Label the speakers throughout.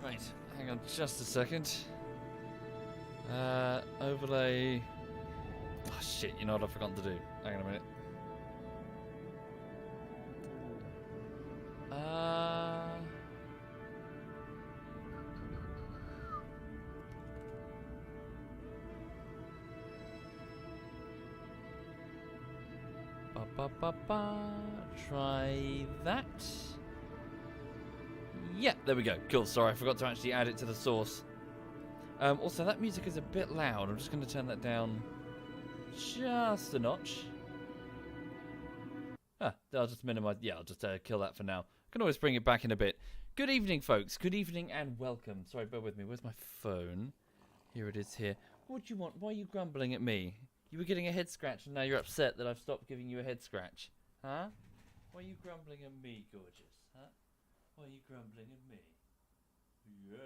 Speaker 1: Right, hang on just a second. Overlay. Oh shit, you know what I've forgotten to do. Hang on a minute. Try that. Yeah, there we go. Cool. Sorry, I forgot to actually add it to the source. Also, that music is a bit loud. I'm just going to turn that down just a notch. I'll just minimize. Yeah, I'll just kill that for now. I can always bring it back in a bit. Good evening, folks. Good evening and welcome. Sorry, bear with me. Where's my phone? Here it is here. What do you want? Why are you grumbling at me? You were getting a head scratch and now you're upset that I've stopped giving you a head scratch. Huh? Why are you grumbling at me, gorgeous? Huh? Why are you grumbling at me? Yeah.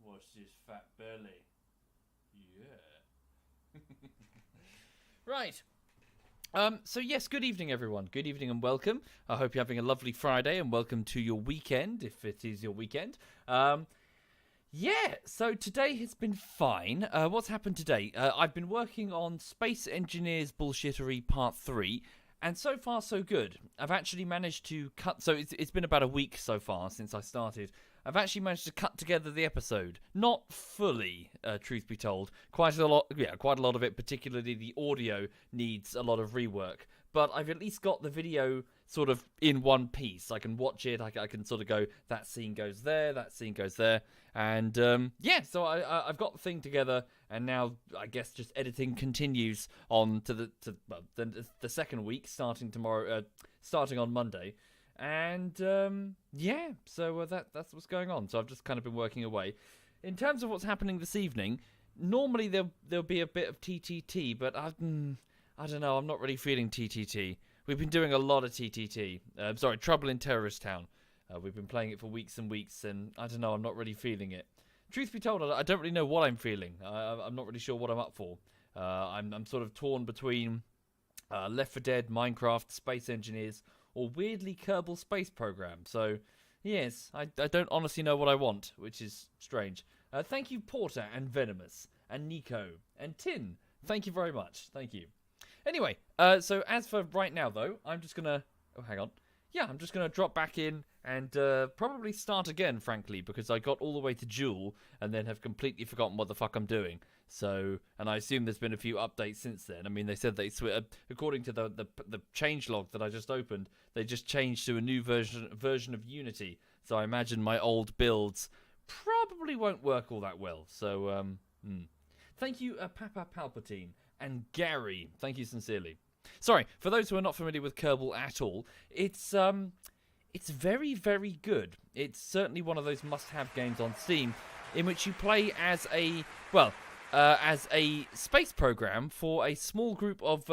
Speaker 1: What's this fat belly? Yeah. Right. So yes, good evening everyone. Good evening and welcome. I hope you're having a lovely Friday and welcome to your weekend, if it is your weekend. Yeah, so today has been fine. What's happened today? I've been working on Space Engineers Bullshittery Part 3, and so far so good. I've actually managed to cut... So it's been about a week so far since I started. I've actually managed to cut together the episode. Not fully, truth be told. Quite a lot of it, particularly the audio, needs a lot of rework. But I've at least got the video sort of in one piece. I can watch it, I can sort of go, that scene goes there, that scene goes there. And yeah, so I've got the thing together, and now I guess just editing continues on to the second week, starting tomorrow, starting on Monday. And yeah, so that's what's going on. So I've just kind of been working away. In terms of what's happening this evening, normally there'll be a bit of TTT, but I don't know, I'm not really feeling TTT. We've been doing a lot of TTT. Trouble in Terrorist Town. We've been playing it for weeks and weeks, and I don't know, I'm not really feeling it. Truth be told, I don't really know what I'm feeling. I'm not really sure what I'm up for. I'm sort of torn between Left 4 Dead, Minecraft, Space Engineers, or weirdly Kerbal Space Program. So, yes, I don't honestly know what I want, which is strange. Thank you, Porter and Venomous, and Nico, and Tin. Thank you very much. Thank you. Anyway, so as for right now, though, I'm just going to... Oh, hang on. Yeah, I'm just going to drop back in and probably start again, frankly, because I got all the way to Jewel and then have completely forgotten what the fuck I'm doing. So, and I assume there's been a few updates since then. I mean, they said according to the changelog that I just opened, they just changed to a new version of Unity. So I imagine my old builds probably won't work all that well. So, Thank you, Papa Palpatine. And Gary, thank you sincerely. Sorry, for those who are not familiar with Kerbal at all, it's very, very good. It's certainly one of those must-have games on Steam, in which you play as a space program for a small group of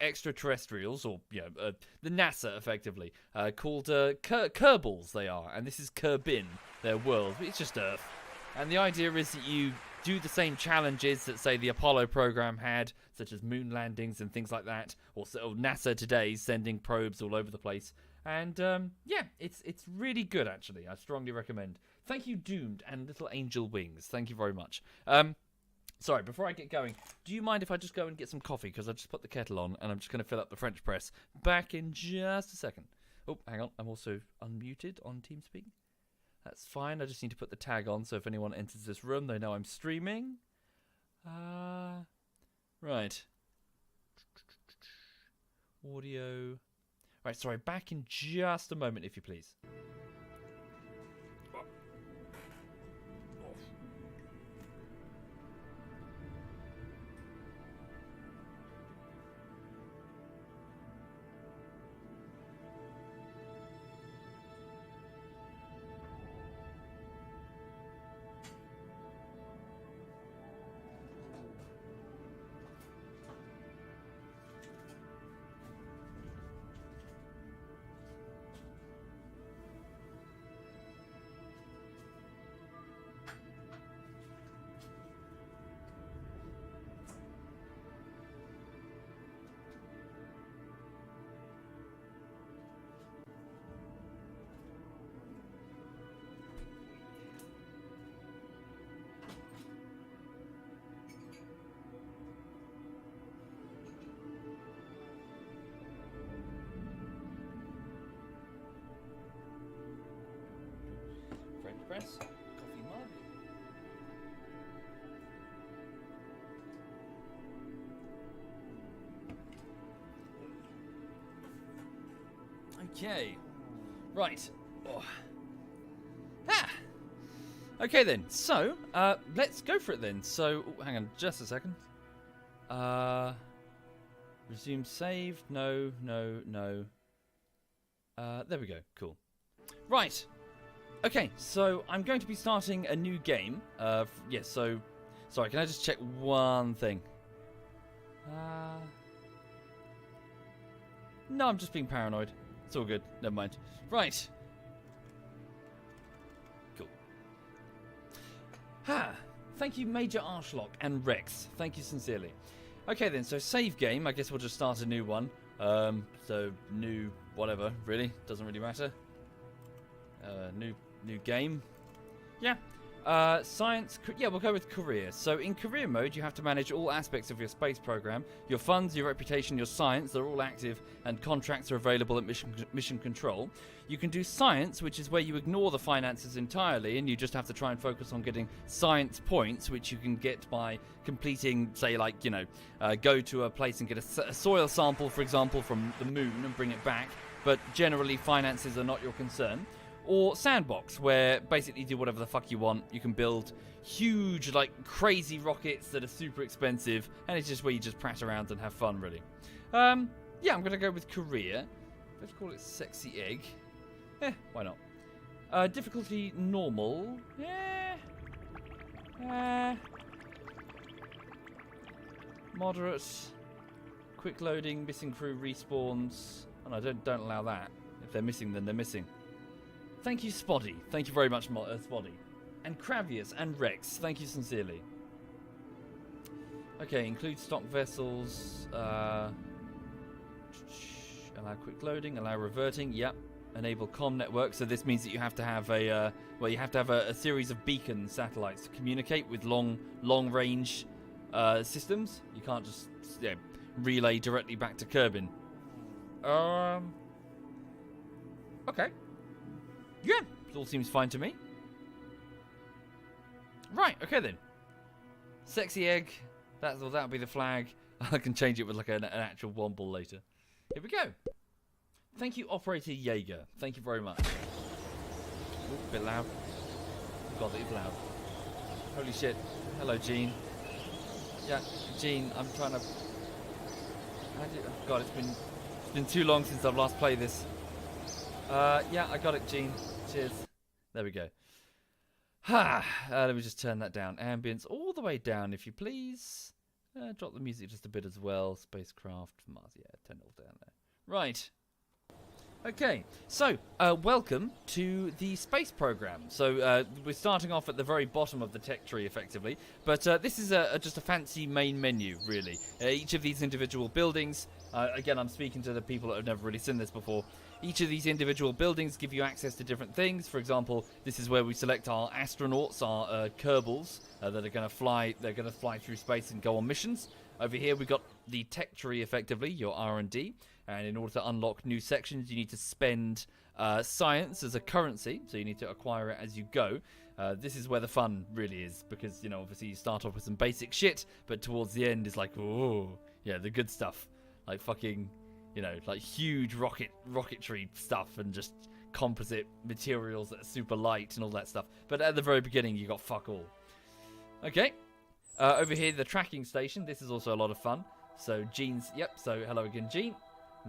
Speaker 1: extraterrestrials, or the NASA effectively, called Kerbals. They are, and this is Kerbin, their world. It's just Earth, and the idea is that you do the same challenges that, say, the Apollo program had, such as moon landings and things like that, or NASA today sending probes all over the place. And yeah, it's really good, actually. I strongly recommend. Thank you, Doomed and Little Angel Wings. Thank you very much. Sorry, before I get going, do you mind if I just go and get some coffee? Because I just put the kettle on and I'm just going to fill up the French press. Back in just a second. Oh, hang on. I'm also unmuted on TeamSpeak. That's fine. I just need to put the tag on, so if anyone enters this room, they know I'm streaming. Right. Audio. Right, sorry. Back in just a moment, if you please. nice coffee mug. Okay. Right. Oh. Ah! Okay then, so, let's go for it then. So, hang on just a second. Resume save. No. There we go. Cool. Right. Okay, so I'm going to be starting a new game. Yes, so... Sorry, can I just check one thing? No, I'm just being paranoid. It's all good. Never mind. Right. Cool. Thank you, Major Arschlock and Rex. Thank you sincerely. Okay then, so save game. I guess we'll just start a new one. So new whatever, really. Doesn't really matter. New game. Yeah. Science, yeah, we'll go with career. So in career mode, you have to manage all aspects of your space program. Your funds, your reputation, your science, they're all active, and contracts are available at mission control. You can do science, which is where you ignore the finances entirely, and you just have to try and focus on getting science points, which you can get by completing, say, like, go to a place and get a soil sample, for example, from the moon and bring it back. But generally, finances are not your concern. Or sandbox, where basically you do whatever the fuck you want. You can build huge, like, crazy rockets that are super expensive, and it's just where you just prat around and have fun, really. Yeah, I'm going to go with career. Let's call it sexy egg. Why not? Difficulty normal. Moderate. Quick loading, missing crew respawns. Oh no, don't allow that. If they're missing, then they're missing. Thank you, Spotty. Thank you very much, Spotty. And Cravius and Rex. Thank you sincerely. Okay, include stock vessels. Allow quick loading. Allow reverting. Yep. Enable comm network. So this means that you have to have a series of beacon satellites to communicate with long range systems. You can't just relay directly back to Kerbin. Okay. Yeah, it all seems fine to me. Right, okay then. Sexy egg. That'll be the flag. I can change it with like an actual womble later. Here we go. Thank you, Operator Jaeger. Thank you very much. Ooh, a bit loud. God, it is loud. Holy shit. Hello, Gene. Yeah, Gene, I'm trying to... Oh God, it's been too long since I've last played this. Yeah, I got it, Gene. Cheers. There we go. Let me just turn that down. Ambience all the way down, if you please. Drop the music just a bit as well. Spacecraft, Mars, yeah, turn it all down there. Right. Okay, so welcome to the space program. So we're starting off at the very bottom of the tech tree, effectively. But this is just a fancy main menu, really. Each of these individual buildings, again, I'm speaking to the people that have never really seen this before. Each of these individual buildings give you access to different things. For example, this is where we select our astronauts, our Kerbals, that are going to fly. They're going to fly through space and go on missions. Over here, we've got the tech tree, effectively, your R&D. And in order to unlock new sections, you need to spend science as a currency. So you need to acquire it as you go. This is where the fun really is, because, obviously you start off with some basic shit, but towards the end is like, oh, yeah, the good stuff. Like fucking... like huge rocketry stuff and just composite materials that are super light and all that stuff. But at the very beginning, you got fuck all. Okay. Over here, the tracking station. This is also a lot of fun. So Gene's, yep. So hello again, Gene.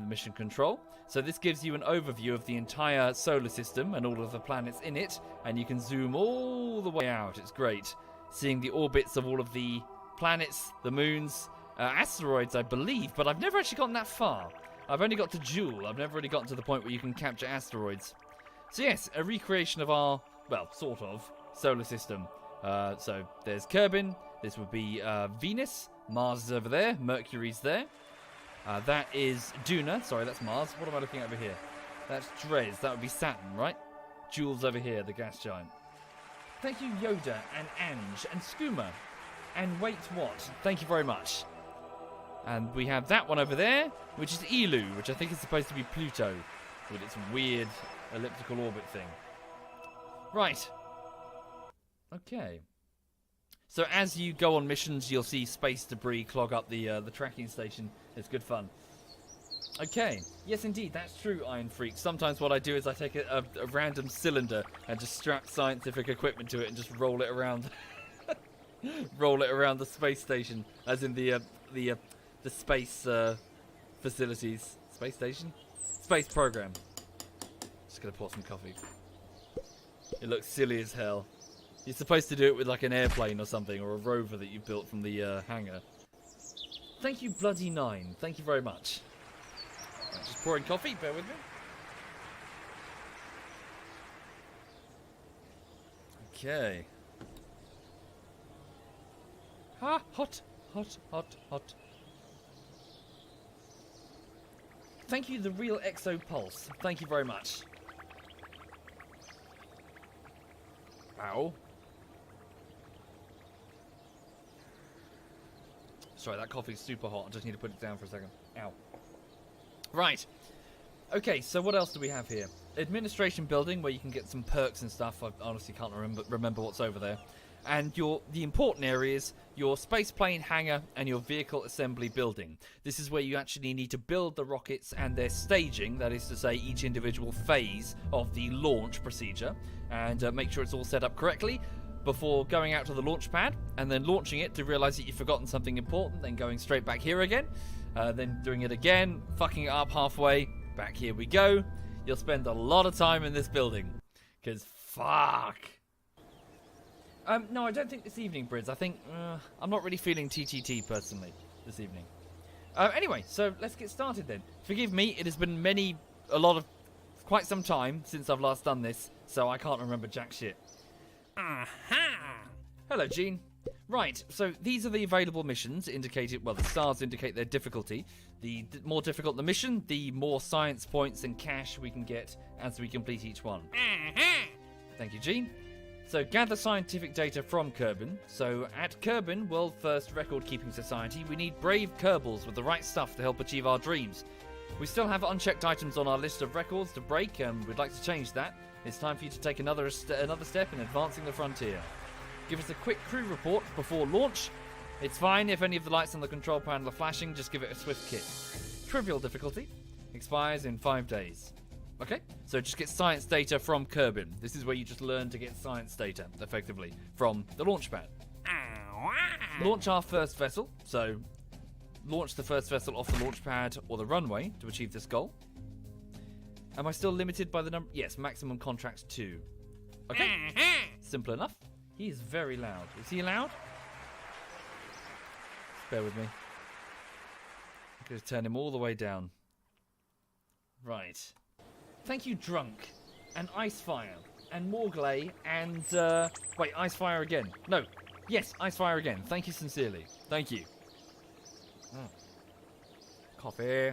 Speaker 1: Mission control. So this gives you an overview of the entire solar system and all of the planets in it. And you can zoom all the way out. It's great. Seeing the orbits of all of the planets, the moons, asteroids, I believe. But I've never actually gotten that far. I've only got to Joule. I've never really gotten to the point where you can capture asteroids. So yes, a recreation of our, well, sort of, solar system. So there's Kerbin. This would be Venus. Mars is over there. Mercury's there. That is Duna. Sorry, that's Mars. What am I looking at over here? That's Dres. That would be Saturn, right? Joule's over here, the gas giant. Thank you, Yoda and Ange and Skooma. And wait, what? Thank you very much. And we have that one over there, which is Elu, which I think is supposed to be Pluto, with its weird elliptical orbit thing. Right. Okay. So as you go on missions, you'll see space debris clog up the tracking station. It's good fun. Okay. Yes, indeed, that's true, Iron Freak. Sometimes what I do is I take a random cylinder and just strap scientific equipment to it and just roll it around, roll it around the space station, as in the space facilities. Space station? Space program. Just gonna pour some coffee. It looks silly as hell. You're supposed to do it with like an airplane or something, or a rover that you built from the hangar. Thank you, Bloody Nine. Thank you very much. I'm just pouring coffee, bear with me. Okay. Ah, hot, hot, hot, hot. Thank you, the Real Exo Pulse. Thank you very much. Ow. Sorry, that coffee's super hot. I just need to put it down for a second. Ow. Right. Okay, so what else do we have here? Administration building, where you can get some perks and stuff. I honestly can't remember what's over there. And the important areas, your spaceplane hangar and your vehicle assembly building. This is where you actually need to build the rockets and their staging, that is to say each individual phase of the launch procedure, and make sure it's all set up correctly before going out to the launch pad and then launching it to realize that you've forgotten something important, then going straight back here again, then doing it again, fucking it up halfway, back here we go. You'll spend a lot of time in this building, because fuck. No, I don't think this evening, Brids. I think I'm not really feeling TTT personally this evening. Anyway, so let's get started then. Forgive me, it has been quite some time since I've last done this, so I can't remember jack shit. Aha! Hello, Gene. Right, so these are the available missions indicated. Well, the stars indicate their difficulty. The more difficult the mission, the more science points and cash we can get as we complete each one. Thank you, Gene. So, gather scientific data from Kerbal. So, at Kerbal, World First Record Keeping Society, we need brave Kerbals with the right stuff to help achieve our dreams. We still have unchecked items on our list of records to break, and we'd like to change that. It's time for you to take another step in advancing the frontier. Give us a quick crew report before launch. It's fine if any of the lights on the control panel are flashing, just give it a swift kick. Trivial difficulty. Expires in 5 days. Okay, so just get science data from Kerbal. This is where you just learn to get science data, effectively, from the launch pad. Launch our first vessel, so launch the first vessel off the launch pad or the runway to achieve this goal. Am I still limited by the number? Yes, maximum contract 2. Okay, simple enough. He is very loud. Is he loud? Bear with me. I'm going to turn him all the way down. Right. Thank you, Drunk, and Icefire, and Morglay, and, wait, Icefire again. No. Yes, Icefire again. Thank you sincerely. Thank you. Coffee.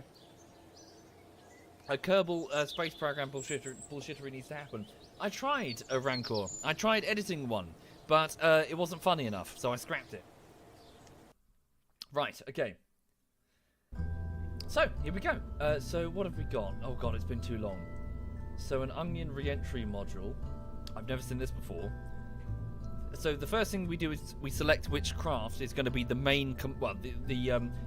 Speaker 1: A Kerbal space program bullshittery needs to happen. I tried a Rancor. I tried editing one, but it wasn't funny enough, so I scrapped it. Right, okay. So, here we go. So, what have we got? Oh god, it's been too long. So, an onion re-entry module. I've never seen this before. So, the first thing we do is we select which craft is going to be the main,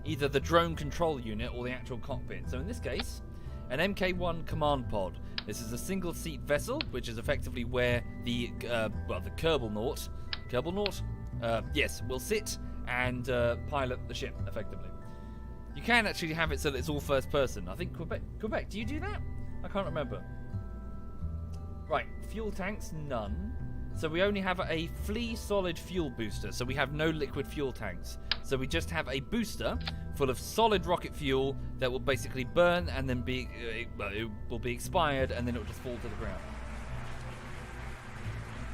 Speaker 1: either the drone control unit or the actual cockpit. So, in this case, an MK1 command pod. This is a single-seat vessel, which is effectively where the Kerbal yes, will sit and pilot the ship, effectively. You can actually have it so that it's all first person. I think Quebec, do you do that? I can't remember. Right, fuel tanks, none. So we only have a flea solid fuel booster, so we have no liquid fuel tanks. So we just have a booster full of solid rocket fuel that will basically burn and then it will be expired and then it will just fall to the ground.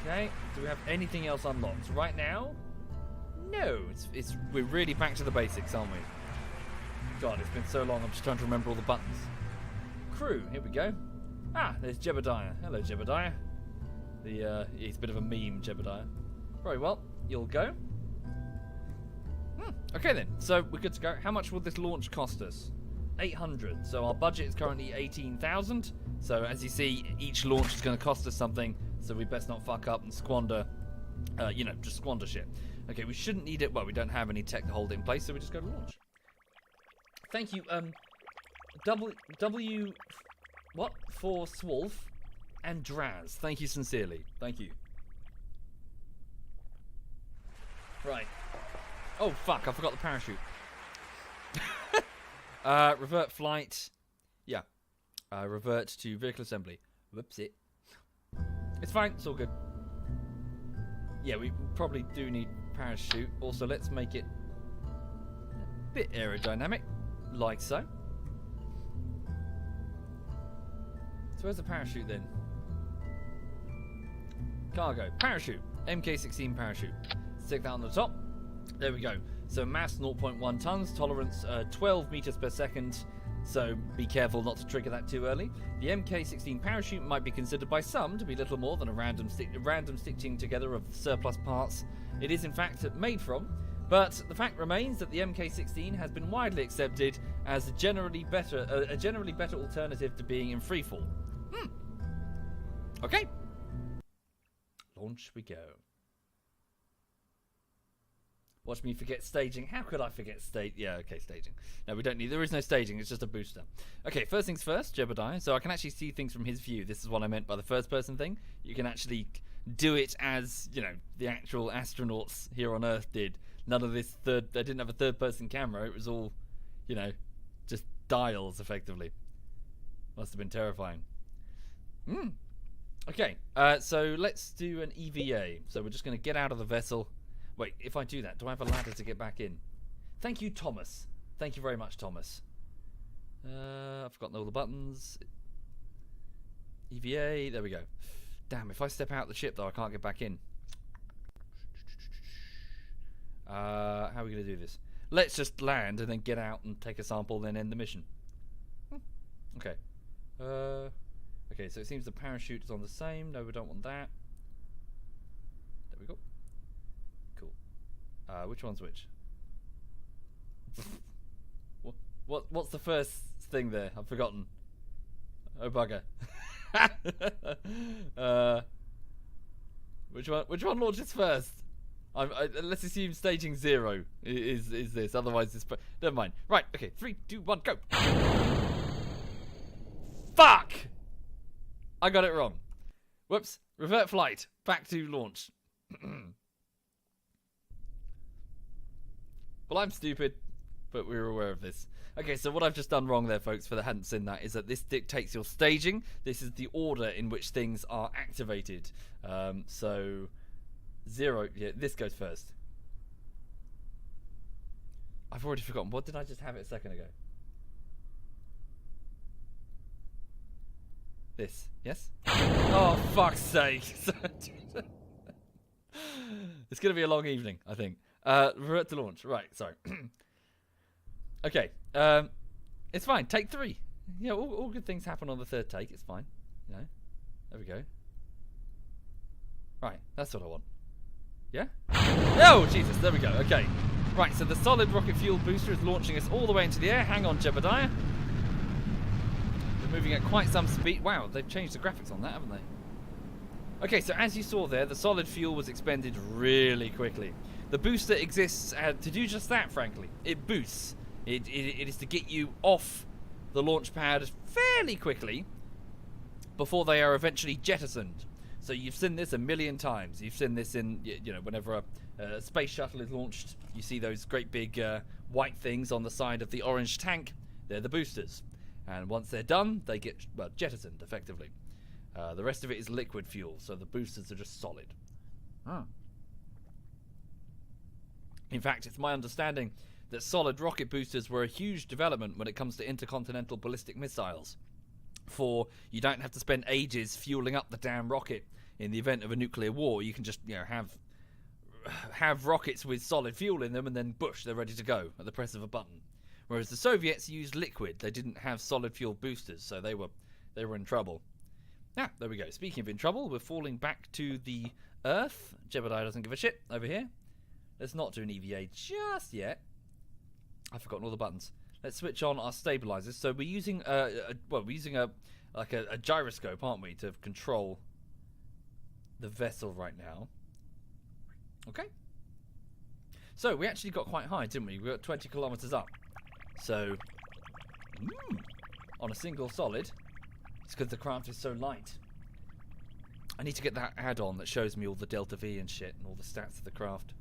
Speaker 1: Okay, do we have anything else unlocked? Right now, no. We're really back to the basics, aren't we? God, it's been so long, I'm just trying to remember all the buttons. Crew, here we go. Ah, there's Jebediah. Hello, Jebediah. He's a bit of a meme, Jebediah. Very well, you'll go. Okay then, so we're good to go. How much will this launch cost us? 800. So our budget is currently 18,000. So as you see, each launch is going to cost us something. So we best not fuck up and squander You know, just squander shit. Okay, we shouldn't need it. Well, we don't have any tech to hold it in place, so we just go to launch. Thank you, W... What? For Swolf and Draz. Thank you sincerely. Thank you. Right. Oh, fuck, I forgot the parachute. Revert flight. Yeah. Revert to vehicle assembly. Whoops it. It's fine, it's all good. Yeah, we probably do need parachute. Also, let's make it a bit aerodynamic. Like so. So where's the parachute then? Cargo. Parachute. MK16 parachute. Stick that on the top. There we go. So mass 0.1 tons. Tolerance 12 meters per second. So be careful not to trigger that too early. The MK16 parachute might be considered by some to be little more than a random stitching together of surplus parts it is in fact made from, but the fact remains that the MK16 has been widely accepted as a generally better alternative to being in freefall. Okay. Launch we go. Watch me forget staging. How could I forget Yeah, okay, staging. No, we don't need... There is no staging. It's just a booster. Okay, first things first, Jebediah. So I can actually see things from his view. This is what I meant by the first-person thing. You can actually do it as, you know, the actual astronauts here on Earth did. None of this They didn't have a third-person camera. It was all, you know, just dials, effectively. Must have been terrifying. Okay, so let's do an EVA. So we're just going to get out of the vessel... Wait, if I do that, do I have a ladder to get back in? Thank you, Thomas. Thank you very much, Thomas. I've forgotten all the buttons. EVA, there we go. Damn, if I step out the ship, though, I can't get back in. How are we going to do this? Let's just land and then get out and take a sample, then end the mission. Okay. Okay, so it seems the parachute is on the same. No, we don't want that. There we go. Which one's which? What's the first thing there? I've forgotten. Oh bugger. Which one launches first? Let's assume staging 0 is this. Otherwise, this. Never mind. Right. Okay. 3, 2, 1, go. Fuck! I got it wrong. Whoops. Revert flight. Back to launch. Well, I'm stupid, but we were aware of this. Okay, so what I've just done wrong there, folks, for the hadn't seen that, is that this dictates your staging. This is the order in which things are activated. So, 0, yeah, this goes first. I've already forgotten. What did I just have it a second ago? This, yes? Oh, fuck's sake. It's going to be a long evening, I think. Revert to launch. Right, sorry. Okay. It's fine. Take 3. You know, all good things happen on the third take. It's fine. You know. There we go. Right, that's what I want. Yeah? Oh, Jesus. There we go. Okay. Right, so the solid rocket fuel booster is launching us all the way into the air. Hang on, Jebediah. We're moving at quite some speed. Wow, they've changed the graphics on that, haven't they? Okay, so as you saw there, the solid fuel was expended really quickly. The booster exists to do just that, frankly. It boosts. It is to get you off the launch pad fairly quickly before they are eventually jettisoned. So you've seen this a million times. You've seen this in, you know, whenever a space shuttle is launched, you see those great big white things on the side of the orange tank. They're the boosters. And once they're done, they get, well, jettisoned, effectively. The rest of it is liquid fuel, so the boosters are just solid. In fact, it's my understanding that solid rocket boosters were a huge development when it comes to intercontinental ballistic missiles. For you don't have to spend ages fueling up the damn rocket in the event of a nuclear war. You can just, you know, have rockets with solid fuel in them, and then bush, they're ready to go at the press of a button. Whereas the Soviets used liquid. They didn't have solid fuel boosters, so they were in trouble. Ah, there we go. Speaking of in trouble, we're falling back to the Earth. Jebediah doesn't give a shit over here. Let's not do an EVA just yet. I've forgotten all the buttons. Let's switch on our stabilizers. So we're using a gyroscope, aren't we, to control the vessel right now. Okay. So we actually got quite high, didn't we? We got 20 kilometers up. So, on a single solid, it's because the craft is so light. I need to get that add-on that shows me all the delta V and shit and all the stats of the craft.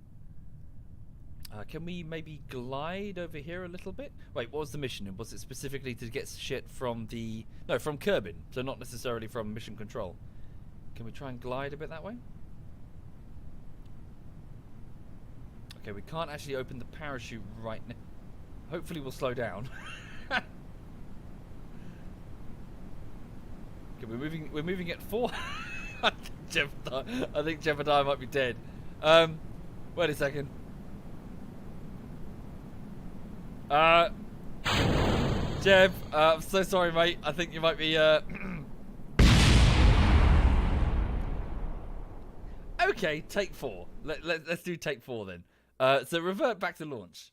Speaker 1: Can we maybe glide over here a little bit? Wait, what was the mission? Was it specifically to get shit from the... No, from Kerbal, so not necessarily from mission control. Can we try and glide a bit that way? Okay, we can't actually open the parachute right now. Hopefully we'll slow down. Okay, we're moving at 4. I think Jebediah might be dead. Wait a second. Jeb, I'm so sorry, mate. I think you might be, Okay, take 4. Let's do take 4 then. So revert back to launch.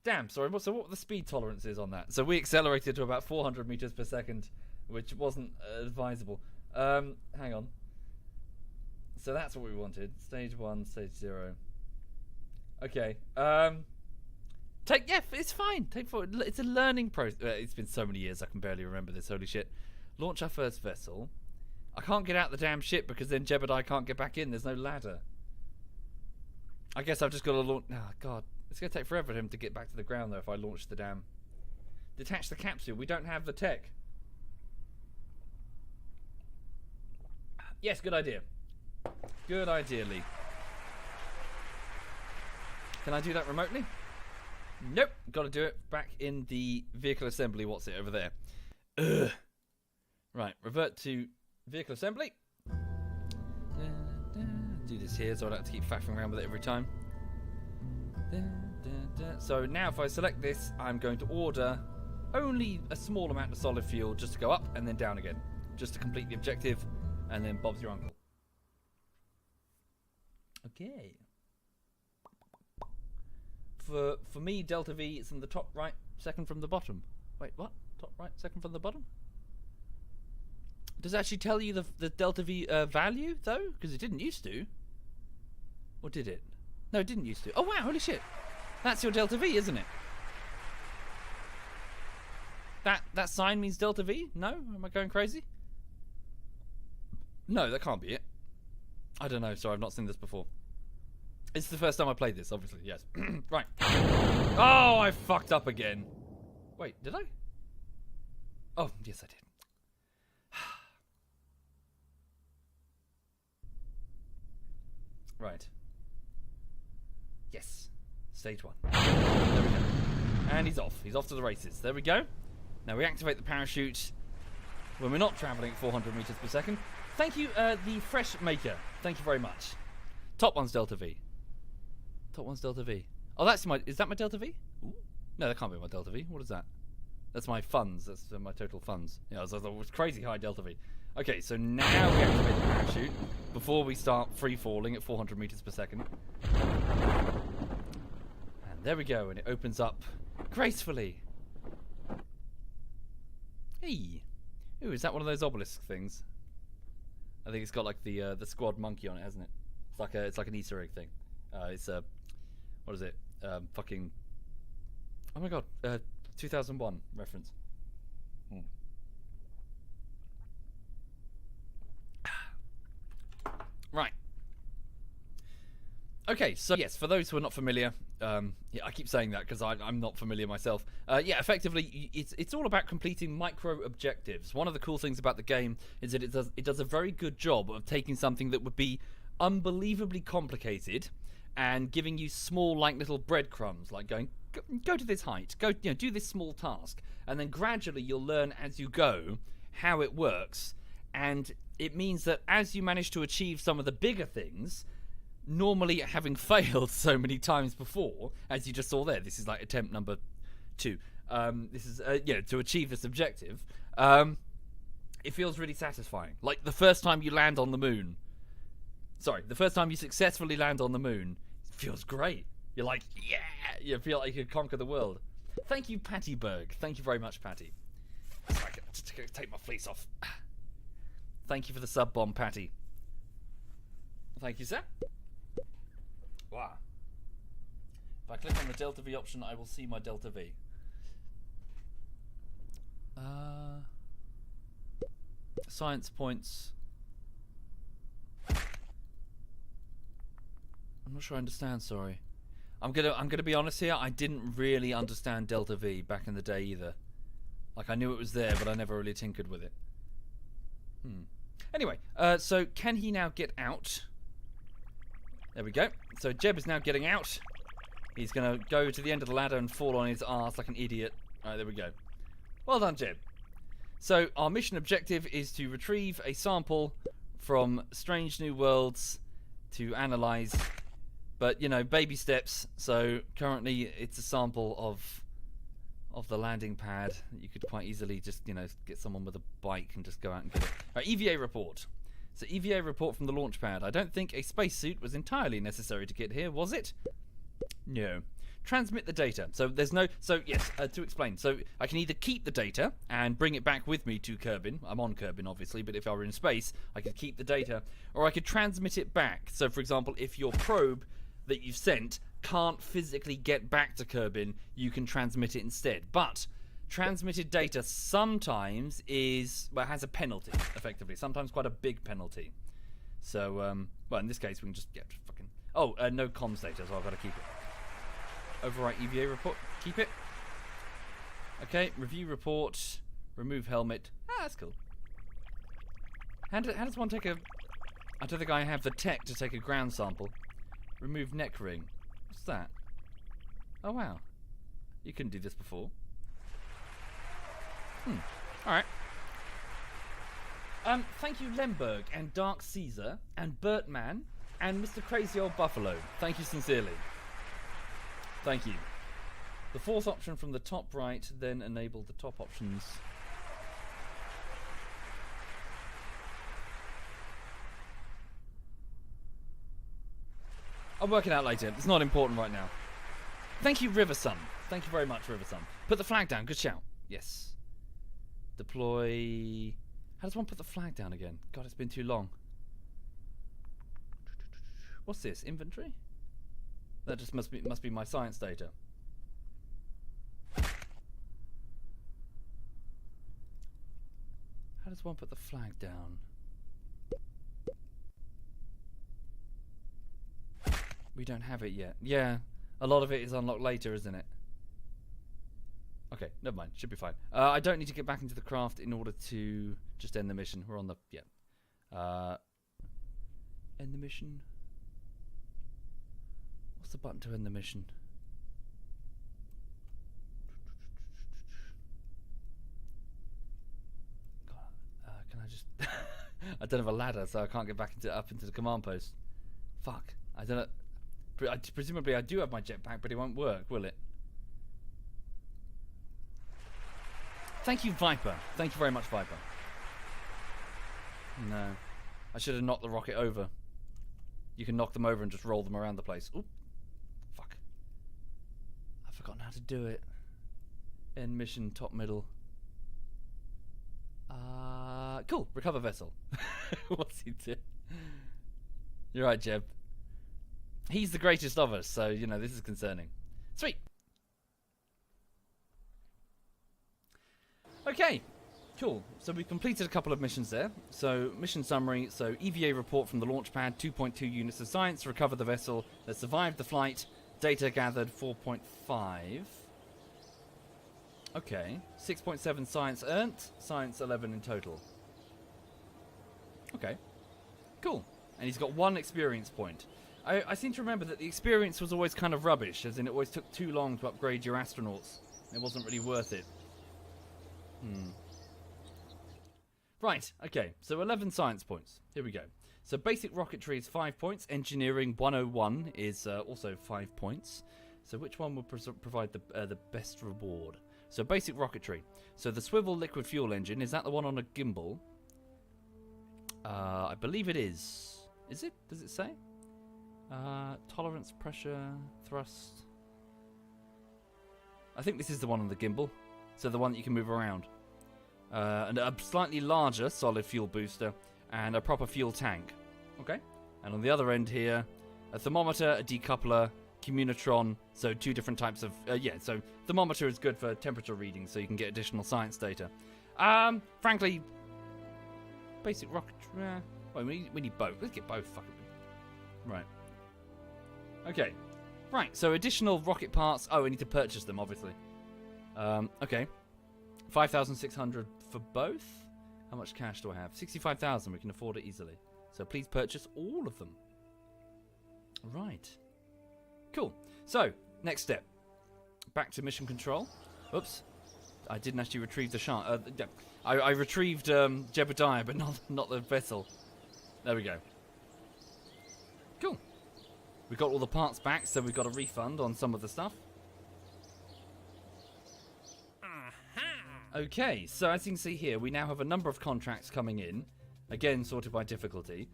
Speaker 1: Damn, sorry. So what were the speed tolerances on that? So we accelerated to about 400 meters per second, which wasn't advisable. Hang on. So that's what we wanted. Stage 1, stage 0. Okay. Yeah, it's fine. Take 4. It's a learning process. It's been so many years I can barely remember this. Holy shit. Launch our first vessel. I can't get out the damn ship because then Jebediah can't get back in. There's no ladder. I guess I've just got to launch... Oh, God. It's going to take forever for him to get back to the ground, though, if I launch the damn... Detach the capsule. We don't have the tech. Yes, good idea. Good idea, Lee. Can I do that remotely? Nope. Got to do it back in the vehicle assembly. What's it over there? Ugh. Right. Revert to vehicle assembly. Do this here so I don't have to keep faffing around with it every time. So now if I select this, I'm going to order only a small amount of solid fuel just to go up and then down again. Just to complete the objective, and then Bob's your uncle. Okay. For me, delta V is in the top right, second from the bottom. Wait, what? Top right, second from the bottom? Does it actually tell you the delta V value, though? Because it didn't used to. Or did it? No, it didn't used to. Oh, wow, holy shit. That's your delta V, isn't it? That sign means delta V? No? Am I going crazy? No, that can't be it. I don't know. Sorry, I've not seen this before. It's the first time I played this, obviously. Yes. Right. Oh, I fucked up again. Wait, did I? Oh, yes, I did. Right. Yes. Stage 1. There we go. And he's off. He's off to the races. There we go. Now we activate the parachute when we're not travelling at 400 meters per second. Thank you, the Fresh Maker. Thank you very much. Top one's Delta V. Top one's Delta V. Oh, that's my... Is that my Delta V? Ooh. No, that can't be my Delta V. What is that? That's my funds. That's my total funds. Yeah, it was crazy high Delta V. Okay, so now we activate the parachute before we start free falling at 400 meters per second. And there we go, and it opens up gracefully. Hey. Ooh, is that one of those obelisk things? I think it's got like the squad monkey on it, hasn't it? It's like an Easter egg thing. It's a what is it? Fucking oh my god, 2001 reference. Right. Okay, so yes, for those who are not familiar, yeah, I keep saying that because I'm not familiar myself. Yeah, effectively, it's all about completing micro objectives. One of the cool things about the game is that it does a very good job of taking something that would be unbelievably complicated and giving you small, like little breadcrumbs, like going go to this height, do this small task, and then gradually you'll learn as you go how it works, and it means that as you manage to achieve some of the bigger things, normally having failed so many times before, as you just saw there, this is like attempt number 2. This is to achieve this objective. It feels really satisfying. Like the first time you land on the moon. Sorry, the first time you successfully land on the moon, it feels great. You're like, yeah, you feel like you could conquer the world. Thank you, Patty Berg. Thank you very much, Patty. So I can just take my fleece off. Thank you for the sub bomb, Patty. Thank you, sir. Wow. If I click on the Delta V option, I will see my Delta V. Science points. I'm not sure I understand, sorry. I'm gonna be honest here, I didn't really understand Delta V back in the day either. Like, I knew it was there, but I never really tinkered with it. Anyway, so can he now get out? There we go. So Jeb is now getting out. He's gonna go to the end of the ladder and fall on his arse like an idiot. Alright, there we go. Well done, Jeb. So our mission objective is to retrieve a sample from Strange New Worlds to analyze. But, you know, baby steps. So currently it's a sample of the landing pad. You could quite easily just, you know, get someone with a bike and just go out and get it. Right, EVA report. So EVA report from the launch pad. I don't think a spacesuit was entirely necessary to get here, was it? No. Transmit the data. So there's no... So, yes, to explain. So I can either keep the data and bring it back with me to Kerbin. I'm on Kerbin, obviously, but if I were in space, I could keep the data. Or I could transmit it back. So, for example, if your probe that you've sent can't physically get back to Kerbin, you can transmit it instead. But transmitted data sometimes has a penalty, effectively. Sometimes quite a big penalty. So, well, in this case, we can just get fucking... Oh, no comms data, so I've got to keep it. Overwrite EVA report. Keep it. Okay, review report. Remove helmet. Ah, that's cool. How does one take a... I don't think I have the tech to take a ground sample. Remove neck ring. What's that? Oh, wow. You couldn't do this before. Alright. Thank you, Lemberg, and Dark Caesar, and Bertman, and Mr. Crazy Old Buffalo. Thank you sincerely. Thank you. The fourth option from the top right, then enable the top options. I'll work it out later. It's not important right now. Thank you, Riversun. Thank you very much, Riversun. Put the flag down. Good shout. Yes. Deploy... How does one put the flag down again? God, it's been too long. What's this? Inventory? That just must be my science data. How does one put the flag down? We don't have it yet. Yeah, a lot of it is unlocked later, isn't it? Okay, never mind. Should be fine. I don't need to get back into the craft in order to just end the mission. We're on the... Yeah. End the mission. What's the button to end the mission? God, can I just... I don't have a ladder, so I can't get back up into the command post. Fuck. I don't know... Presumably I do have my jetpack, but it won't work, will it? Thank you, Viper. Thank you very much, Viper. No. I should have knocked the rocket over. You can knock them over and just roll them around the place. Oop. Fuck. I've forgotten how to do it. End mission, top middle. Cool. Recover vessel. What's he do? You're right, Jeb. He's the greatest of us, so, you know, this is concerning. Sweet. Okay, cool. So we've completed a couple of missions there. So, mission summary. So, EVA report from the launch pad, 2.2 units of science, recover the vessel that survived the flight, data gathered 4.5. Okay, 6.7 science earned, science 11 in total. Okay, cool. And he's got 1 experience point. I seem to remember that the experience was always kind of rubbish, as in it always took too long to upgrade your astronauts. It wasn't really worth it. Right, okay, so 11 science points. Here we go. So basic rocketry is 5 points. Engineering 101 is also 5 points. So which one will provide the best reward? So basic rocketry. So the swivel liquid fuel engine, is that the one on a gimbal? I believe it is. Is it? Does it say? Tolerance, pressure, thrust. I think this is the one on the gimbal. So the one that you can move around. And a slightly larger solid fuel booster and a proper fuel tank. Okay. And on the other end here, a thermometer, a decoupler, communitron. So 2 different types of so thermometer is good for temperature readings, so you can get additional science data. Frankly, basic rocket. Well, we need both. Let's get both. Fucking right. Okay. Right. So additional rocket parts. Oh, we need to purchase them, obviously. Okay. 5,600 for both. How much cash do I have? 65,000. We can afford it easily. So please purchase all of them. Right. Cool. So next step. Back to mission control. Oops. I didn't actually retrieve the shark. I retrieved Jebediah, but not the vessel. There we go. Cool. We got all the parts back, so we got a refund on some of the stuff. Okay, so as you can see here, we now have a number of contracts coming in. Again, sorted by difficulty.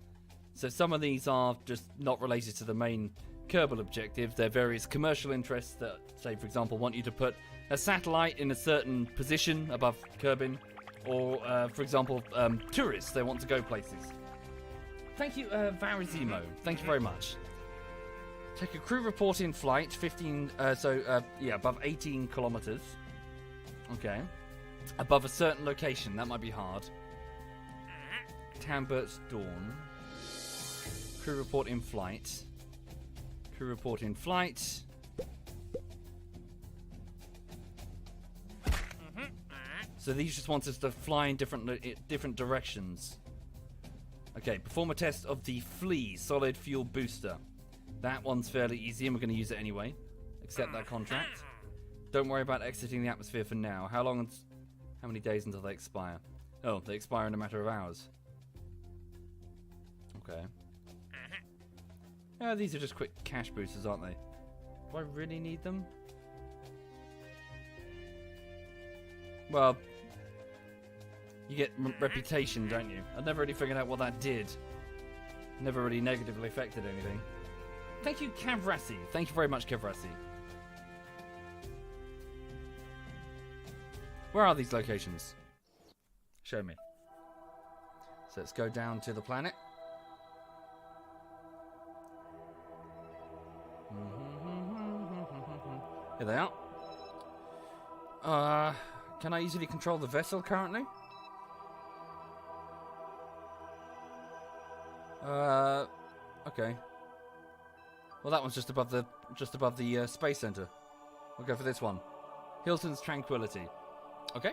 Speaker 1: So some of these are just not related to the main Kerbal objective. They're various commercial interests that, say, for example, want you to put a satellite in a certain position above Kerbin. Or, for example, tourists, they want to go places. Thank you, Varizimo. Thank you very much. Take a crew report in flight, 15, above 18 kilometers. Okay. Above a certain location, that might be hard. Tambert's Dawn. Crew report in flight. Crew report in flight. So these just want us to fly in different directions. Okay, perform a test of the Flea solid fuel booster. That one's fairly easy and we're going to use it anyway. Accept that contract. Don't worry about exiting the atmosphere for now. How many days until they expire? Oh, they expire in a matter of hours. Okay. Yeah, these are just quick cash boosters, aren't they? Do I really need them? Well, you get reputation, don't you? I never really figured out what that did. Never really negatively affected anything. Thank you, Kavrasi. Thank you very much, Kavrasi. Where are these locations? Show me. So let's go down to the planet. Here they are. Can I easily control the vessel currently? Okay. Well, that one's just above the space center. We'll go for this one. Hilton's Tranquility. Okay.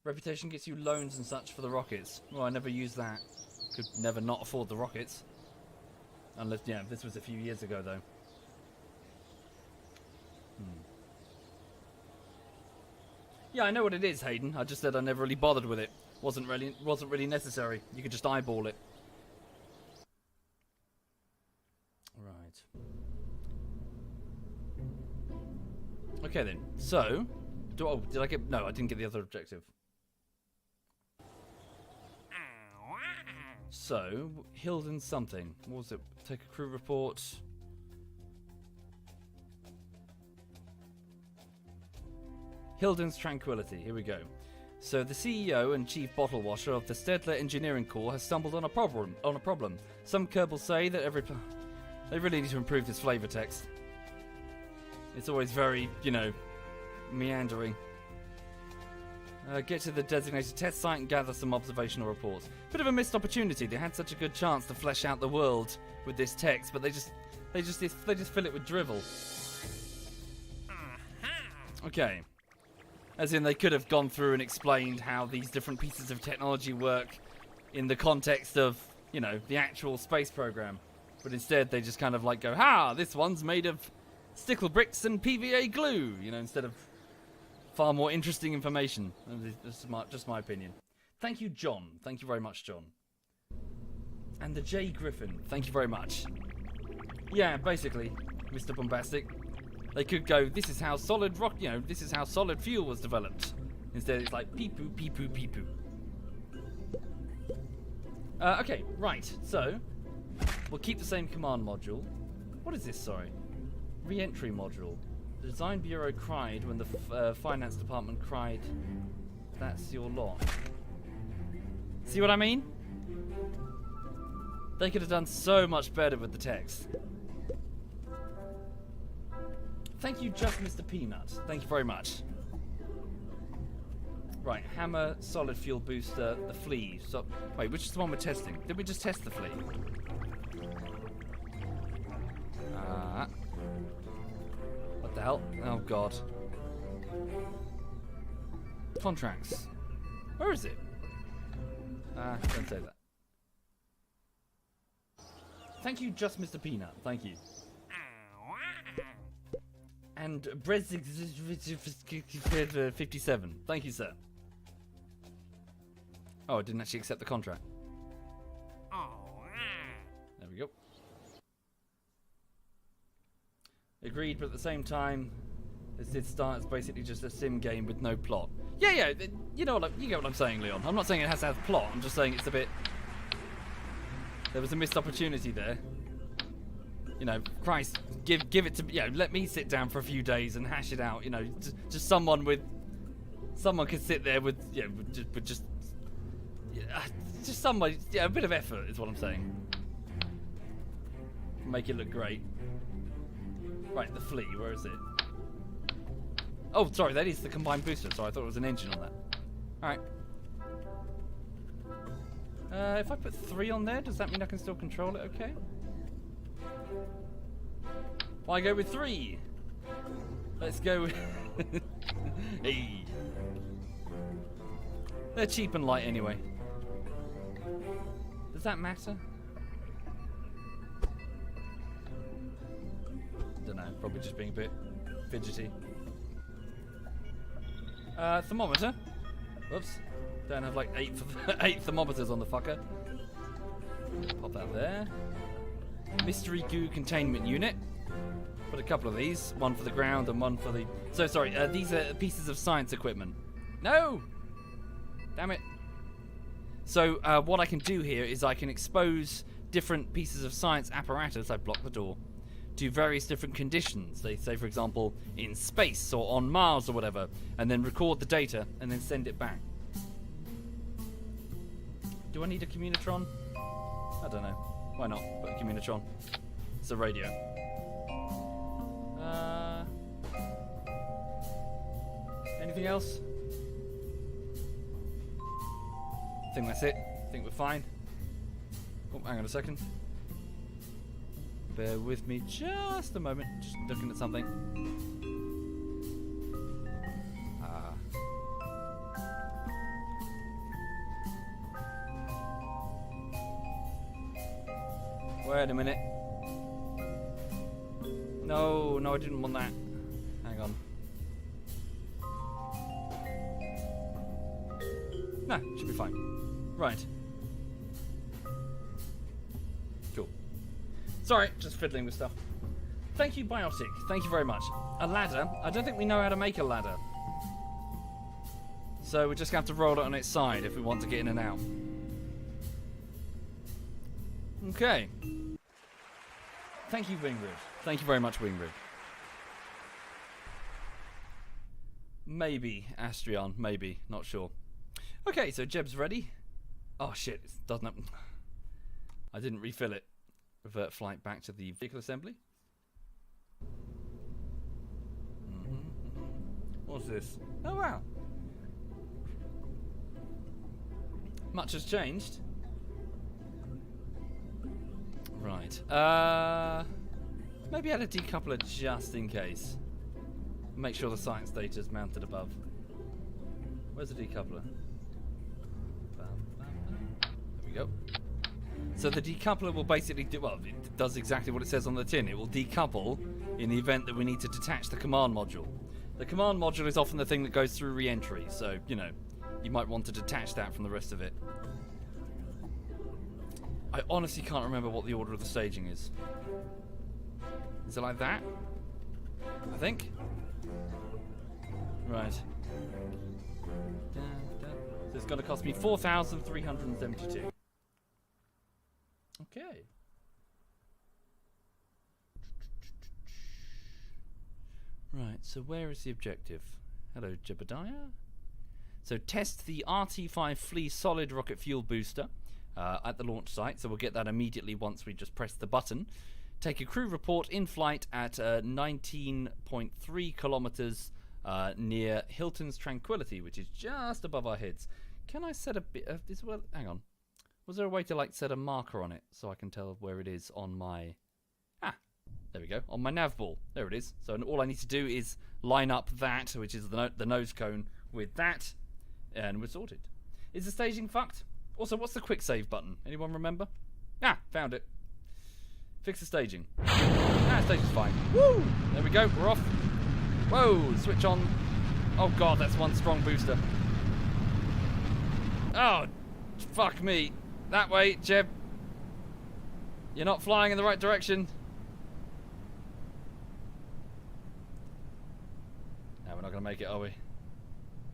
Speaker 1: Reputation gets you loans and such for the rockets. Well, I never used that. Could never not afford the rockets. Unless, yeah, this was a few years ago, though. Yeah, I know what it is, Hayden. I just said I never really bothered with it. Wasn't really necessary. You could just eyeball it. Right. Okay then. So, did I get? No, I didn't get the other objective. So, Hilden something. What was it? Take a crew report. Hilden's Tranquility. Here we go. So the CEO and chief bottle washer of the Stedler Engineering Corps has stumbled on a problem. Some Kerbal say that they really need to improve this flavor text. It's always very, meandering. Get to the designated test site and gather some observational reports. Bit of a missed opportunity. They had such a good chance to flesh out the world with this text, but they just fill it with drivel. Okay. As in, they could have gone through and explained how these different pieces of technology work in the context of, the actual space program. But instead, they just kind of go, ha, this one's made of stickle bricks and PVA glue, instead of far more interesting information. This is just my opinion. Thank you, John. Thank you very much, John. And the J. Griffin. Thank you very much. Yeah, basically, Mr. Bombastic. They could go, this is how solid rock, this is how solid fuel was developed. Instead, it's like pee-poo, pee-poo, pee-poo. Okay, right. So, we'll keep the same command module. What is this, sorry? Re-entry module. The design bureau cried when the finance department cried, that's your lot. See what I mean? They could have done so much better with the text. Thank you, just Mr. Peanut. Thank you very much. Right, hammer, solid fuel booster, the flea. So, wait, which is the one we're testing? Did we just test the flea? What the hell? Oh, God. Contracts. Where is it? Don't say that. Thank you, just Mr. Peanut. Thank you. And Brez 57. Thank you, sir. Oh, I didn't actually accept the contract. There we go. Agreed, but at the same time, this did start as basically just a sim game with no plot. Yeah, you know what you get what I'm saying, Leon. I'm not saying it has to have plot. I'm just saying it's a bit. There was a missed opportunity there. You know, Christ, give it to me. Yeah, let me sit down for a few days and hash it out. You know, just someone could sit there with just somebody. Yeah, a bit of effort is what I'm saying. Make it look great. Right, the flea. Where is it? Oh, sorry, that is the combined booster. Sorry, I thought it was an engine on that. All right. If I put 3 on there, does that mean I can still control it? Okay. Why go with 3? Let's go with... Hey. They're cheap and light anyway. Does that matter? Don't know. Probably just being a bit fidgety. Thermometer. Whoops. Don't have like 8 thermometers on the fucker. Pop that there. Mystery goo containment unit. Put a couple of these. One for the ground and one for the... So, sorry. These are pieces of science equipment. No! Damn it. So, what I can do here is I can expose different pieces of science apparatus. I block the door. To various different conditions. They say, for example, in space or on Mars or whatever. And then record the data and then send it back. Do I need a communitron? I don't know. Why not? Put a communitron. It's a radio. Anything else? I think that's it. I think we're fine. Oh, hang on a second. Bear with me just a moment. Just looking at something. Wait a minute. No, I didn't want that. Hang on. No, should be fine. Right. Cool. Sorry, just fiddling with stuff. Thank you, Biotic. Thank you very much. A ladder. I don't think we know how to make a ladder. So we're just going to have to roll it on its side if we want to get in and out. Okay. Thank you, Wingrid. Thank you very much, Wingrid. Maybe, Astrion. Maybe. Not sure. Okay, so Jeb's ready. Oh, shit. It doesn't happen. I didn't refill it. Revert flight back to the vehicle assembly. What's this? Oh, wow. Much has changed. Right. Maybe add a decoupler just in case. Make sure the science data is mounted above. Where's the decoupler? There we go. So the decoupler will basically do, well, it does exactly what it says on the tin. It will decouple in the event that we need to detach the command module. The command module is often the thing that goes through re-entry, so, you know, you might want to detach that from the rest of it. I honestly can't remember what the order of the staging is. Is it like that? I think. Right. So it's going to cost me 4,372. Okay. Right, so where is the objective? Hello, Jebediah. So test the RT5 Flea solid rocket fuel booster. at the launch site, so we'll get that immediately once we just press the button. Take a crew report in flight at 19.3 kilometers near Hilton's Tranquility, which is just above our heads. Can I set a bit of this? Well, hang on. Was there a way to like set a marker on it so I can tell where it is on my... there we go. On my nav ball. There it is. So all I need to do is line up that, which is the nose cone, with that, and we're sorted. Is the staging fucked? Also, what's the quick save button? Anyone remember? Found it. Fix the staging. Staging's fine. Woo! There we go. We're off. Whoa! Switch on. Oh god, that's one strong booster. Oh, fuck me. That way, Jeb. You're not flying in the right direction. No, we're not going to make it, are we?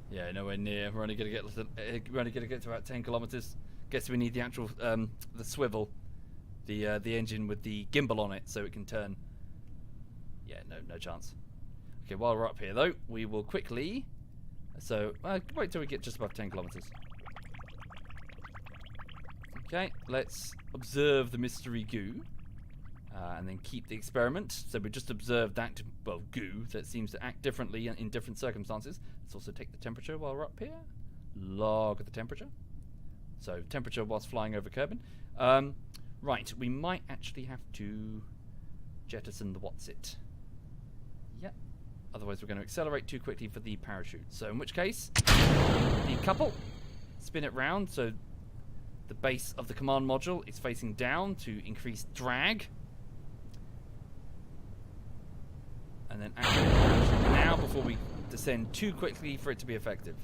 Speaker 1: Yeah, nowhere near. We're only going to get to about 10 kilometers. Guess we need the actual the swivel, the engine with the gimbal on it, so it can turn. Yeah, no chance. Okay, while we're up here though, we will quickly. So wait till we get just above 10 kilometers. Okay, let's observe the mystery goo, and then keep the experiment. So we just observed that, well, goo that seems to act differently in different circumstances. Let's also take the temperature while we're up here. Log the temperature. So temperature whilst flying over Kerbal. Right, we might actually have to jettison the what's-it. Yep. Otherwise we're going to accelerate too quickly for the parachute. So in which case, decouple, spin it round so the base of the command module is facing down to increase drag. And then actually now before we descend too quickly for it to be effective.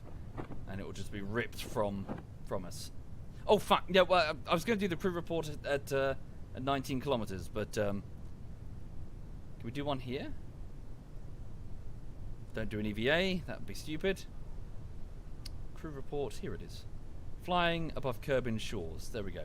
Speaker 1: And it will just be ripped from us. Oh fuck, yeah, well, I was going to do the crew report at 19 kilometers, but can we do one here? Don't do an EVA, that would be stupid. Crew report, here it is. Flying above Kerbal shores. There we go.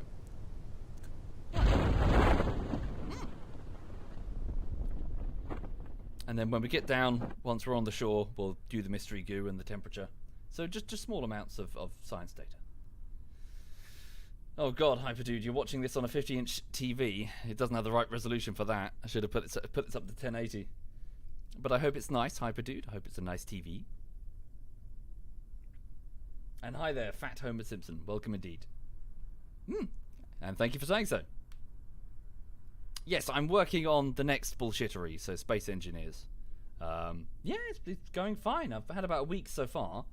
Speaker 1: And then when we get down, once we're on the shore, we'll do the mystery goo and the temperature. So just small amounts of science data. Oh god, Hyperdude, you're watching this on a 50-inch TV. It doesn't have the right resolution for that. I should have put this up to 1080. But I hope it's nice, Hyperdude. I hope it's a nice TV. And hi there, Fat Homer Simpson. Welcome indeed. And thank you for saying so. Yes, I'm working on the next bullshittery, so Space Engineers. Yeah, it's going fine. I've had about a week so far.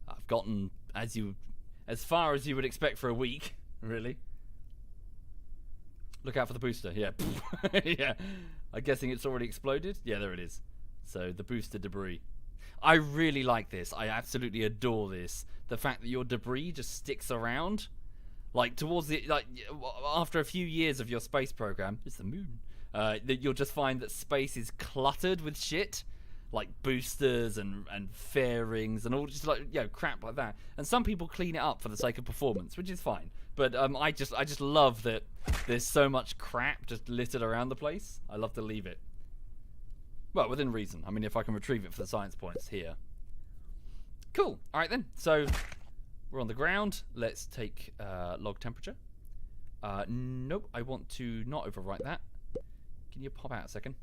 Speaker 1: I've gotten as far as you would expect for a week, really. Look out for the booster. Yeah. Yeah. I'm guessing it's already exploded. Yeah, there it is. So the booster debris. I really like this. I absolutely adore this. The fact that your debris just sticks around, like towards the after a few years of your space program, it's the moon. That you'll just find that space is cluttered with shit, like boosters and fairings and all just crap like that. And some people clean it up for the sake of performance, which is fine. But I just love that there's so much crap just littered around the place. I love to leave it. Well, within reason. I mean, if I can retrieve it for the science points here. Cool. All right, then. So, we're on the ground. Let's take log temperature. Nope, I want to not overwrite that. Can you pop out a second?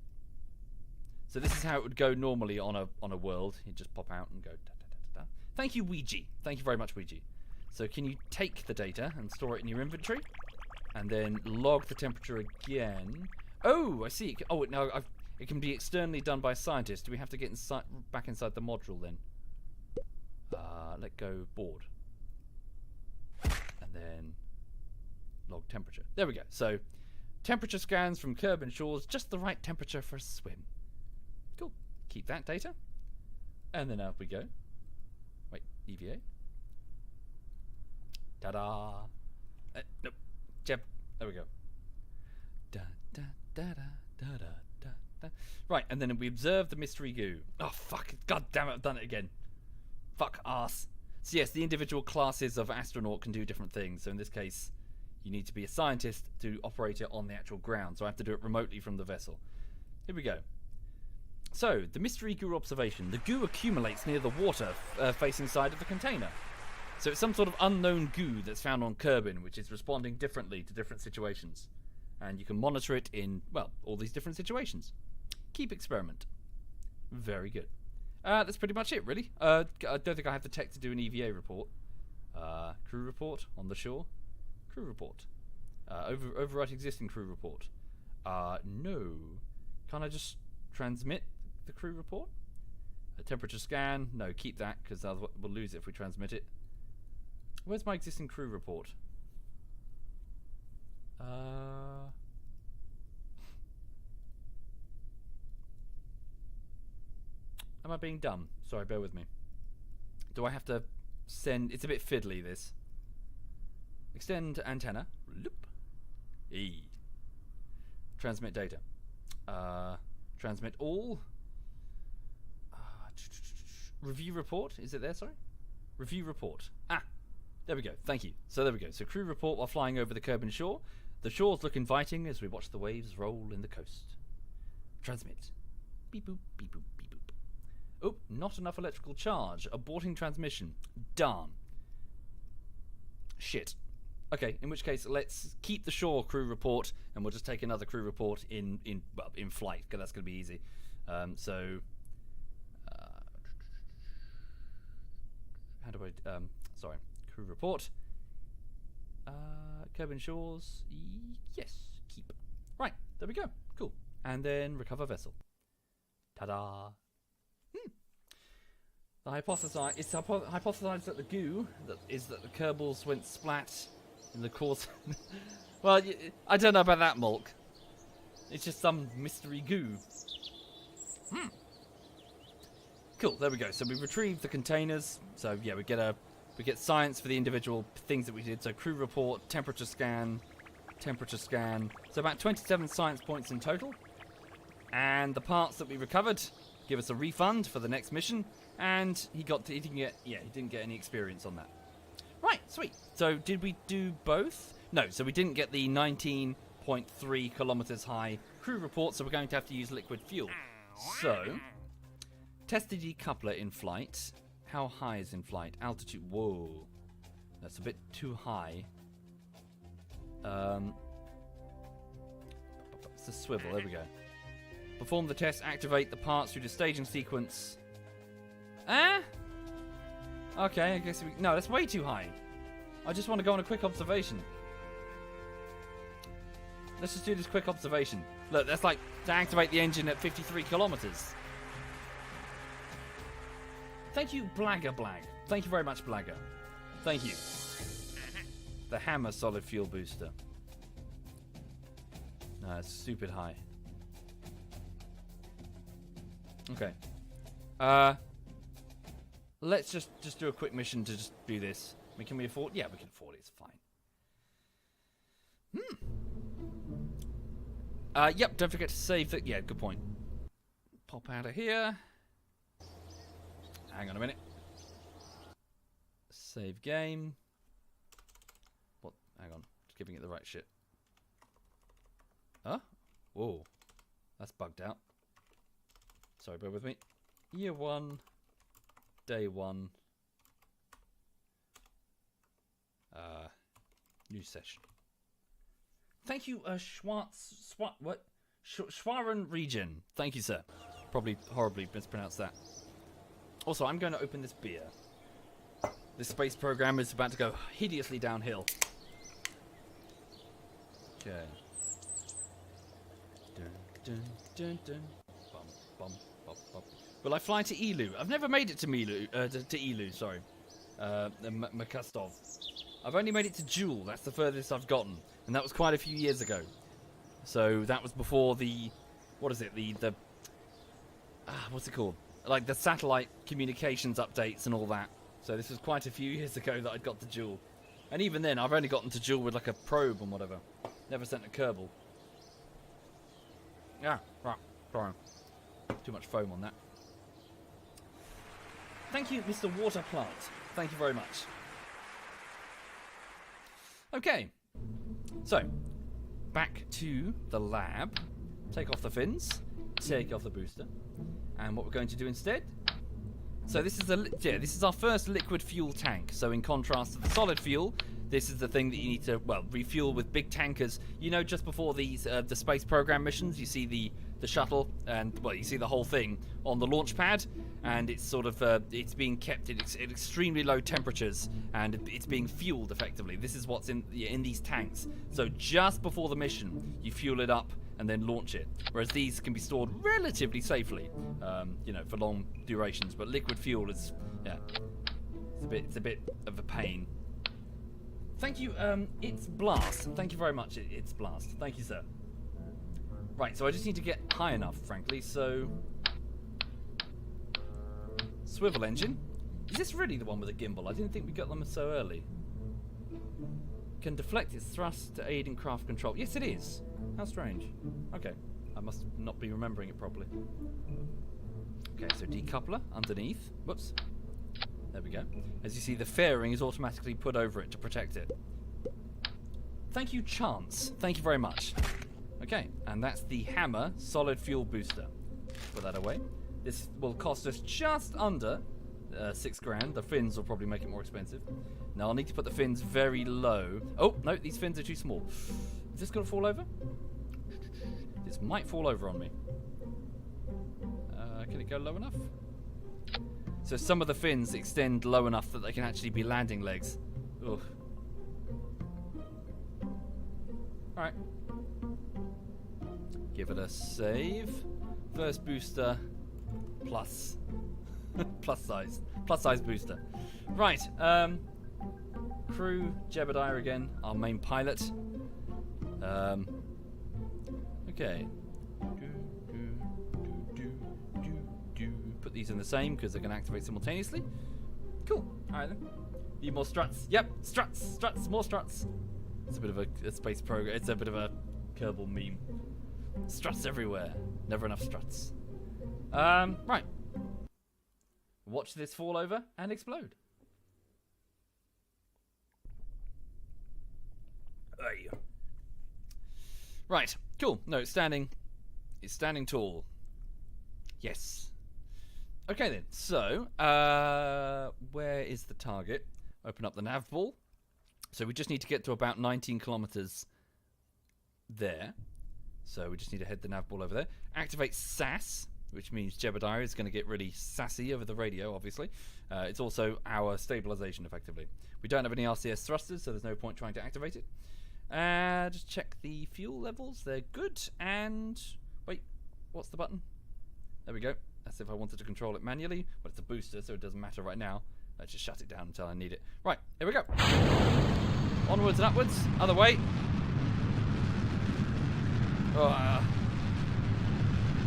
Speaker 1: So this is how it would go normally on a world. You just pop out and go da-da-da-da-da. Thank you, Ouija. Thank you very much, Ouija. So can you take the data and store it in your inventory? And then log the temperature again. Oh, I see. Oh, no, it can be externally done by a scientist. Do we have to get back inside the module then? Let go board. And then log temperature. There we go. So temperature scans from Kerbal shores, just the right temperature for a swim. Cool. Keep that data. And then up we go. Wait, EVA. Ta-da! Nope. Jeb. There we go. Da da da da da da da da. Right, and then we observe the mystery goo. Oh fuck! God damn it! I've done it again. Fuck ass. So yes, the individual classes of astronaut can do different things. So in this case, you need to be a scientist to operate it on the actual ground. So I have to do it remotely from the vessel. Here we go. So, the mystery goo observation. The goo accumulates near the water facing side of the container. So it's some sort of unknown goo that's found on Kerbin, which is responding differently to different situations. And you can monitor it in, well, all these different situations. Keep experiment. Very good. That's pretty much it, really. I don't think I have the tech to do an EVA report. Crew report on the shore. Crew report. Overwrite existing crew report. No. Can't I just transmit the crew report? A temperature scan? No, keep that, because we'll lose it if we transmit it. Where's my existing crew report? Am I being dumb? Sorry, bear with me. Do I have to send... It's a bit fiddly, this. Extend antenna. Loop. E. Transmit data. Transmit all. Review report. Is it there? Sorry. Review report. There we go. Thank you. So there we go. So crew report while flying over the Kerbin shore. The shores look inviting as we watch the waves roll in the coast. Transmit. Beep boop, beep boop, beep boop. Oh, not enough electrical charge. Aborting transmission. Darn. Shit. Okay, in which case let's keep the shore crew report and we'll just take another crew report in flight, because that's going to be easy. How do I sorry, crew report. Kerbin shores. Yes, keep. Right, there we go. Cool. And then recover vessel. Ta-da. It's hypothesized that the goo that the Kerbals went splat in the course. Well, I don't know about that, Mulk. It's just some mystery goo. Cool. There we go. So we retrieved the containers. So yeah, we get science for the individual things that we did. So crew report, temperature scan. So about 27 science points in total. And the parts that we recovered give us a refund for the next mission. And he didn't get any experience on that. Right, sweet. So did we do both? No, so we didn't get the 19.3 kilometers high crew report, so we're going to have to use liquid fuel. So, test the decoupler in flight. How high is in flight? Altitude. Whoa. That's a bit too high. It's a swivel. There we go. Perform the test. Activate the parts through the staging sequence. Okay, I guess no, that's way too high. I just want to go on a quick observation. Let's just do this quick observation. Look, that's like to activate the engine at 53 kilometers. Thank you, Blagger Blag. Thank you very much, Blagger. Thank you. The Hammer solid fuel booster. No, it's stupid high. Okay. Let's just do a quick mission to just do this. I mean, can we afford? Yeah, we can afford it. It's fine. Yep, don't forget to save the... Yeah, good point. Pop out of here. Hang on a minute. Save game. What? Hang on. Just giving it the right shit. Huh? Whoa. That's bugged out. Sorry, bear with me. Year 1. Day 1. New session. Thank you, Schwaran Region. Thank you, sir. Probably horribly mispronounced that. Also, I'm going to open this beer. This space program is about to go hideously downhill. Okay. Dun, dun, dun, dun. Bum, bum, bum, bum. Will I fly to Elu? I've never made it to Elu, sorry. Makastov. I've only made it to Jewel. That's the furthest I've gotten. And that was quite a few years ago. So that was before the... What is it? What's it called? Like the satellite communications updates and all that. So this was quite a few years ago that I'd got to Jewel. And even then, I've only gotten to Jewel with like a probe and whatever. Never sent a Kerbal. Yeah, right. Sorry. Too much foam on that. Thank you, Mr. Water Plant. Thank you very much. Okay. So, back to the lab. Take off the fins. Take off the booster. And what we're going to do instead So this is our first liquid fuel tank. So in contrast to the solid fuel, this is the thing that you need to, well, refuel with big tankers. You know, just before these the space program missions, you see the shuttle, and well, you see the whole thing on the launch pad, and it's sort of it's being kept at extremely low temperatures, and it's being fueled effectively. This is what's in these tanks. So just before the mission, you fuel it up and then launch it. Whereas these can be stored relatively safely, you know, for long durations. But liquid fuel is, yeah, it's a bit of a pain. Thank you, It's Blast. Thank you very much, It's Blast. Thank you, sir. Right, so I just need to get high enough, frankly, so... Swivel engine. Is this really the one with a gimbal? I didn't think we got them so early. Can deflect its thrust to aid in craft control. Yes, it is. How strange. Okay, I must not be remembering it properly. Okay, so decoupler underneath. Whoops. There we go. As you see, the fairing is automatically put over it to protect it. Thank you, Chance. Thank you very much. Okay, and that's the Hammer solid fuel booster. Put that away. This will cost us just under 6 grand. The fins will probably make it more expensive. Now I'll need to put the fins very low. Oh, no, these fins are too small. Is this going to fall over? This might fall over on me. Can it go low enough? So some of the fins extend low enough that they can actually be landing legs. Ugh. Alright. Give it a save. First booster plus. Plus size booster. Right. Crew, Jebediah again, our main pilot. Okay. Put these in the same because they're going to activate simultaneously. Cool. Alright then. Need more struts. Yep, struts, more struts. It's a bit of a space program. It's a bit of a Kerbal meme. Struts everywhere. Never enough struts. Right. Watch this fall over and explode. Hey. Right. Cool. No, it's standing tall. Yes. Okay then. So, where is the target? Open up the nav ball. So we just need to get to about 19 kilometers there. So we just need to head the nav ball over there. Activate SAS, which means Jebediah is going to get really sassy over the radio, obviously. It's also our stabilization, effectively. We don't have any RCS thrusters, so there's no point trying to activate it. Just check the fuel levels. They're good. And wait, what's the button? There we go. That's if I wanted to control it manually. But it's a booster, so it doesn't matter right now. Let's just shut it down until I need it. Right, here we go. Onwards and upwards. Other way.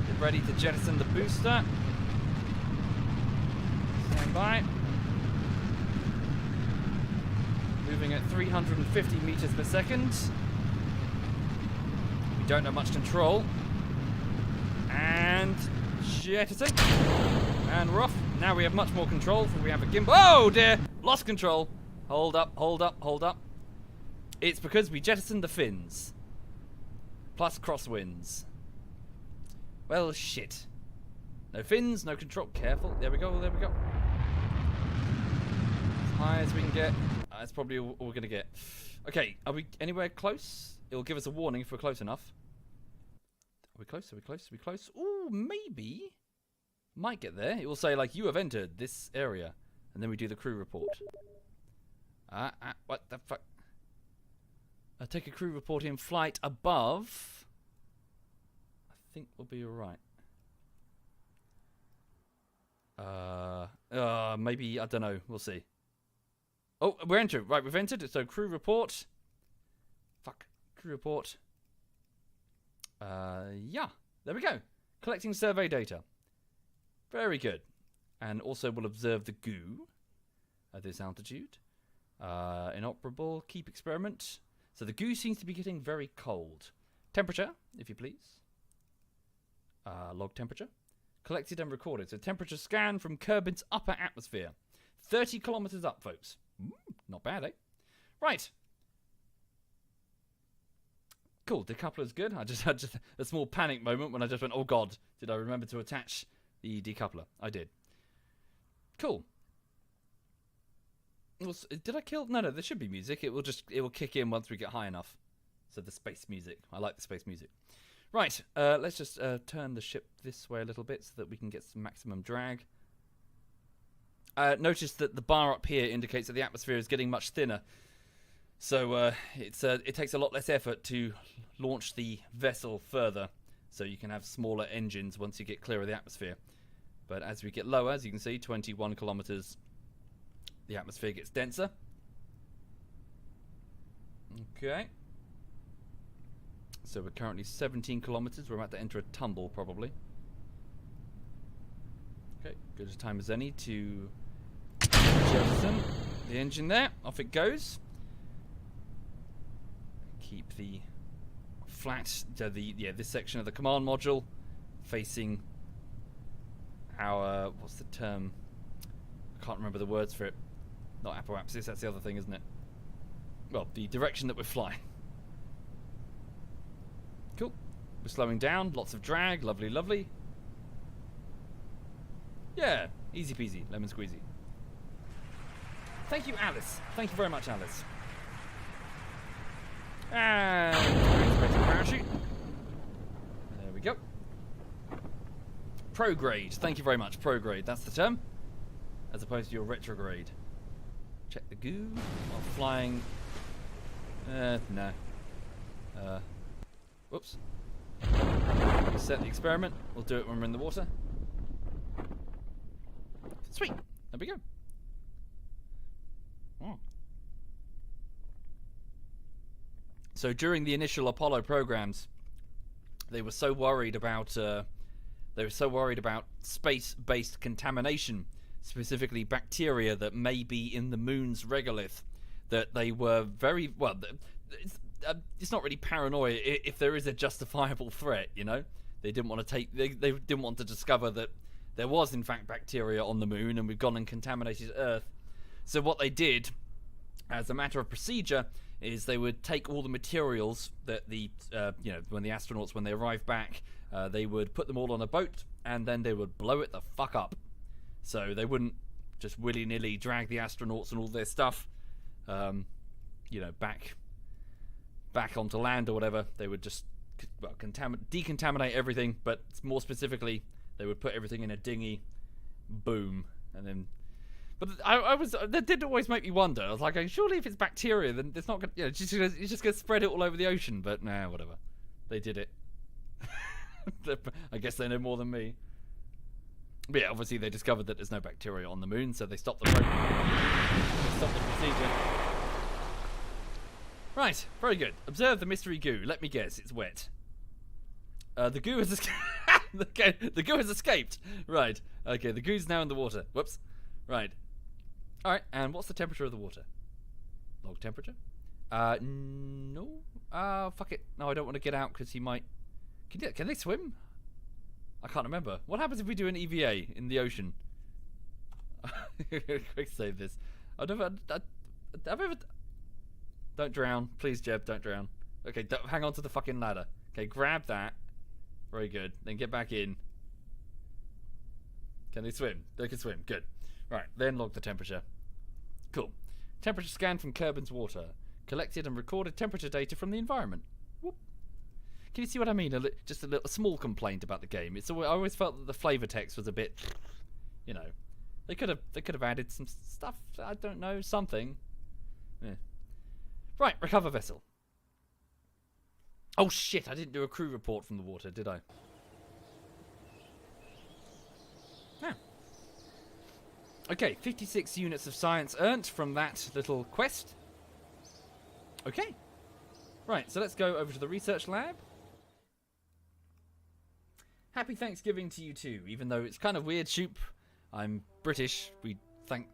Speaker 1: Get ready to jettison the booster. Stand by. Moving at 350 meters per second. We don't have much control. And jettison. And we're off. Now we have much more control, for we have a gimbal. Oh dear! Lost control. Hold up, hold up, hold up. It's because we jettisoned the fins. Plus crosswinds. Well, shit. No fins, no control. Careful. There we go, there we go. As high as we can get. That's probably all we're going to get. Okay, are we anywhere close? It'll give us a warning if we're close enough. Are we close? Are we close? Are we close? Ooh, maybe. Might get there. It will say, like, you have entered this area. And then we do the crew report. What the fuck? I'll take a crew report in flight above. I think we'll be alright. Maybe, I don't know. We'll see. Oh, we're entering. Right, we've entered. So, crew report. Fuck. Crew report. Yeah. There we go. Collecting survey data. Very good. And also we'll observe the goo at this altitude. Inoperable. Keep experiment. So the goo seems to be getting very cold. Temperature, if you please. Log temperature. Collected and recorded. So temperature scan from Kerbin's upper atmosphere. 30 kilometers up, folks. Not bad, eh? Right. Cool. Decoupler's good. I just had a small panic moment when I just went, oh god, did I remember to attach the decoupler? I did. Cool. Did I kill? No, there should be music. It will kick in once we get high enough. So the space music. I like the space music. Right, let's just turn the ship this way a little bit so that we can get some maximum drag. Notice that the bar up here indicates that the atmosphere is getting much thinner. So it takes a lot less effort to launch the vessel further. So you can have smaller engines once you get clear of the atmosphere. But as we get lower, as you can see, 21 kilometers, the atmosphere gets denser. Okay. So we're currently 17 kilometers. We're about to enter a tumble, probably. Okay, good as time as any to jettison the engine there. Off it goes. Keep the flat, this section of the command module facing our, what's the term? I can't remember the words for it. Not apoapsis, that's the other thing, isn't it? Well, the direction that we're flying. Cool. We're slowing down, lots of drag, lovely, lovely. Yeah, easy peasy, lemon squeezy. Thank you, Alice. Thank you very much, Alice. And parachute. There we go. Prograde. Thank you very much. Prograde. That's the term. As opposed to your retrograde. Check the goo while flying. No. Whoops. Reset the experiment. We'll do it when we're in the water. Sweet. There we go. Oh. So during the initial Apollo programs, they were so worried about space-based contamination, specifically bacteria that may be in the moon's regolith, that they were very well. It's not really paranoia if there is a justifiable threat, you know. They didn't want to take. They didn't want to discover that there was in fact bacteria on the moon, and we've gone and contaminated Earth. So what they did, as a matter of procedure, is they would take all the materials that when the astronauts, when they arrived back, they would put them all on a boat, and then they would blow it the fuck up. So they wouldn't just willy-nilly drag the astronauts and all their stuff, back onto land or whatever. They would just decontaminate everything, but more specifically, they would put everything in a dinghy, boom, and then. But that did always make me wonder. I was like, surely if it's bacteria, then it's not going. It's just going to spread it all over the ocean. But nah, whatever. They did it. I guess they know more than me. But yeah, obviously they discovered that there's no bacteria on the moon, so they stopped the procedure. Right, very good. Observe the mystery goo. Let me guess, it's wet. The goo has the goo has escaped. Right. Okay, the goo's now in the water. Whoops. Right. Alright, and what's the temperature of the water? Log temperature? No. Fuck it. No, I don't want to get out because he might. Can they swim? I can't remember. What happens if we do an EVA in the ocean? Quick save this. I've ever. Don't drown. Please, Jeb, don't drown. Okay, hang on to the fucking ladder. Okay, grab that. Very good. Then get back in. Can they swim? They can swim. Good. Right, then log the temperature. Cool. Temperature scan from Kerbal's water. Collected and recorded temperature data from the environment. Whoop. Can you see what I mean? Just a small complaint about the game. I always felt that the flavor text was a bit, they could have added some stuff. I don't know, something. Yeah. Right, recover vessel. Oh shit! I didn't do a crew report from the water, did I? Yeah. Okay, 56 units of science earned from that little quest. Okay. Right, so let's go over to the research lab. Happy Thanksgiving to you too, even though it's kind of weird, Shoop. I'm British.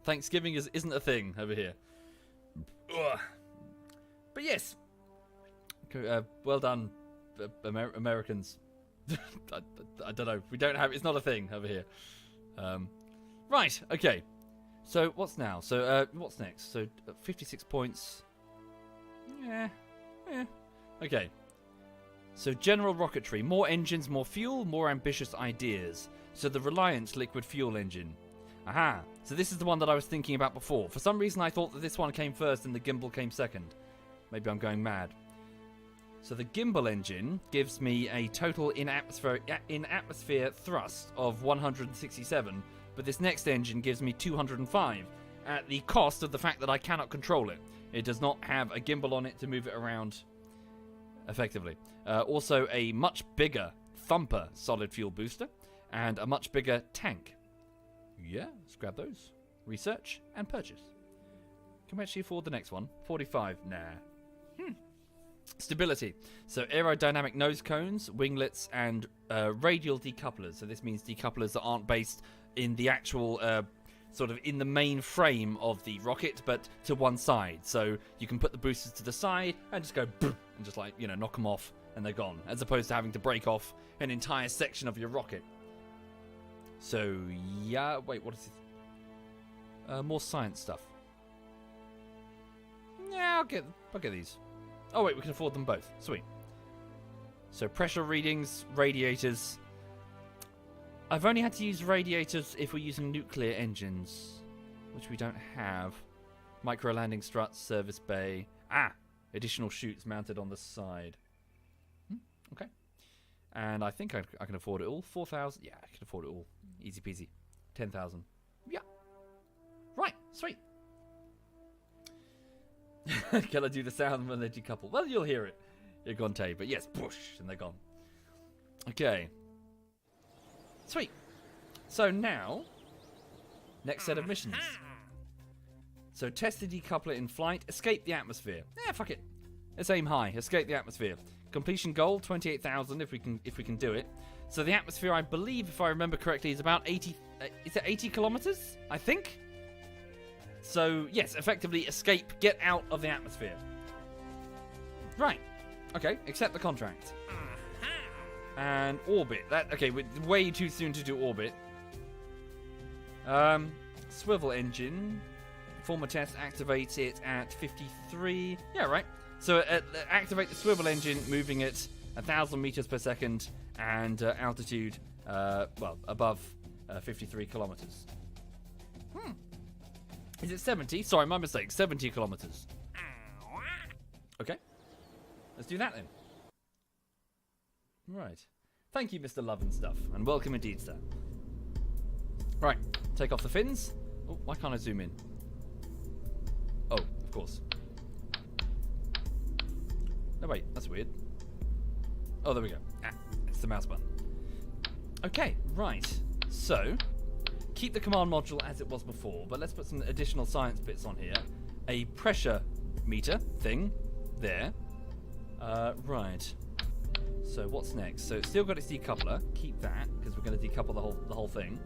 Speaker 1: Thanksgiving isn't a thing over here. Ugh. But yes. Well done, Americans. I don't know. We don't have. It's not a thing over here. Right. Okay. So what's now? So what's next? So 56 points. Yeah. Okay. So general rocketry, more engines, more fuel, more ambitious ideas. So the Reliance liquid fuel engine. Aha. So this is the one that I was thinking about before. For some reason, I thought that this one came first and the gimbal came second. Maybe I'm going mad. So the gimbal engine gives me a total in-atmosphere thrust of 167, but this next engine gives me 205, at the cost of the fact that I cannot control it. It does not have a gimbal on it to move it around effectively. Also a much bigger thumper solid fuel booster, and a much bigger tank. Yeah, let's grab those. Research and purchase. Can we actually afford the next one? 45. Nah. Stability. So aerodynamic nose cones, winglets, and radial decouplers. So this means decouplers that aren't based in the actual sort of in the main frame of the rocket, but to one side. So you can put the boosters to the side and just go boom, and just like, you know, knock them off and they're gone, as opposed to having to break off an entire section of your rocket. So yeah, wait, what is it? More science stuff. Yeah, I'll get these. Oh wait, we can afford them both. Sweet. So pressure readings, radiators. I've only had to use radiators if we're using nuclear engines, which we don't have. Micro landing struts, service bay. Additional chutes mounted on the side. Okay. And I think I can afford it all. 4,000. Yeah, I can afford it all. Easy peasy. 10,000. Yeah. Right. Sweet. Can I do the sound when they decouple? Well, you'll hear it. You're gone, Tay. But yes, push, and they're gone. Okay. Sweet. So now, next set of missions. So test the decoupler in flight. Escape the atmosphere. Yeah, fuck it. Let's aim high. Escape the atmosphere. Completion goal 28,000 if we can do it. So the atmosphere, I believe, if I remember correctly, is about 80. Is it 80 kilometers? I think. So yes, effectively escape, get out of the atmosphere. Right. Okay. Accept the contract. And orbit. Okay, way too soon to do orbit. Swivel engine. Perform a test. Activate it at 53. Yeah, right. So activate the swivel engine, moving it 1,000 meters per second, and altitude, above 53 kilometers. Is it 70? Sorry, my mistake. 70 kilometers. Okay. Let's do that then. Right. Thank you, Mr. Love and Stuff. And welcome indeed, sir. Right. Take off the fins. Oh, why can't I zoom in? Oh, of course. No, wait. That's weird. Oh, there we go. It's the mouse button. Okay, right. So, keep the command module as it was before, but let's put some additional science bits on here. A pressure meter thing there. Right. So what's next? So it's still got its decoupler. Keep that, because we're going to decouple the whole thing.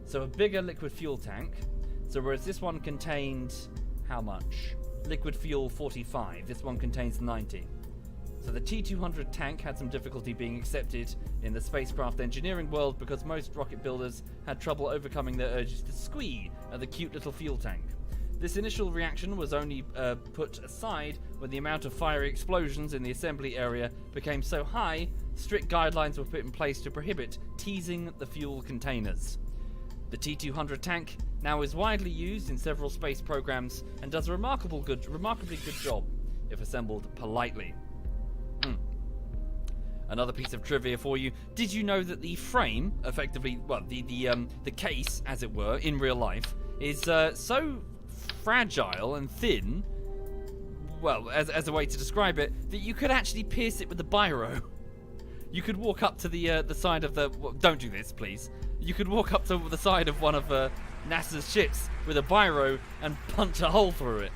Speaker 1: So a bigger liquid fuel tank. So whereas this one contained how much? Liquid fuel 45. This one contains 90. So the T200 tank had some difficulty being accepted in the spacecraft engineering world because most rocket builders had trouble overcoming their urges to squee at the cute little fuel tank. This initial reaction was only put aside when the amount of fiery explosions in the assembly area became so high, strict guidelines were put in place to prohibit teasing the fuel containers. The T200 tank now is widely used in several space programs and does a remarkably good job if assembled politely. Another piece of trivia for you. Did you know that the frame, effectively, well, the case, as it were, in real life, is so fragile and thin, well, as a way to describe it, that you could actually pierce it with a biro. You could walk up to the side of the... Well, don't do this, please. You could walk up to the side of one of NASA's ships with a biro and punch a hole through it.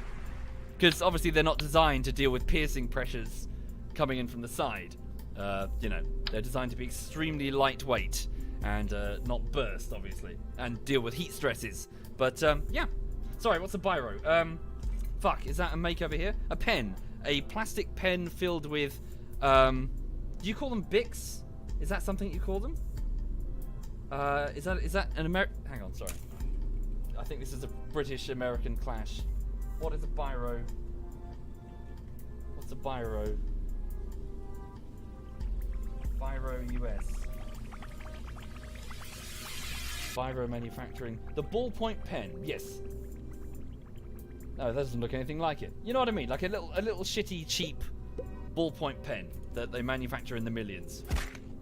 Speaker 1: Because obviously they're not designed to deal with piercing pressures coming in from the side. They're designed to be extremely lightweight and not burst, obviously, and deal with heat stresses. But, yeah. Sorry, what's a biro? Fuck, is that a make over here? A pen. A plastic pen filled with, do you call them Bics? Is that something you call them? Is that an American... Hang on, sorry. I think this is a British-American clash. What is a biro? What's a biro? Biro US. Biro manufacturing. The ballpoint pen, yes. No, that doesn't look anything like it. You know what I mean? Like a little shitty, cheap ballpoint pen that they manufacture in the millions.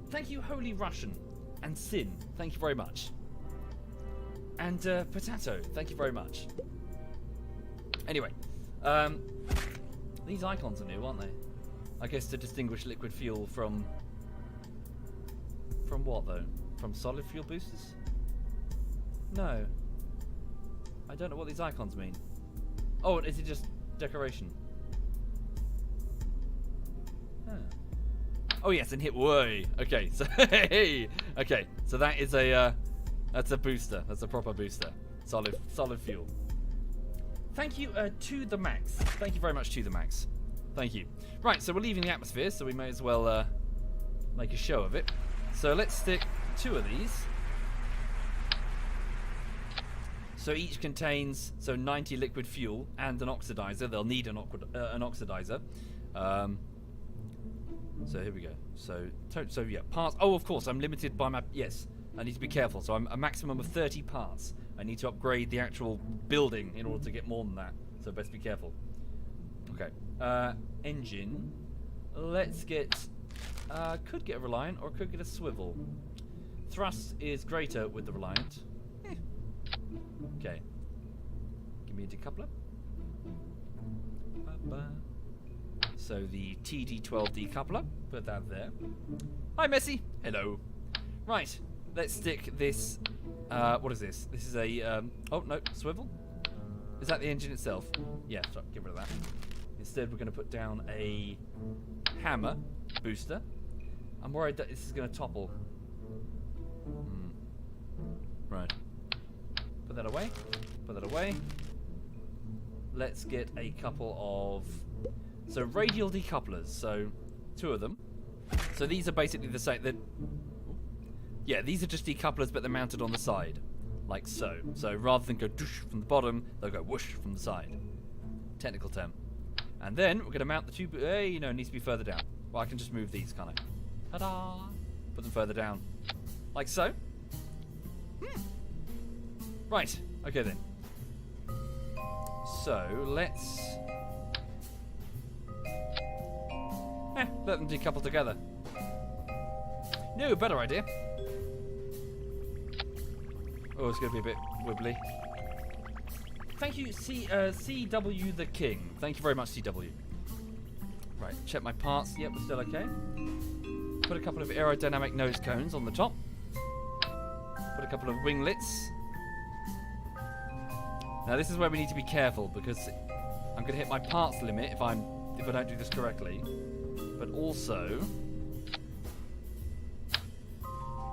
Speaker 1: Thank you, Holy Russian. And Sin, thank you very much. And Potato, thank you very much. Anyway, these icons are new, aren't they? I guess to distinguish liquid fuel from what, though? From solid fuel boosters? No. I don't know what these icons mean. Oh, is it just decoration? Huh. Oh yes, and hit way. Okay, so hey, okay, so that is that's a booster. That's a proper booster. Solid fuel. Thank you to the max. Thank you very much to the max. Thank you. Right, so we're leaving the atmosphere, so we may as well make a show of it. So let's stick 2 of these. So each contains 90 liquid fuel and an oxidizer. They'll need an oxidizer. So here we go. So yeah, parts. Oh, of course, I'm limited by my. Yes, I need to be careful. So I'm a maximum of 30 parts. I need to upgrade the actual building in order to get more than that. So best be careful. Okay. Engine. Let's get. Could get a Reliant or could get a Swivel. Thrust is greater with the Reliant. Okay. Give me a decoupler. So the TD12 decoupler. Put that there. Hi, Messi. Hello. Right. Let's stick this. What is this? This is a. Oh no, swivel. Is that the engine itself? Yeah. So get rid of that. Instead, we're going to put down a hammer booster. I'm worried that this is going to topple. Right. Put that away. Put that away. Let's get a couple of. So radial decouplers. So 2 of them. So these are basically the same. Yeah, these are just decouplers, but they're mounted on the side, like so. So rather than go doosh from the bottom, they'll go whoosh from the side. Technical term. And then we're going to mount the 2. Hey, no, it needs to be further down. Well, I can just move these, can't I? Ta-da! Put them further down, like so. Right. Okay then. So let's. Let them decouple together. No, better idea. Oh, it's going to be a bit wibbly. Thank you, CW the King. Thank you very much, CW. Right, check my parts. Yep, we're still okay. Put a couple of aerodynamic nose cones on the top. Put a couple of winglets. Now this is where we need to be careful because I'm going to hit my parts limit if I don't do this correctly. But also,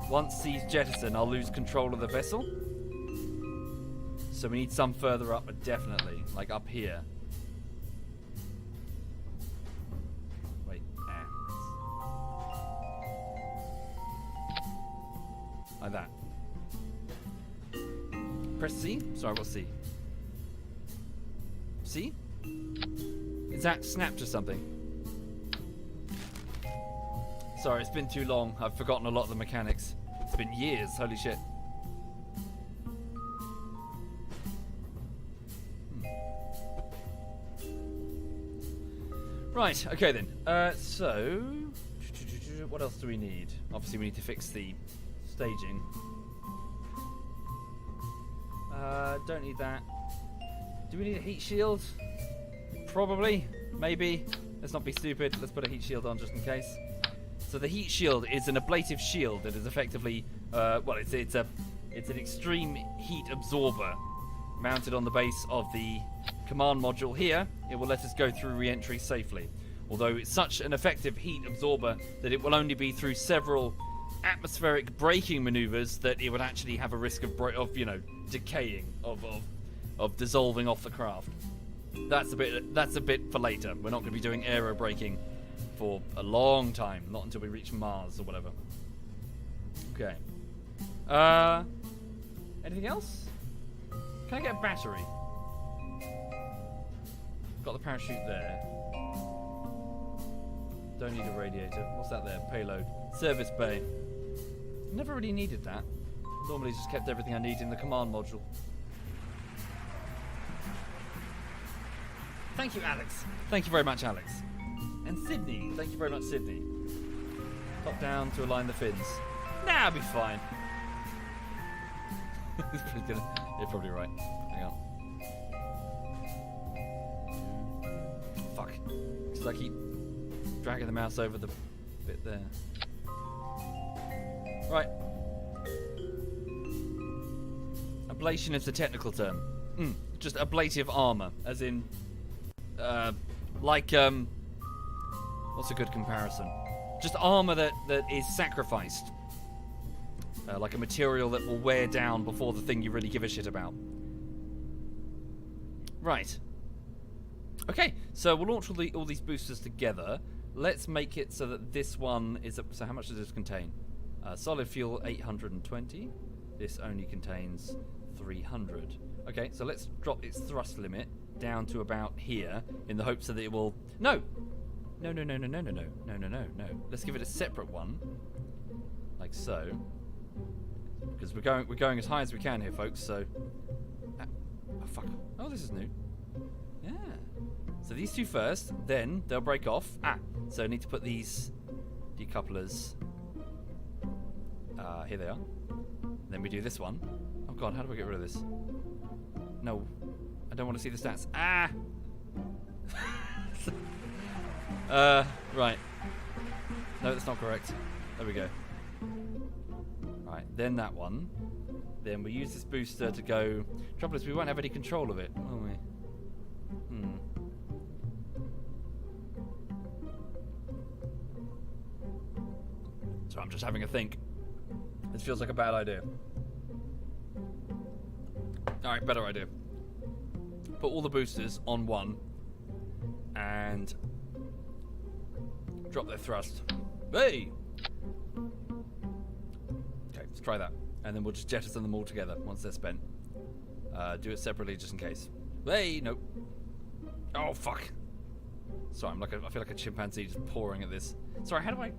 Speaker 1: once these jettison, I'll lose control of the vessel. So we need some further up, but definitely, like up here. Wait, like that. Press C. Sorry, what's C? C? Is that snapped or something? Sorry, it's been too long. I've forgotten a lot of the mechanics. It's been years. Holy shit. Right, okay then. So, what else do we need? Obviously, we need to fix the staging. Don't need that. Do we need a heat shield? Probably. Maybe. Let's not be stupid. Let's put a heat shield on just in case. So the heat shield is an ablative shield that is effectively, well, it's an extreme heat absorber mounted on the base of the command module here. It will let us go through re-entry safely. Although it's such an effective heat absorber that it will only be through several atmospheric braking maneuvers that it would actually have a risk of decaying, of dissolving off the craft. That's a bit for later. We're not going to be doing aero braking for a long time, not until we reach Mars or whatever. Okay. Anything else? Can I get a battery? Got the parachute there. Don't need a radiator. What's that there? Payload. Service bay. Never really needed that. Normally just kept everything I need in the command module. Thank you, Alex. Thank you very much, Alex. And Sydney. Thank you very much, Sydney. Top down to align the fins. Nah, I'll be fine. He's pretty good. You're probably right. Hang on. Fuck. Because I keep dragging the mouse over the bit there. Right. Ablation is the technical term. Just ablative armor, as in, what's a good comparison? Just armor that is sacrificed. Like a material that will wear down before the thing you really give a shit about. Right. Okay, so we'll launch all these boosters together. Let's make it so that this one is... So how much does this contain? Solid fuel, 820. This only contains 300. Okay, so let's drop its thrust limit down to about here in the hopes that it will... No! No. Let's give it a separate one. Like so. Because we're going as high as we can here, folks, so... oh, fuck. Oh, this is new. Yeah. So these two first, then they'll break off. So I need to put these decouplers... here they are. Then we do this one. Oh god, how do I get rid of this? No. I don't want to see the stats. Right. No, that's not correct. There we go. Right, then that one. Then we use this booster to go... Trouble is, we won't have any control of it, will we? So I'm just having a think. This feels like a bad idea. Alright, better idea. Put all the boosters on one and drop their thrust. Hey! Okay, let's try that. And then we'll just jettison them all together once they're spent. Do it separately just in case. Hey, nope. Oh, fuck. Sorry, I feel like a chimpanzee just pouring at this. Sorry, how do I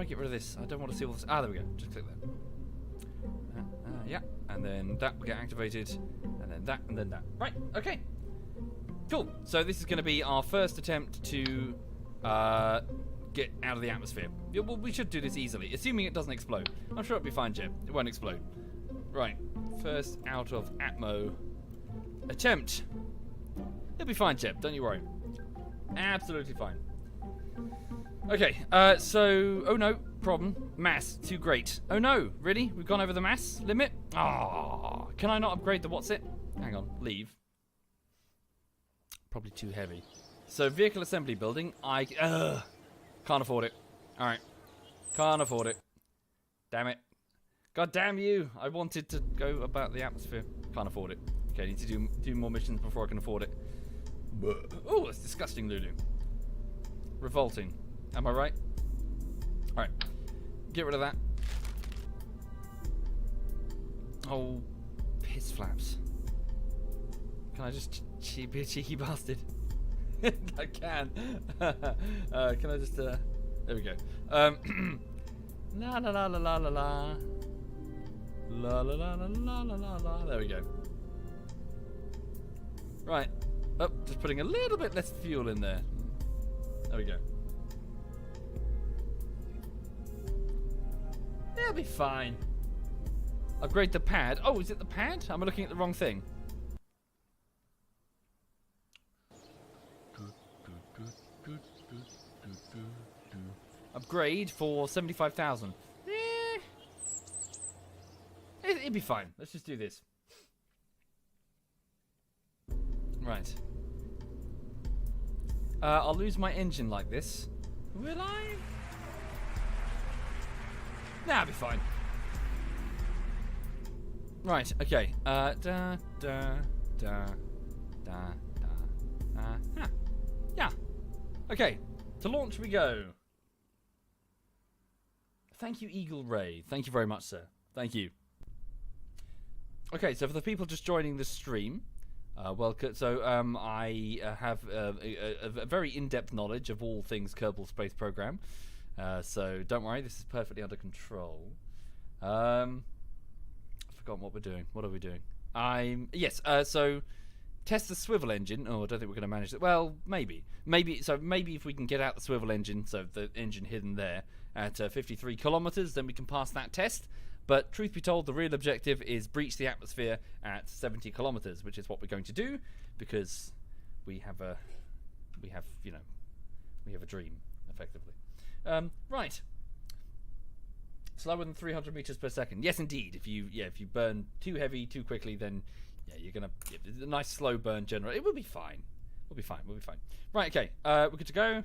Speaker 1: get rid of this? I don't want to see all this. There we go. Just click that. Yeah, and then that will get activated, and then that, and then that. Right, okay. Cool. So this is going to be our first attempt to get out of the atmosphere. Yeah, well, we should do this easily, assuming it doesn't explode. I'm sure it'll be fine, Jeb. It won't explode. Right. First out of Atmo attempt. It'll be fine, Jeb. Don't you worry. Absolutely fine. Okay, so... Oh, no. Problem. Mass. Too great. Oh, no. Really? We've gone over the mass limit? Oh, can I not upgrade the what's it? Hang on. Leave. Probably too heavy. So, vehicle assembly building. Can't afford it. Alright. Can't afford it. Damn it. God damn you. I wanted to go about the atmosphere. Can't afford it. Okay, I need to do more missions before I can afford it. Oh, that's disgusting, Lulu. Revolting. Am I right? Alright. Get rid of that. Oh, piss flaps. Can I just be a cheeky bastard? I can. Can I just, there we go. La la la la la la la. La la la la la la la la. There we go. Right. Oh, just putting a little bit less fuel in there. There we go. It'll be fine. Upgrade the pad. Oh, is it the pad? Am I looking at the wrong thing? Upgrade for 75,000. It'd be fine. Let's just do this. Right. I'll lose my engine like this. Will I? Nah, it'll be fine. Right, okay. Yeah. Okay, to launch we go. Thank you, Eagle Ray. Thank you very much, sir. Thank you. Okay, so for the people just joining the stream, welcome. So I have a very in-depth knowledge of all things Kerbal Space Program. So don't worry, this is perfectly under control. forgotten what we're doing. What are we doing? So test the swivel engine. Oh, I don't think we're going to manage it. Well, maybe if we can get out the swivel engine, so the engine hidden there at 53 kilometers, then we can pass that test. But truth be told, the real objective is breach the atmosphere at 70 kilometers, which is what we're going to do because we have a dream, effectively. Right. Slower than 300 meters per second. Yes, indeed. If you burn too heavy too quickly, then you're gonna a nice slow burn general. It will be fine. We'll be fine. Right. Okay. We're good to go.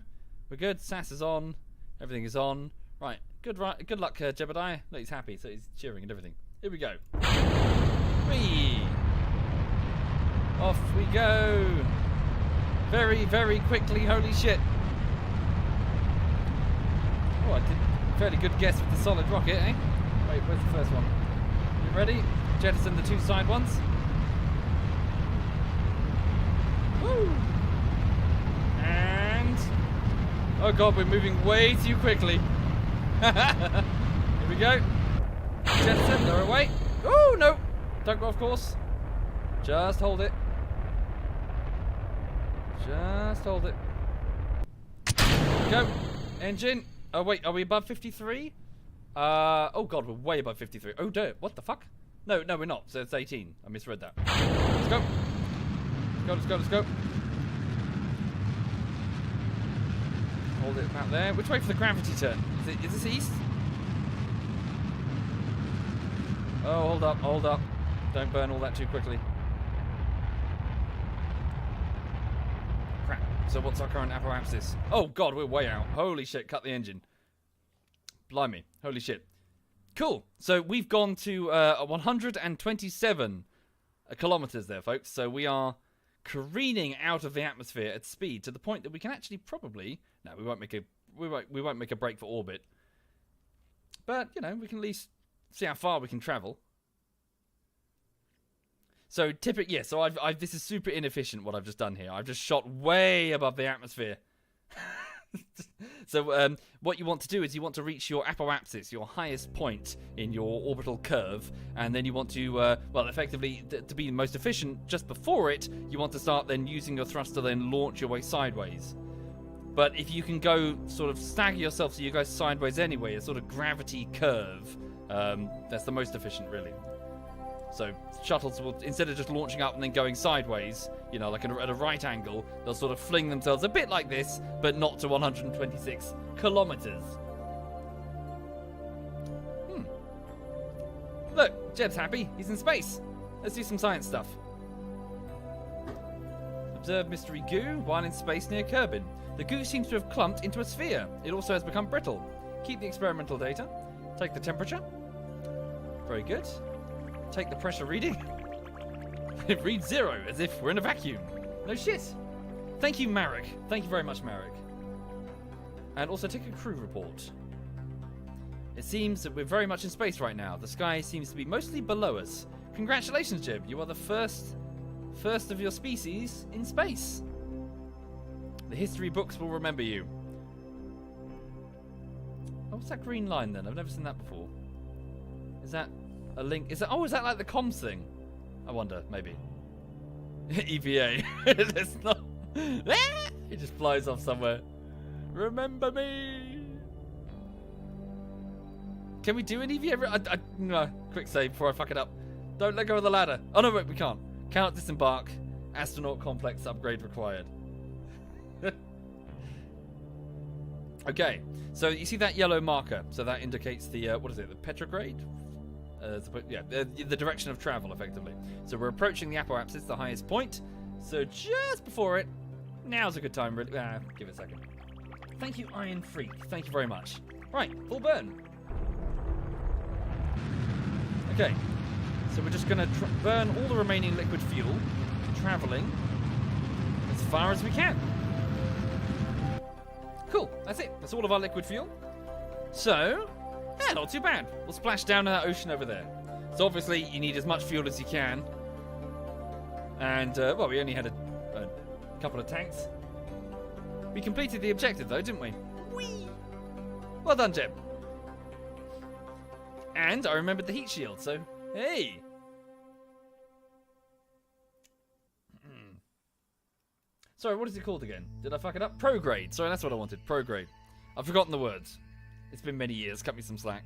Speaker 1: We're good. SAS is on. Everything is on. Right. Good luck, Jebediah. Look, he's happy, so he's cheering and everything. Here we go. Whee! Off we go. Very, very quickly. Holy shit. Oh, I did a fairly good guess with the solid rocket, eh? Wait, where's the first one? You ready? Jettison the two side ones. Woo! And... oh god, we're moving way too quickly. Here we go. Jettison, they're away. Oh, no! Don't go off course. Just hold it. Just hold it. Go. Engine. Oh, wait, are we above 53? Oh god, we're way above 53. Oh, dirt. What the fuck? No, we're not. So it's 18. I misread that. Let's go. Let's go. Hold it about there. Which way for the gravity turn? Is this east? Oh, hold up. Don't burn all that too quickly. Crap. So what's our current apoapsis? Oh god, we're way out. Holy shit, cut the engine. Blimey. Holy shit. Cool. So we've gone to 127 kilometers there, folks. So we are careening out of the atmosphere at speed to the point that we can actually probably... no, we won't make a break for orbit. But, we can at least see how far we can travel. So typically, so I've this is super inefficient what I've just done here. I've just shot way above the atmosphere. So what you want to do is you want to reach your apoapsis, your highest point in your orbital curve, and then you want to, effectively, to be the most efficient, just before it, you want to start then using your thrust to then launch your way sideways. But if you can go sort of stagger yourself so you go sideways anyway, a sort of gravity curve, that's the most efficient, really. So shuttles will, instead of just launching up and then going sideways, like at a right angle, they'll sort of fling themselves a bit like this, but not to 126 kilometers. Look, Jeb's happy. He's in space. Let's do some science stuff. Observe mystery goo while in space near Kerbal. The goo seems to have clumped into a sphere. It also has become brittle. Keep the experimental data. Take the temperature. Very good. Take the pressure reading. It reads 0, as if we're in a vacuum. No shit. Thank you, Marek. Thank you very much, Marek. And also take a crew report. It seems that we're very much in space right now. The sky seems to be mostly below us. Congratulations, Jib. You are the first of your species in space. The history books will remember you. Oh, what's that green line then? I've never seen that before. Is that a link? Is that like the comms thing? I wonder, maybe. EVA. It's not. It just flies off somewhere. Remember me. Can we do an EVA? No, quick save before I fuck it up. Don't let go of the ladder. Oh no, wait, we can't. Cannot disembark. Astronaut complex upgrade required. Okay, so you see that yellow marker? So that indicates the what is it? The Petrograde? The direction of travel, effectively. So we're approaching the apoapsis, the highest point. So just before it, now's a good time. Really, give it a second. Thank you, Iron Freak. Thank you very much. Right, full burn. Okay, so we're just going to burn all the remaining liquid fuel, traveling as far as we can. Cool, that's it. That's all of our liquid fuel. So, yeah, not too bad. We'll splash down in that ocean over there. So obviously, you need as much fuel as you can. And, well, we only had a couple of tanks. We completed the objective, though, didn't we? Whee! Well done, Jeb. And I remembered the heat shield, so, hey, Sorry, what is it called again? Did I fuck it up? Prograde. Sorry, that's what I wanted. Prograde. I've forgotten the words. It's been many years. Cut me some slack.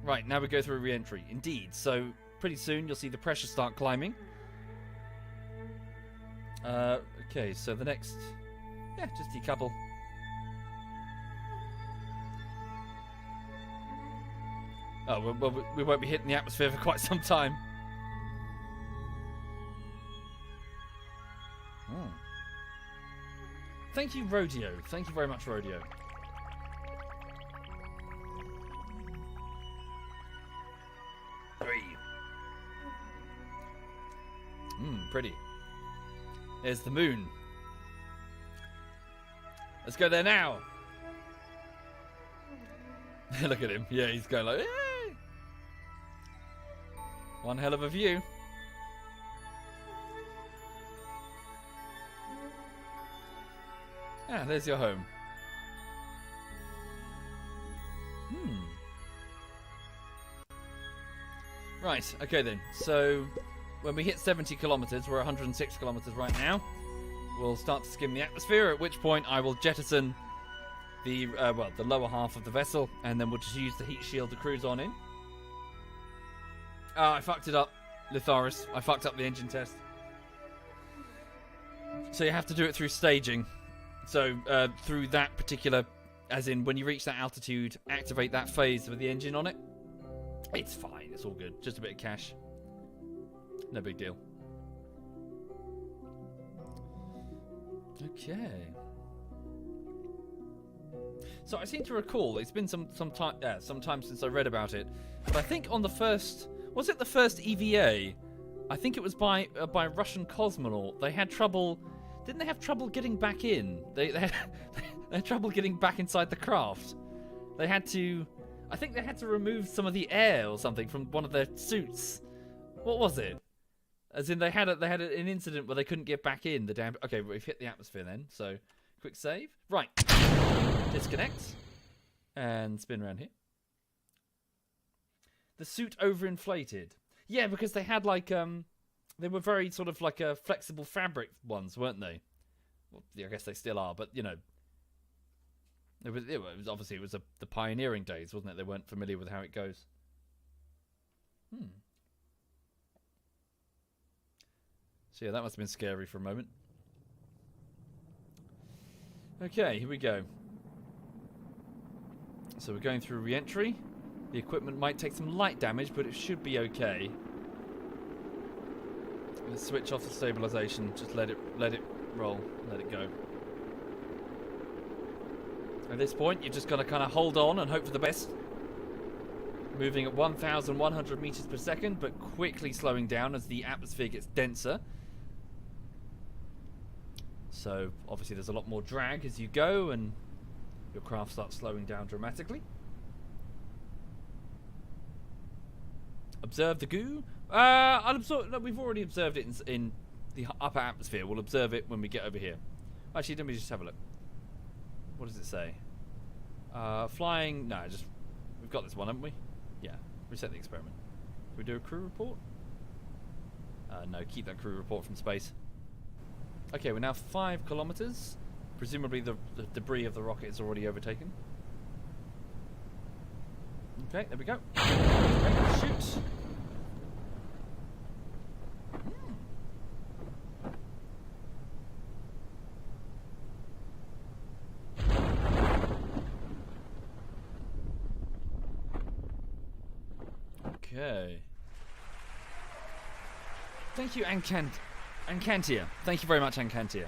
Speaker 1: Right, now we go through re-entry. Indeed. So, pretty soon you'll see the pressure start climbing. Okay, so the next... Yeah, just decouple. Oh, well, we won't be hitting the atmosphere for quite some time. Oh. Thank you, Rodeo. Thank you very much, Rodeo. Pretty. There's the moon. Let's go there now. Look at him. Yeah, he's going like, hey! One hell of a view. Ah, there's your home. Right, okay then. So, when we hit 70 kilometers, we're 106 kilometers right now. We'll start to skim the atmosphere, at which point I will jettison the, the lower half of the vessel, and then we'll just use the heat shield to cruise on in. I fucked it up, Litharis. I fucked up the engine test. So you have to do it through staging. So, through that particular, as in when you reach that altitude, activate that phase with the engine on it. It's fine, it's all good. Just a bit of cash. No big deal. Okay. So I seem to recall, it's been some time since I read about it, but I think on the first, was it the first EVA? I think it was by a Russian cosmonaut. They had trouble, didn't they have trouble getting back in? They had trouble getting back inside the craft. They had to, I think they had to remove some of the air or something from one of their suits. What was it? As in they had an incident where they couldn't get back in the damn. Okay, we've hit the atmosphere then. So quick save. Right. Disconnect and spin around here. The suit overinflated. Yeah, because they had like they were very sort of like flexible fabric ones, weren't they? Well, I guess they still are, but you know, it was obviously the pioneering days, wasn't it? They weren't familiar with how it goes. So yeah, that must have been scary for a moment. Okay, here we go. So we're going through re-entry. The equipment might take some light damage, but it should be okay. Let's switch off the stabilization. Just let it roll. Let it go. At this point, you've just got to kind of hold on and hope for the best. Moving at 1,100 meters per second, but quickly slowing down as the atmosphere gets denser. So, obviously there's a lot more drag as you go, and your craft starts slowing down dramatically. Observe the goo. I'll observe. No, we've already observed it in the upper atmosphere. We'll observe it when we get over here. Actually, let me just have a look. What does it say? Flying. No, just we've got this one, haven't we? Yeah. Reset the experiment. Can we do a crew report? No, keep that crew report from space. Okay, we're now 5 kilometers. Presumably the debris of the rocket is already overtaken. Okay, there we go. Okay, shoot. Okay. Thank you, Ancantia. Thank you very much, Ancantia.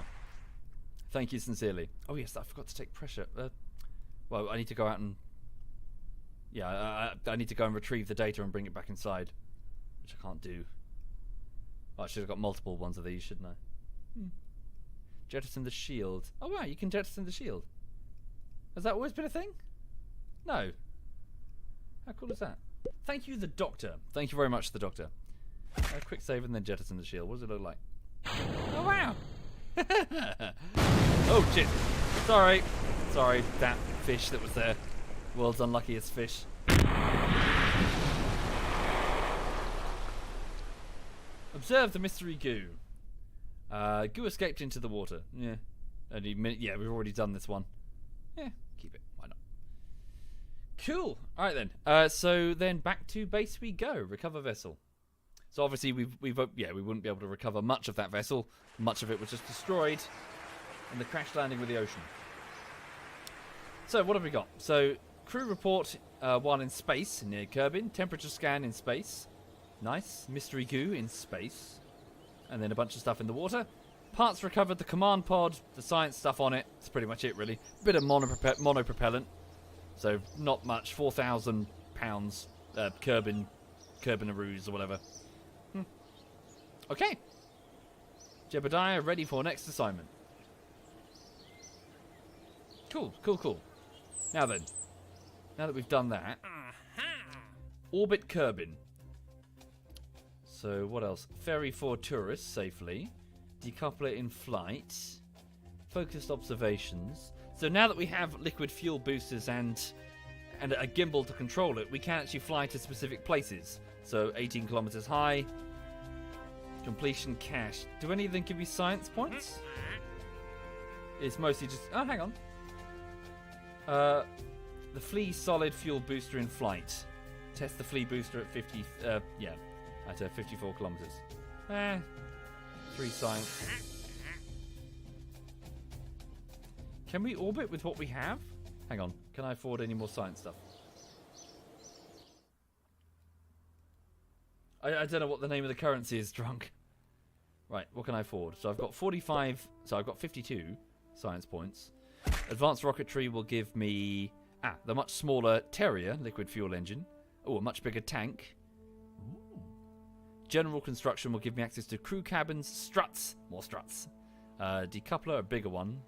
Speaker 1: Thank you sincerely. Oh yes, I forgot to take pressure. Well, I need to go out and... Yeah, I need to go and retrieve the data and bring it back inside. Which I can't do. Oh, I should have got multiple ones of these, shouldn't I? Jettison the shield. Oh wow, you can jettison the shield. Has that always been a thing? No. How cool is that? Thank you, the Doctor. Thank you very much, the Doctor. Quick save and then jettison the shield. What does it look like? Oh wow! Oh shit! Sorry, that fish that was there. World's unluckiest fish. Observe the mystery goo. Goo escaped into the water. Yeah. Yeah, we've already done this one. Yeah, keep it. Why not? Cool. All right then. So then back to base we go. Recover vessel. So obviously we wouldn't be able to recover much of that vessel. Much of it was just destroyed in the crash landing with the ocean. So what have we got? So crew report while in space near Kerbin. Temperature scan in space. Nice. Mystery goo in space. And then a bunch of stuff in the water. Parts recovered, the command pod, the science stuff on it. That's pretty much it, really. Bit of monopropellant. So, not much. 4,000 pounds Kerbinaroos or whatever. Okay. Jebediah ready for next assignment. Cool. Now then. Now that we've done that. Orbit Kerbin. So, what else? Ferry for tourists safely. Decoupler in flight. Focused observations. So now that we have liquid fuel boosters and a gimbal to control it, we can actually fly to specific places. So 18 kilometers high. Completion cache. Do any of them give you science points? It's mostly just... Oh, hang on. The Flea solid fuel booster in flight. Test the Flea booster at 50... at 54 kilometers. 3 science. Can we orbit with what we have? Hang on. Can I afford any more science stuff? I don't know what the name of the currency is, drunk. Right, what can I afford? So I've got 45... So I've got 52 science points. Advanced rocketry will give me... the much smaller Terrier liquid fuel engine. Oh, a much bigger tank. Ooh. General construction will give me access to crew cabins, struts, more struts. Decoupler, a bigger one.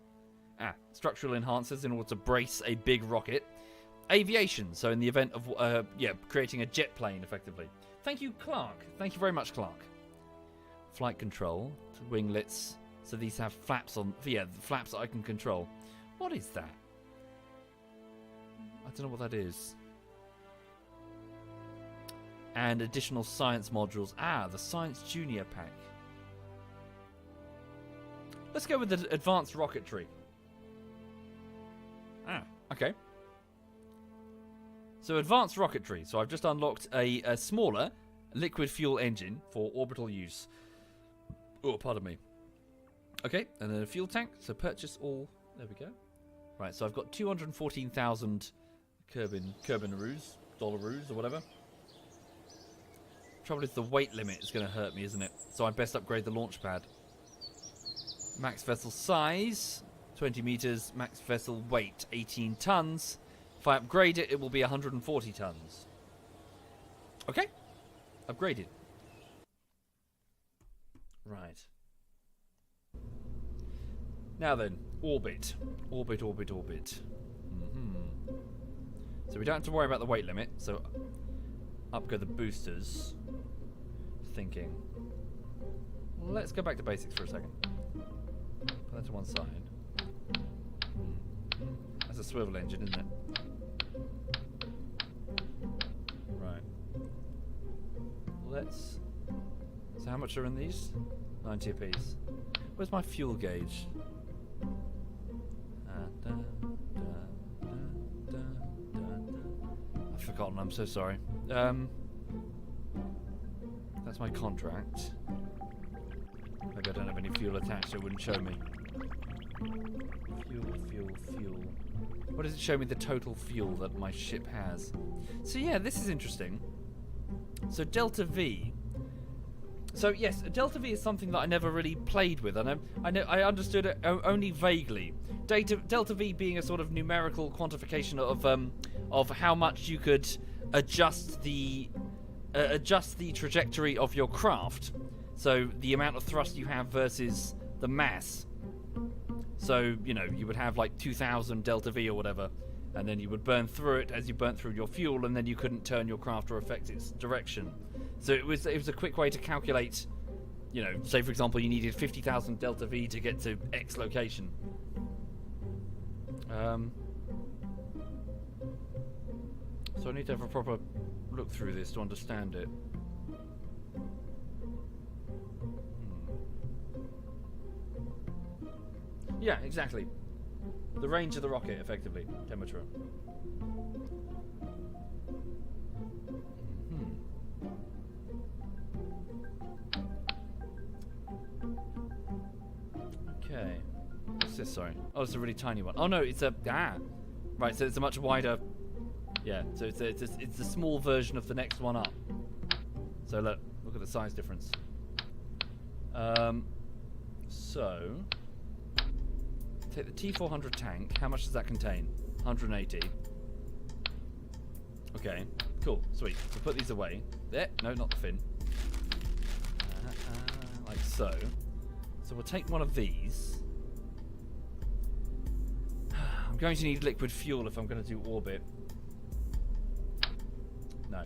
Speaker 1: Structural enhancers in order to brace a big rocket. Aviation, so in the event of, creating a jet plane, effectively. Thank you, Clark. Thank you very much, Clark. Flight control, winglets. So these have flaps on, the flaps that I can control. What is that? I don't know what that is. And additional science modules. The Science Junior pack. Let's go with the advanced rocketry. Okay. So advanced rocketry. So I've just unlocked a smaller liquid fuel engine for orbital use. Oh, pardon me. Okay, and then a fuel tank. So purchase all. There we go. Right, so I've got 214,000 Kerbinaroos, dollaroos or whatever. Trouble is the weight limit is going to hurt me, isn't it? So I best upgrade the launch pad. Max vessel size, 20 meters. Max vessel weight, 18 tons. If I upgrade it, it will be 140 tons. Okay. Upgraded. Right. Now then, orbit. Orbit. So we don't have to worry about the weight limit. So up go the boosters. Thinking. Let's go back to basics for a second. Put that to one side. That's a swivel engine, isn't it? Right. Let's... So how much are in these? 90 apiece. Where's my fuel gauge? I've forgotten, I'm so sorry. That's my contract. Maybe I don't have any fuel attached, it wouldn't show me. Fuel. What does it show me the total fuel that my ship has? So yeah, this is interesting. So Delta V. So yes, Delta V is something that I never really played with. I understood it only vaguely. Delta V being a sort of numerical quantification of how much you could adjust the trajectory of your craft. So the amount of thrust you have versus the mass. So, you know, you would have like 2,000 Delta V or whatever, and then you would burn through it as you burnt through your fuel, and then you couldn't turn your craft or affect its direction. So it was a quick way to calculate, you know, say for example you needed 50,000 Delta V to get to X location. So I need to have a proper look through this to understand it. Yeah, exactly. The range of the rocket, effectively. Temperature. Okay. What's this? Sorry. Oh, it's a really tiny one. Oh no, it's a Right, so it's a much wider. Yeah. So it's a small version of the next one up. So look at the size difference. So take the T400 tank. How much does that contain? 180. Okay. Cool. Sweet. We'll put these away. There. No, not the fin. Like so. So we'll take one of these. I'm going to need liquid fuel if I'm going to do orbit. No.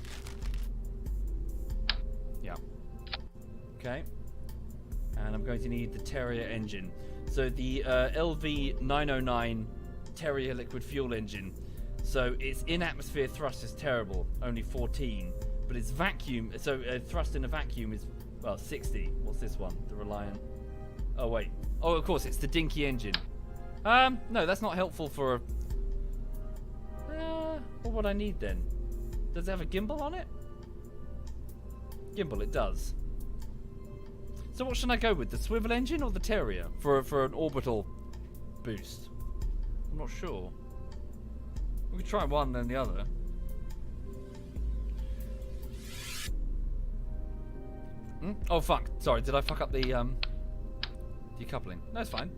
Speaker 1: Yeah. Okay. And I'm going to need the Terrier engine. So the LV909 Terrier liquid fuel engine. So its in-atmosphere thrust is terrible, only 14. But its vacuum, so thrust in a vacuum is, well, 60. What's this one? The Reliant. Oh, wait. Oh, of course, it's the dinky engine. No, that's not helpful for a... what would I need then? Does it have a gimbal on it? Gimbal, it does. So what should I go with? The swivel engine or the Terrier for an orbital boost? I'm not sure. We could try one then the other. Oh fuck! Sorry, did I fuck up the decoupling? No, it's fine.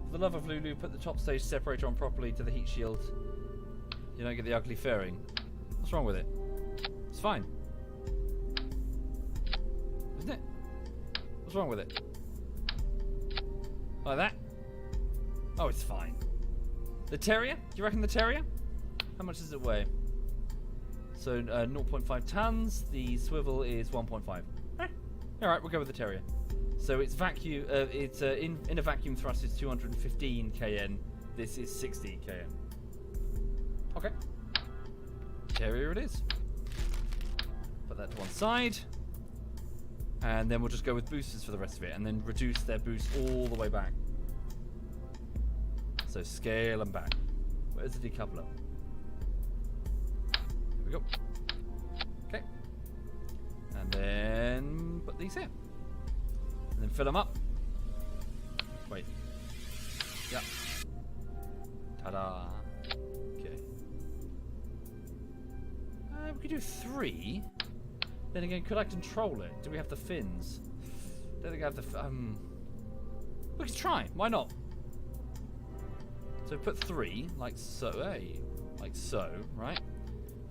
Speaker 1: For the love of Lulu, put the top stage separator on properly to the heat shield. You don't get the ugly fairing. What's wrong with it? It's fine. Isn't it? What's wrong with it? Like that? Oh, it's fine. The Terrier? Do you reckon the Terrier? How much does it weigh? So 0.5 tons. The swivel is 1.5. All right, we'll go with the Terrier. So it's vacuum. It's in a vacuum thrust is 215 kN. This is 60 kN. Okay. Terrier it is. Put that to one side. And then we'll just go with boosters for the rest of it, and then reduce their boost all the way back. So scale them back. Where's the decoupler? Here we go. Okay. And then put these here. And then fill them up. Wait. Yeah. Ta-da. Okay. We could do 3. Then again, could I control it? Do we have the fins? Don't think I have the... We could try. Why not? So put 3, like so. Hey, like so, right?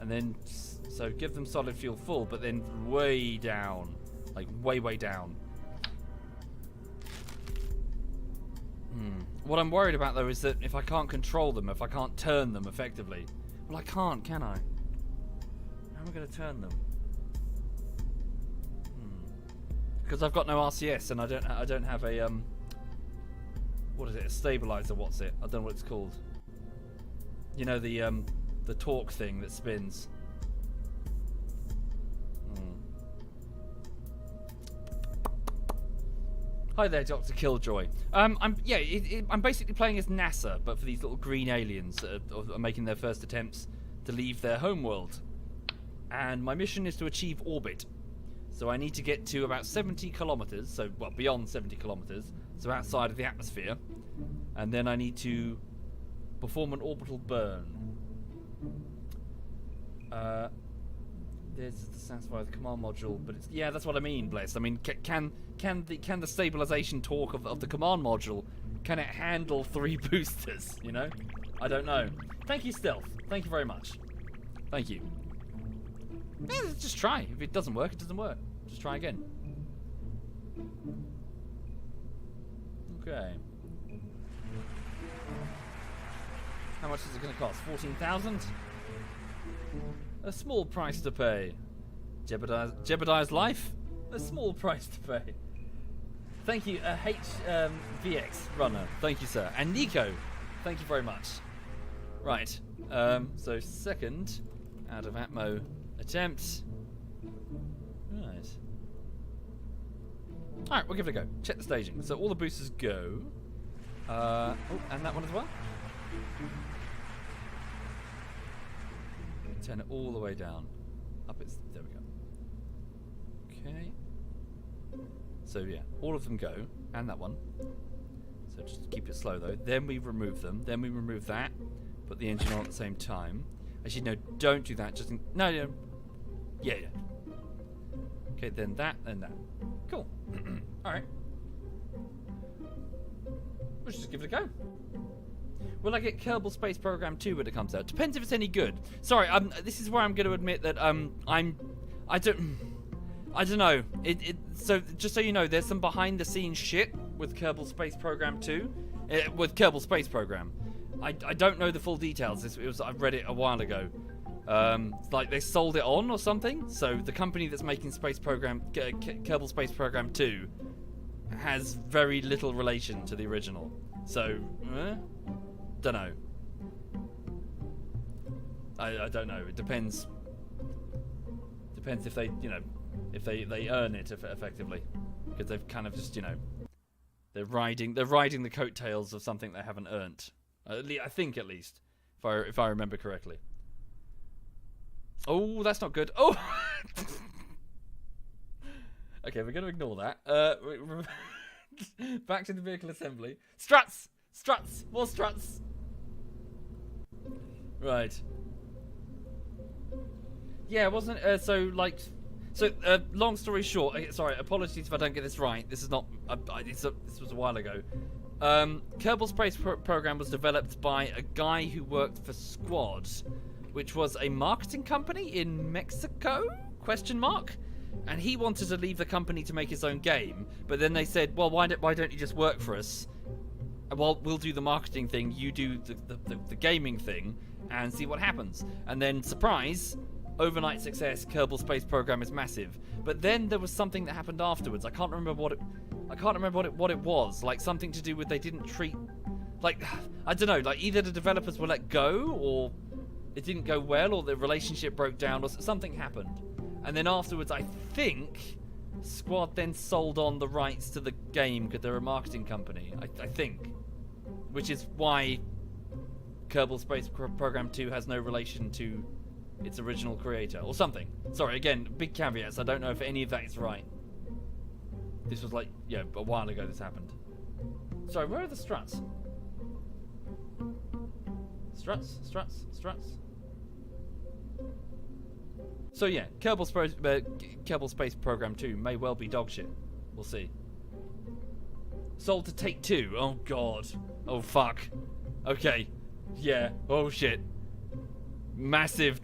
Speaker 1: And then, so give them solid fuel full, but then way down. Like way down. What I'm worried about, though, is that if I can't control them, if I can't turn them effectively... Well, I can't, can I? How am I going to turn them? Because I've got no RCS and I don't have a what is it? A stabilizer? What's it? I don't know what it's called. You know, the torque thing that spins. Hi there, Dr. Killjoy. I'm basically playing as NASA, but for these little green aliens that are making their first attempts to leave their homeworld. And my mission is to achieve orbit. So I need to get to about 70 kilometers, so, well, beyond 70 kilometers, so outside of the atmosphere. And then I need to perform an orbital burn. There's to satisfy the command module, but it's... Yeah, that's what I mean, Bless. I mean, can the stabilization torque of the command module, can it handle 3 boosters, you know? I don't know. Thank you, Stealth. Thank you very much. Thank you. Yeah, just try. If it doesn't work, it doesn't work. Just try again. Okay. How much is it going to cost? 14,000? A small price to pay. Jeopardize life? A small price to pay. Thank you, HVX runner. Thank you, sir. And Nico, thank you very much. Right. So second out of Atmo attempt. Right. Alright, we'll give it a go. Check the staging. So all the boosters go. Oh, and that one as well. Turn it all the way down. Up it's... There we go. Okay. So yeah, all of them go. And that one. So just keep it slow though. Then we remove them. Then we remove that. Put the engine on at the same time. Actually, no, don't do that. Just... No. Yeah. Okay, then that and that. Cool. Alright. We'll just give it a go. Will I get Kerbal Space Program 2 when it comes out? Depends if it's any good. Sorry, this is where I'm going to admit that I don't know. So just so you know, there's some behind the scenes shit with Kerbal Space Program 2, with Kerbal Space Program. I don't know the full details. I've read it a while ago. Like they sold it on or something. So the company that's making Kerbal Space Program 2 has very little relation to the original. So, don't know. I don't know. It depends. Depends if they, if they earn it effectively, because they've kind of just, they're riding the coattails of something they haven't earned. I think at least, if I remember correctly. Oh, that's not good. Oh. Okay, we're going to ignore that. Back to the vehicle assembly. Struts! Struts! More struts! Right. Yeah, wasn't... long story short... Sorry, apologies if I don't get this right. This is not... this was a while ago. Kerbal Space Program was developed by a guy who worked for Squad, which was a marketing company in Mexico? ? And he wanted to leave the company to make his own game, but then they said, well, why don't you just work for us? Well, we'll do the marketing thing, you do the gaming thing, and see what happens. And then, surprise, overnight success, Kerbal Space Program is massive. But then there was something that happened afterwards. I can't remember what it was. Like something to do with they didn't treat, like, I don't know, like either the developers were let go, or it didn't go well, or the relationship broke down, or something happened. And then afterwards, I think Squad then sold on the rights to the game because they're a marketing company. I think, which is why Kerbal Space Program 2 has no relation to its original creator or something. Sorry, again, big caveats. I don't know if any of that is right. This was like, yeah, a while ago this happened. Sorry, where are the struts? Struts. So yeah, Kerbal Space Program 2 may well be dogshit. We'll see. Sold to Take-Two. Oh god. Oh fuck. Okay. Yeah. Oh shit. Massive.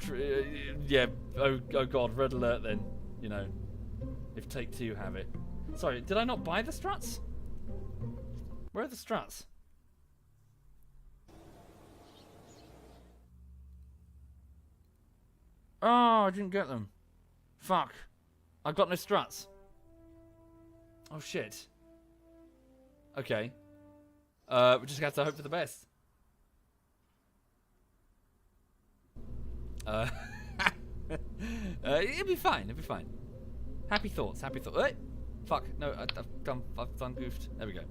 Speaker 1: Yeah. Oh god. Red alert then. If Take-Two have it. Sorry, did I not buy the struts? Where are the struts? Oh, I didn't get them. Fuck. I've got no struts. Oh, shit. Okay. We just have to hope for the best. It'll be fine. It'll be fine. Happy thoughts. Happy thoughts. Hey! Fuck. No, I've done goofed. There we go.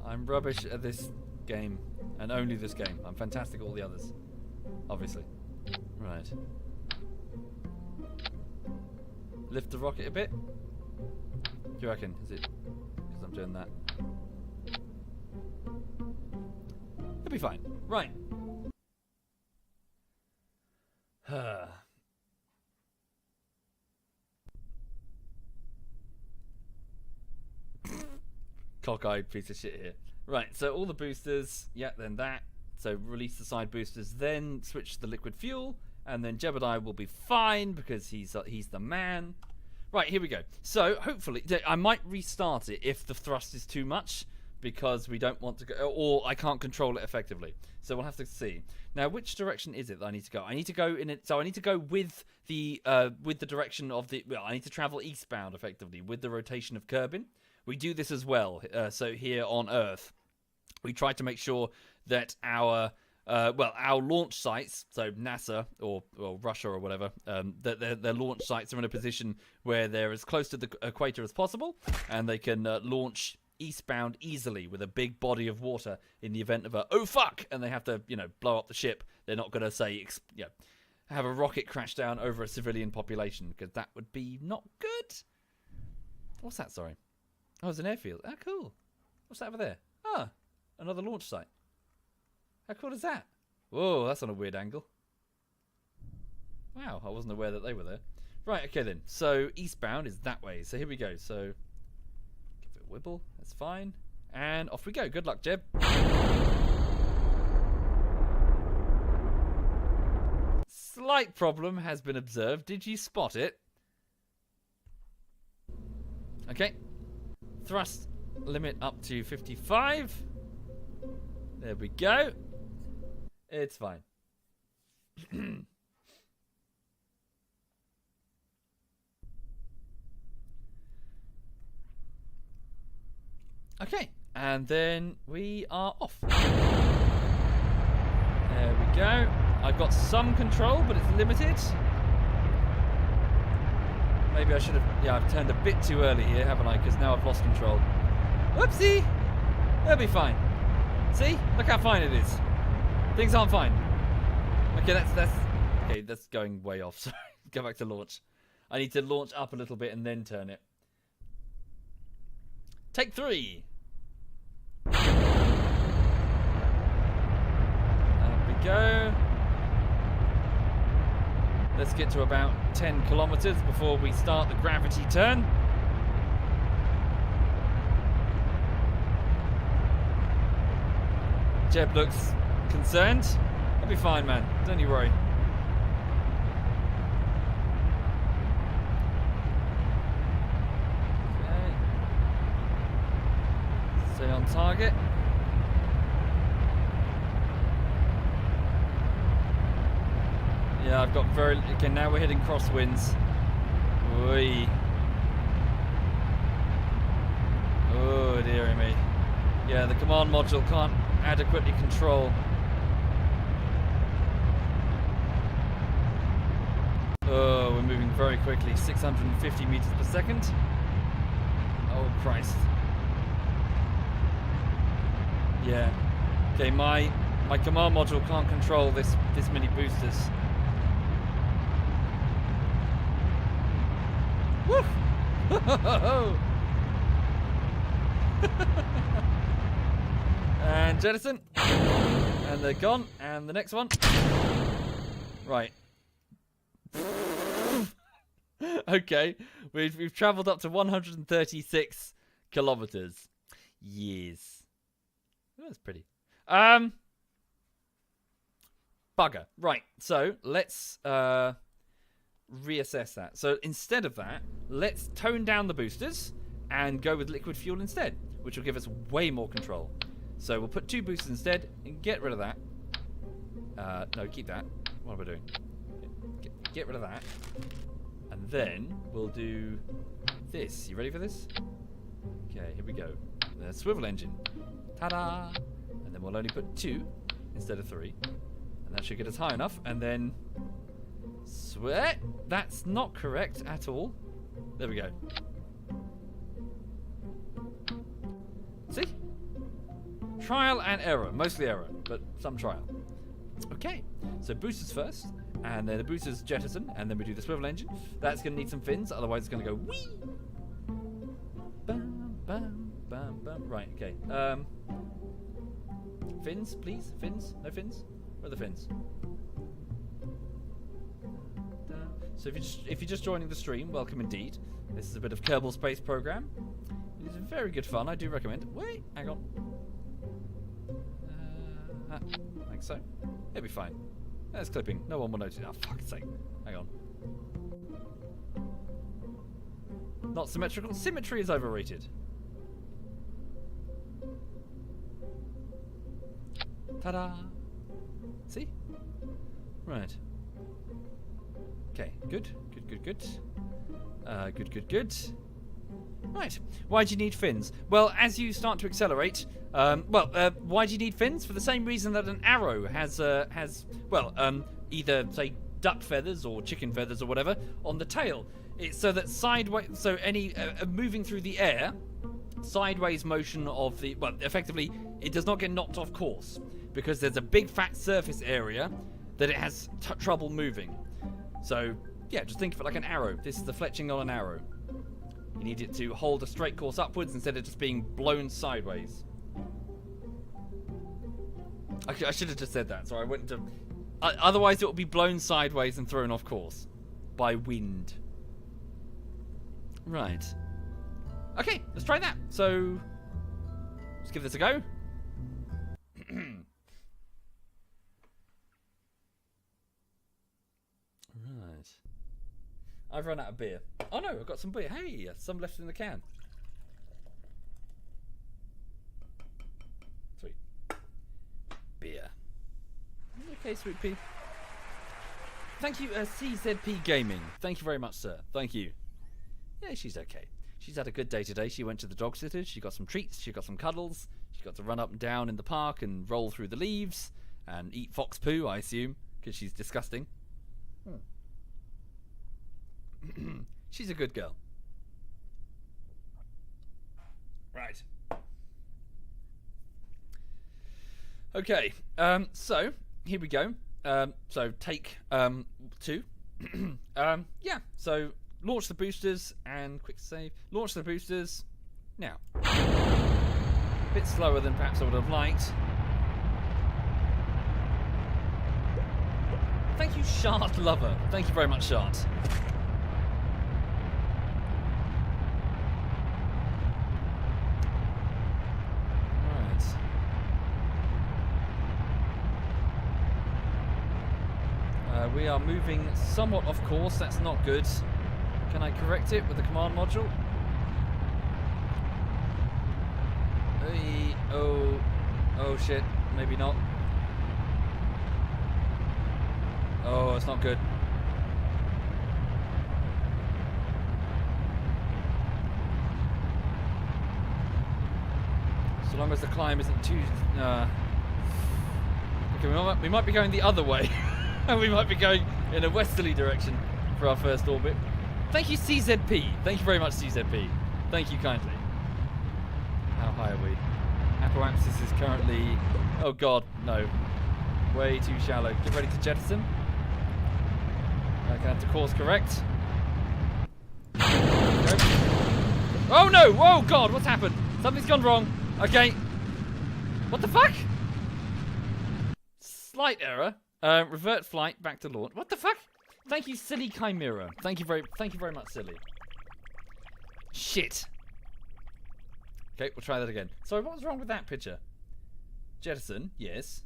Speaker 1: I'm rubbish at this game, and only this game. I'm fantastic at all the others, obviously. Right. Lift the rocket a bit. Do you reckon? Is it because I'm doing that? It'll be fine. Right. Cockeyed piece of shit here. Right, so all the boosters, yeah, then that. So release the side boosters, then switch to the liquid fuel, and then Jebediah will be fine because he's the man. Right, here we go. So hopefully, I might restart it if the thrust is too much, because we don't want to go, or I can't control it effectively. So we'll have to see. Now, which direction is it that I need to go? I need to go in it. So I need to go with the direction of the. Well, I need to travel eastbound effectively with the rotation of Kerbin. We do this as well. So here on Earth, we try to make sure that our well, our launch sites, so NASA or Russia or whatever, their launch sites are in a position where they're as close to the equator as possible, and they can launch eastbound easily with a big body of water in the event of a oh fuck, and they have to blow up the ship. They're not going to say have a rocket crash down over a civilian population, because that would be not good. What's that? Sorry. Oh, it's an airfield. Oh, cool. What's that over there? Ah, another launch site. How cool is that? Whoa, that's on a weird angle. Wow, I wasn't aware that they were there. Right, okay then. So eastbound is that way. So here we go. So give it a wibble. That's fine. And off we go. Good luck, Jeb. Slight problem has been observed. Did you spot it? Okay. Thrust limit up to 55. There we go. It's fine. Okay, and then we are off. There we go. I've got some control, but it's limited. Maybe I should have... Yeah, I've turned a bit too early here, haven't I? Because now I've lost control. Whoopsie! They'll be fine. See? Look how fine it is. Things aren't fine. Okay, that's... Okay, that's going way off. Sorry. Go back to launch. I need to launch up a little bit and then turn it. Take 3. There we go. Let's get to about 10 kilometers before we start the gravity turn. Jeb looks concerned. I'll be fine, man. Don't you worry. Okay. Stay on target. Yeah, I've got very... Okay, now we're hitting crosswinds. Oi. Oh, dearie me. Yeah, the command module can't adequately control. Oh, we're moving very quickly. 650 meters per second. Oh, Christ. Yeah. Okay, my command module can't control this many boosters. Woo! And jettison. And they're gone. And the next one. Right. Okay. We've travelled up to 136 kilometers. Yes. Oh, that's pretty. Bugger. Right. So let's reassess that. So instead of that, let's tone down the boosters and go with liquid fuel instead, which will give us way more control. So we'll put 2 boosters instead and get rid of that. No, keep that. What am I doing? Get rid of that. And then we'll do this. You ready for this? Okay, here we go. The swivel engine. Ta-da! And then we'll only put 2 instead of 3. And that should get us high enough. And then... Sweat! That's not correct at all. There we go. See? Trial and error. Mostly error, but some trial. Okay, so boosters first, and then the boosters jettison, and then we do the swivel engine. That's going to need some fins, otherwise it's going to go whee! Bam, bam, bam, bam. Right, okay. Fins, please? Fins? No fins? Where are the fins? So if you're just joining the stream, welcome indeed. This is a bit of Kerbal Space Program. It is very good fun, I do recommend. Wait, hang on. Like so. It'll be fine. That's clipping. No one will notice. Oh, fuck's sake. Hang on. Not symmetrical. Symmetry is overrated. Ta-da! See? Right. Okay, good. Good. Good. Right. Why do you need fins? Well, as you start to accelerate, why do you need fins? For the same reason that an arrow has either, say, duck feathers or chicken feathers or whatever on the tail. It's so that any moving through the air, sideways motion of the, effectively, it does not get knocked off course because there's a big fat surface area that it has trouble moving. So, yeah, just think of it like an arrow. This is the fletching on an arrow. You need it to hold a straight course upwards instead of just being blown sideways. I should have just said that. Sorry, I went into... otherwise, it will be blown sideways and thrown off course by wind. Right. Okay, let's try that. So, let's give this a go. Right. I've run out of beer. Oh no, I've got some beer. Hey, some left in the can. Sweet. Beer. Okay, Sweet Pea. Thank you, CZP Gaming. Thank you very much, sir. Thank you. Yeah, she's okay. She's had a good day today. She went to the dog sitters. She got some treats. She got some cuddles. She got to run up and down in the park and roll through the leaves and eat fox poo, I assume, because she's disgusting. She's a good girl. Right. Okay. So here we go. So take 2. Yeah. So launch the boosters and quick save. Launch the boosters now. A bit slower than perhaps I would have liked. Thank you, Shart Lover. Thank you very much, Shart. We are moving somewhat off course. That's not good. Can I correct it with the command module? Oh shit. Maybe not. Oh, it's not good. So long as the climb isn't too... Okay, we might be going the other way. And we might be going in a westerly direction for our first orbit. Thank you, CZP. Thank you very much, CZP. Thank you kindly. How high are we? Apoapsis is currently... Oh god, no. Way too shallow. Get ready to jettison. I can have to course correct. Oh no! Oh god, what's happened? Something's gone wrong. Okay. What the fuck? Slight error. Revert flight back to launch. What the fuck? Thank you, silly Chimera. Thank you very much, silly. Shit. Okay, we'll try that again. Sorry, what was wrong with that picture? Jettison, yes.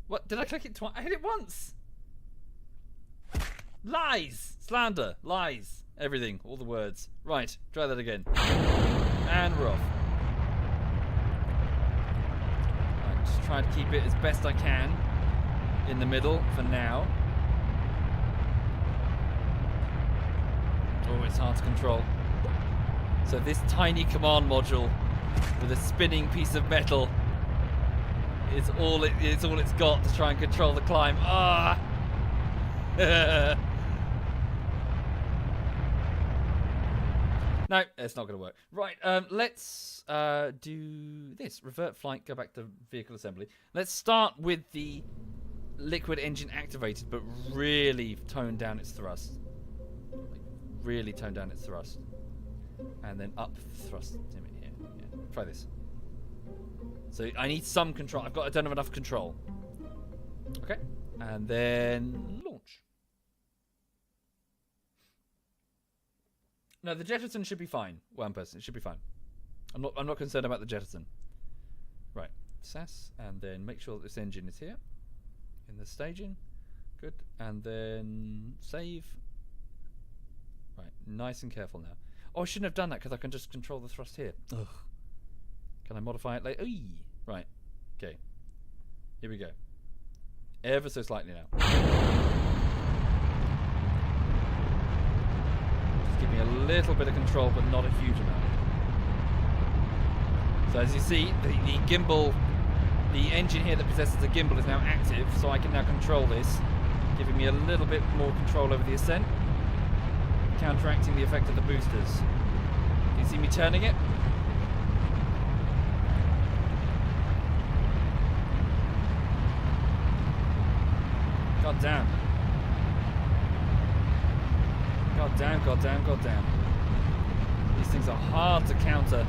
Speaker 1: What? Did I click it twice? I hit it once. Lies, slander, lies, everything, all the words. Right, try that again. And we're off. Right, just try to keep it as best I can. In the middle for now. Oh, it's hard to control. So this tiny command module with a spinning piece of metal is all it's got to try and control the climb. Ah! No, it's not going to work. Right, let's do this. Revert flight, go back to vehicle assembly. Let's start with the liquid engine activated, but really tone down its thrust. Really tone down its thrust. And then up thrust limit here. Yeah. Try this. So I need some control. I don't have enough control. Okay. And then launch. No, the jettison should be fine. One person, it should be fine. I'm not concerned about the jettison. Right. SAS, and then make sure that this engine is here. In the staging. Good. And then save. Right. Nice and careful now. Oh, I shouldn't have done that because I can just control the thrust here. Ugh. Can I modify it later? Right. Okay. Here we go. Ever so slightly now. Just give me a little bit of control, but not a huge amount. So as you see, the gimbal, the engine here that possesses the gimbal is now active, so I can now control this, giving me a little bit more control over the ascent, counteracting the effect of the boosters. Can you see me turning it? God damn. God damn, god damn, god damn. These things are hard to counter.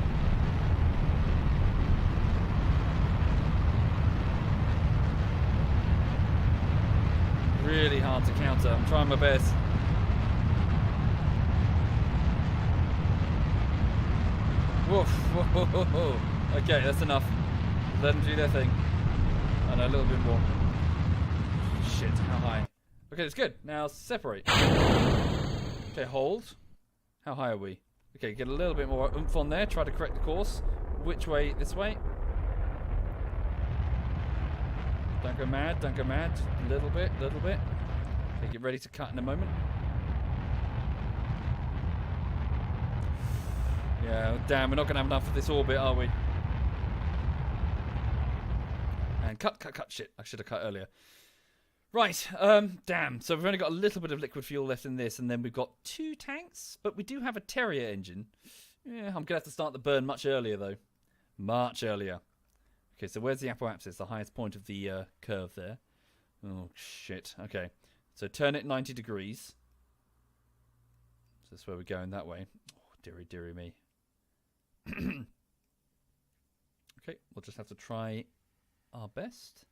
Speaker 1: Really hard to counter. I'm trying my best. Woof. Whoa, whoa, whoa, whoa. Okay, that's enough. Let them do their thing. I know, a little bit more. Shit, how high? Okay, that's good. Now separate. Okay, hold. How high are we? Okay, get a little bit more oomph on there. Try to correct the course. Which way? This way? Don't go mad, don't go mad. A little bit, little bit. Okay, get ready to cut in a moment. Yeah, damn, we're not going to have enough of this orbit, are we? And cut. Shit, I should have cut earlier. Right, damn. So we've only got a little bit of liquid fuel left in this, and then we've got 2 tanks, but we do have a Terrier engine. Yeah, I'm going to have to start the burn much earlier, though. Much earlier. Okay, so where's the apoapsis? The highest point of the curve there. Oh, shit. Okay, so turn it 90 degrees. So that's where we're going, that way. Oh, dearie me. Okay, we'll just have to try our best.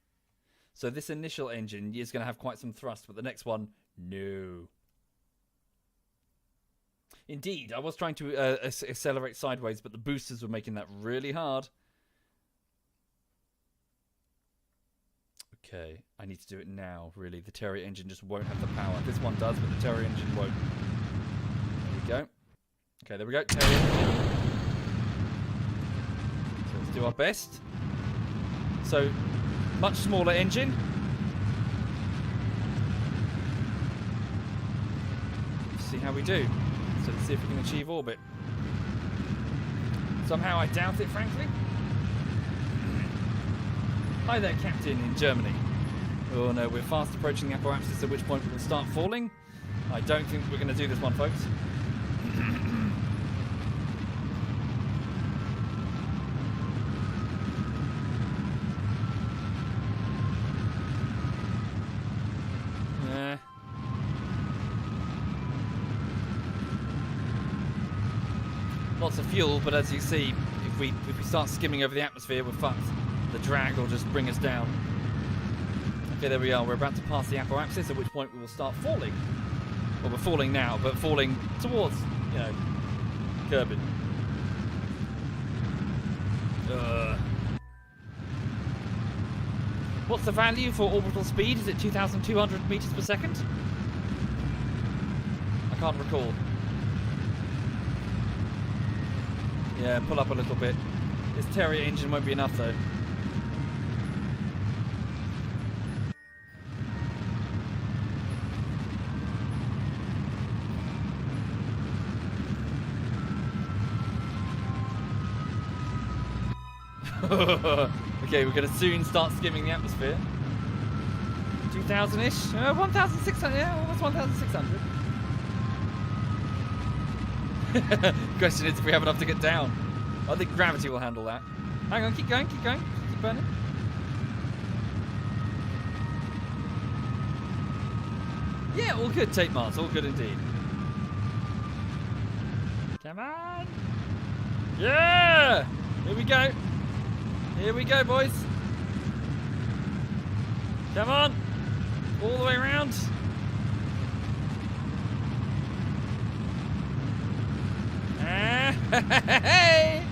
Speaker 1: So this initial engine is going to have quite some thrust, but the next one, no. Indeed, I was trying to accelerate sideways, but the boosters were making that really hard. Okay, I need to do it now, really. The Terrier engine just won't have the power. This one does, but the Terrier engine won't. There we go. Okay, there we go. Terrier engine. So let's do our best. So, much smaller engine. Let's see how we do. So let's see if we can achieve orbit. Somehow I doubt it, frankly. Hi there, Captain, in Germany. Oh no, we're fast approaching the apoapsis, at which point we will start falling. I don't think we're going to do this one, folks. Lots of fuel, but as you see, if we start skimming over the atmosphere, we're fucked. The drag will just bring us down. Okay, there we are. We're about to pass the apoapsis, at which point we will start falling. Well, we're falling now, but falling towards, you know, Kerbal. What's the value for orbital speed? Is it 2,200 meters per second? I can't recall. Yeah, pull up a little bit. This Terrier engine won't be enough, though. Okay, we're going to soon start skimming the atmosphere. 2,000-ish? 1,600, yeah, almost 1,600. Question is if we have enough to get down. I think gravity will handle that. Hang on, keep going, keep burning. Yeah, all good, Tate Mars, all good indeed. Come on! Yeah! Here we go. Here we go, boys. Come on. All the way around. Hey!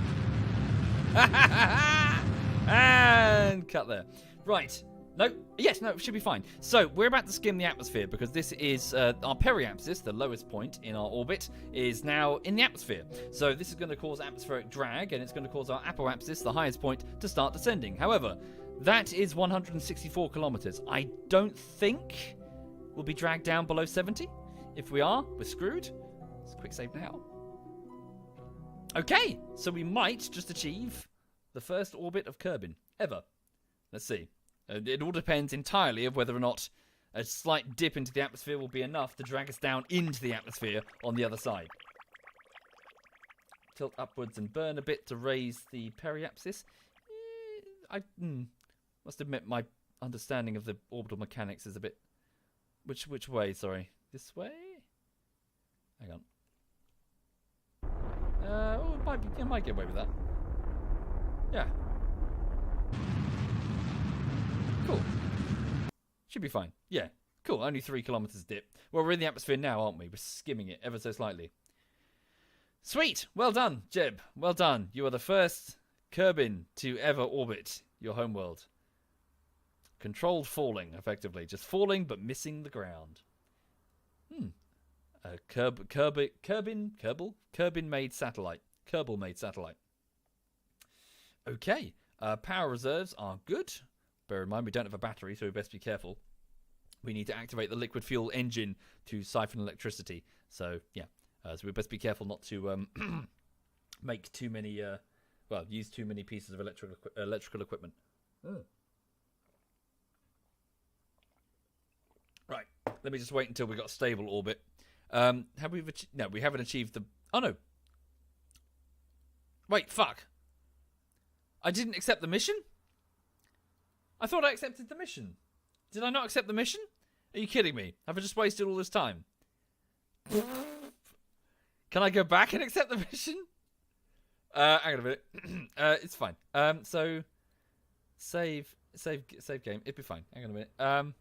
Speaker 1: And cut there. Right. No. Yes, no, it should be fine. So, we're about to skim the atmosphere because this is our periapsis, the lowest point in our orbit, is now in the atmosphere. So, this is going to cause atmospheric drag, and it's going to cause our apoapsis, the highest point, to start descending. However, that is 164 kilometers. I don't think we'll be dragged down below 70. If we are, we're screwed. Let's quick save now. Okay, so we might just achieve The first orbit of Kerbin ever. Let's see. It all depends entirely of whether or not a slight dip into the atmosphere will be enough to drag us down into the atmosphere on the other side. Tilt upwards and burn a bit to raise the periapsis. I must admit my understanding of the orbital mechanics is a bit... Which way, sorry? This way? Hang on. I might get away with that. Yeah. Cool. Should be fine. Yeah. Cool. Only 3 kilometers dip. Well, we're in the atmosphere now, aren't we? We're skimming it ever so slightly. Sweet. Well done, Jeb. Well done. You are the first Kerbin to ever orbit your homeworld. Controlled falling, effectively. Just falling, but missing the ground. Kerbin-made satellite. Kerbal-made satellite. Okay. Power reserves are good. Bear in mind, we don't have a battery, so we best be careful. We need to activate the liquid fuel engine to siphon electricity. So, yeah. So we best be careful not to make too many... use too many pieces of electrical equipment. Right. Let me just wait until we got a stable orbit. Have we? No, we haven't achieved the... Oh, no. Wait, fuck. I didn't accept the mission? I thought I accepted the mission. Did I not accept the mission? Are you kidding me? Have I just wasted all this time? Can I go back and accept the mission? Hang on a minute. It's fine. So, save game. It'd be fine. Hang on a minute.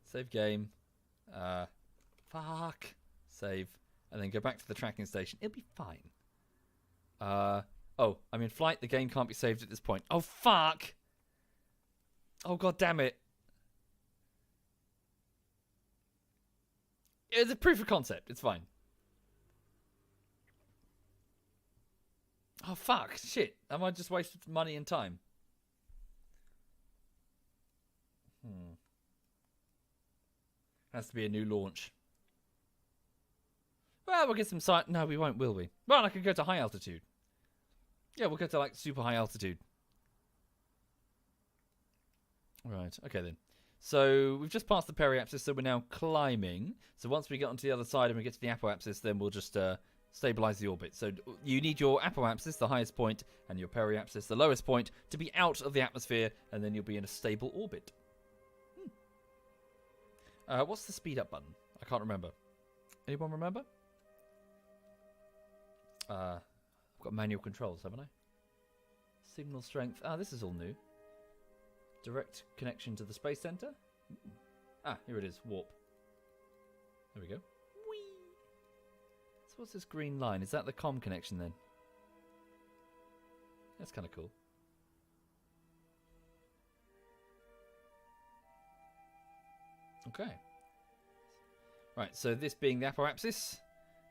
Speaker 1: Save game. Fuck. Save. And then go back to the tracking station. It'll be fine. Oh, I'm in flight. The game can't be saved at this point. Oh, fuck. Oh, god damn it. It's a proof of concept. It's fine. Oh, fuck. Shit. Am I just wasted money and time? Has to be a new launch. Well, we'll get some sight. No, we won't, will we? Well, I could go to high altitude. Yeah, we'll go to, like, super high altitude. Right. Okay, then. So, we've just passed the periapsis, so we're now climbing. So, once we get onto the other side and we get to the apoapsis, then we'll just... stabilize the orbit. So you need your apoapsis, the highest point, and your periapsis, the lowest point, to be out of the atmosphere, and then you'll be in a stable orbit. What's the speed up button? I can't remember. Anyone remember? I've got manual controls, haven't I? Signal strength. This is all new. Direct connection to the space center. Here it is. Warp. There we go. So what's this green line? Is that the comm connection then? That's kind of cool. Okay. Right, so this being the apoapsis.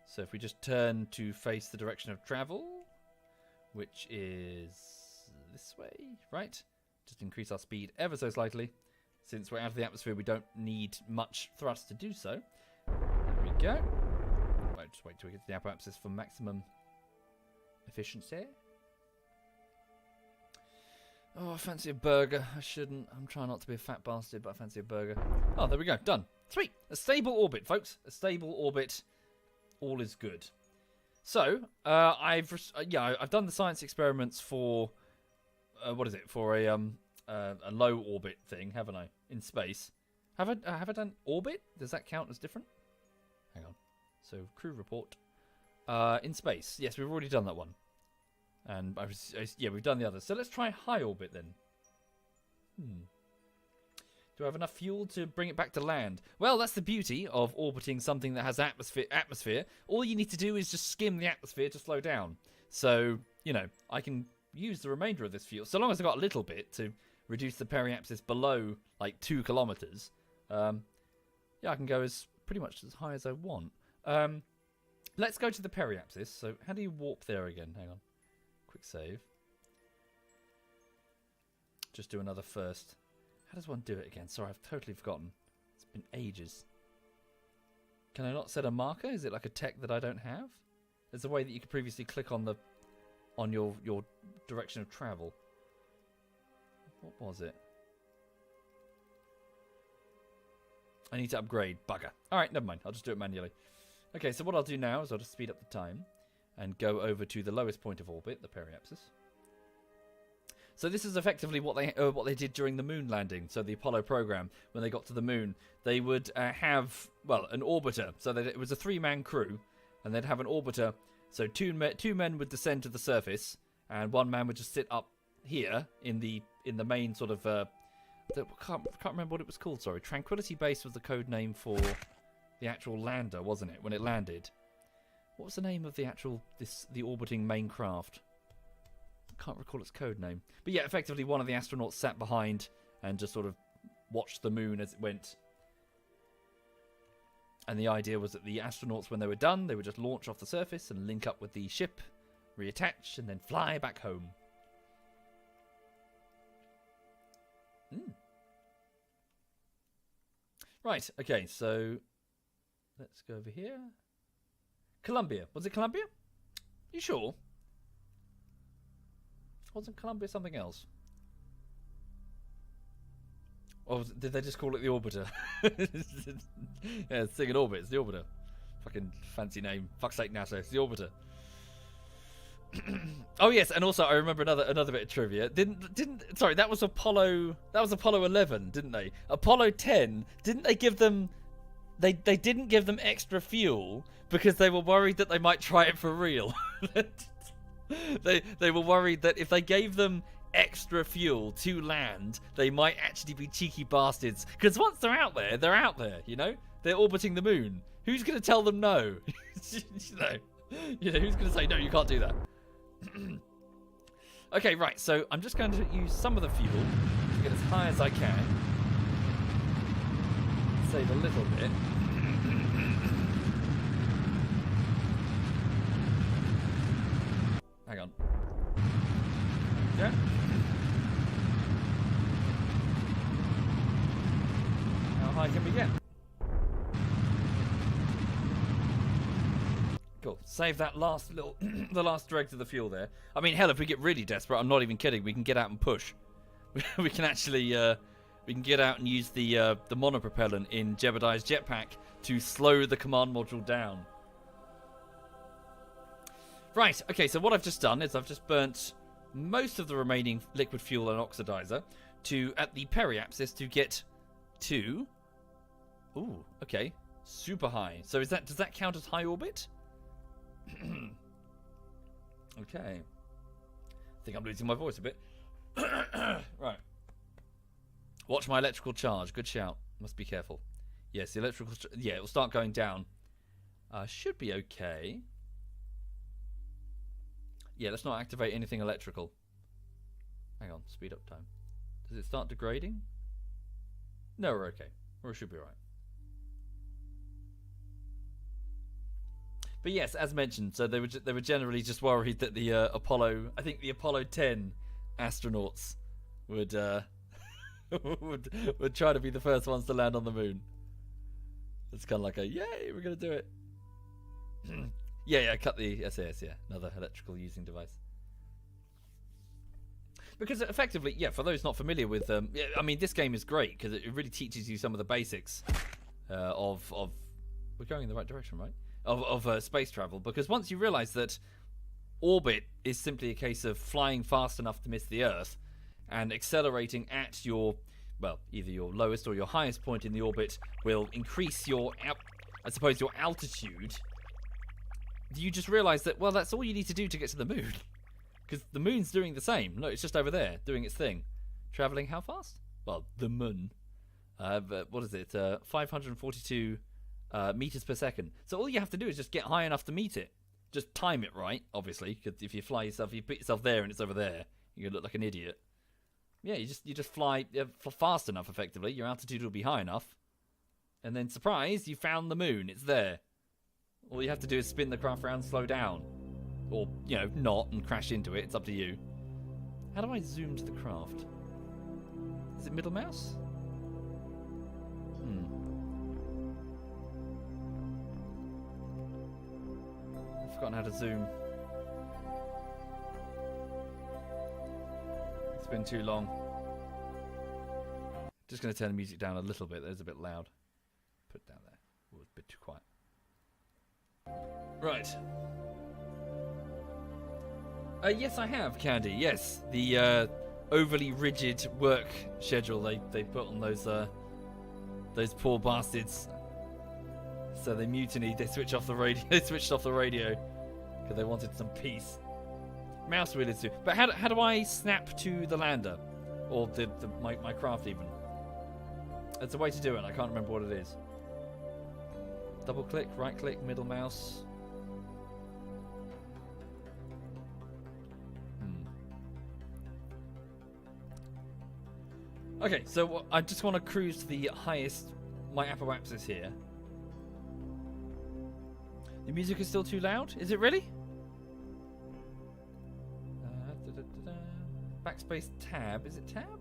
Speaker 1: So if we just turn to face the direction of travel, which is this way, right? Just increase our speed ever so slightly. Since we're out of the atmosphere, we don't need much thrust to do so. There we go. Just wait till we get to the apoapsis for maximum efficiency. Oh, I fancy a burger. I shouldn't. I'm trying not to be a fat bastard, but I fancy a burger. Oh, there we go. Done. Sweet. A stable orbit, folks. A stable orbit. All is good. So, I've done the science experiments for what is it? For a low orbit thing, haven't I? In space. Have I done orbit? Does that count as different? Hang on. So, crew report. In space. Yes, we've already done that one. And, we've done the others. So, let's try high orbit then. Do I have enough fuel to bring it back to land? Well, that's the beauty of orbiting something that has atmosphere. All you need to do is just skim the atmosphere to slow down. So, I can use the remainder of this fuel. So long as I've got a little bit to reduce the periapsis below, like, 2 kilometers. I can go pretty much as high as I want. Let's go to the periapsis. So how do you warp there again? Hang on. Quick save. Just do another first. How does one do it again? Sorry, I've totally forgotten. It's been ages. Can I not set a marker? Is it like a tech that I don't have? There's a way that you could previously click on the on your direction of travel. What was it? I need to upgrade. Bugger. Alright, never mind. I'll just do it manually. Okay, so what I'll do now is I'll just speed up the time and go over to the lowest point of orbit, the periapsis. So this is effectively what they did during the moon landing. So the Apollo program, when they got to the moon, they would have, well, an orbiter. So that it was a 3-man crew, and they'd have an orbiter. So two men would descend to the surface, and one man would just sit up here in the main sort of can't remember what it was called. Sorry, Tranquility Base was the code name for the actual lander, wasn't it? When it landed, what was the name of the orbiting main craft? Can't recall its code name. But yeah, effectively one of the astronauts sat behind and just sort of watched the moon as it went. And the idea was that the astronauts, when they were done, they would just launch off the surface and link up with the ship, reattach, and then fly back home. Right, okay, so let's go over here. Columbia. Was it Columbia? You sure? Wasn't Columbia something else? Or did they just call it the Orbiter? Yeah, it's in orbit. It's the Orbiter. Fucking fancy name. Fuck's sake, NASA. It's the Orbiter. Oh yes, and also I remember another bit of trivia. Sorry, that was Apollo 11, didn't they? Apollo 10, didn't they give them they didn't give them extra fuel because they were worried that they might try it for real. They were worried that if they gave them extra fuel to land, they might actually be cheeky bastards. Because once they're out there, you know? They're orbiting the moon. Who's going to tell them no? You know, who's going to say, no, you can't do that? Okay, right, so I'm just going to use some of the fuel to get as high as I can. Save a little bit. Hang on. Yeah. How high can we get? Cool. Save that last little, the last dregs of the fuel there. I mean, hell, if we get really desperate, I'm not even kidding. We can get out and push. We can actually, we can get out and use the monopropellant in Jebediah's jetpack to slow the command module down. Right. Okay. So what I've just done is I've just burnt most of the remaining liquid fuel and oxidizer at the periapsis to get to. Ooh. Okay. Super high. So does that count as high orbit? Okay. I think I'm losing my voice a bit. Right. Watch my electrical charge. Good shout. Must be careful. Yes, the electrical... Yeah, it will start going down. Should be okay. Yeah, let's not activate anything electrical. Hang on. Speed up time. Does it start degrading? No, we're okay. Or it should be alright. But yes, as mentioned, so they were generally just worried that the Apollo 10 astronauts would would try to be the first ones to land on the moon. It's kind of like a yay, we're gonna do it. yeah, cut the SAS, yeah, another electrical using device. Because effectively, yeah, for those not familiar with, I mean, this game is great because it really teaches you some of the basics of. We're going in the right direction, right? Of space travel, because once you realize that orbit is simply a case of flying fast enough to miss the Earth and accelerating at your, well, either your lowest or your highest point in the orbit will increase your, I suppose, your altitude, you just realize that, well, that's all you need to do to get to the moon. Because the moon's doing the same. No, it's just over there, doing its thing. Traveling how fast? Well, the moon. But what is it? 542 meters per second. So all you have to do is just get high enough to meet it. Just time it right, obviously. Because if you fly yourself, you put yourself there and it's over there, you're gonna look like an idiot. Yeah, you just fly fast enough. Effectively, your altitude will be high enough, and then surprise, you found the moon. It's there. All you have to do is spin the craft around, slow down, or you know, not and crash into it. It's up to you. How do I zoom to the craft? Is it middle mouse? I've forgotten how to zoom. been too long. Just going to turn the music down a little bit. There's a bit loud. Put it down there. Oh, it's a bit too quiet. Right. Yes, I have, Candy. Yes, the overly rigid work schedule they put on those poor bastards. So they mutinied. They switched off the radio. They switched off the radio because they wanted some peace. Mouse wheel is too. But how do I snap to the lander, or my craft even? There's a way to do it. I can't remember what it is. Double click, right click, middle mouse. Okay, so I just want to cruise to the highest my apoapsis here. The music is still too loud? Is it really? Backspace tab. Is it tab?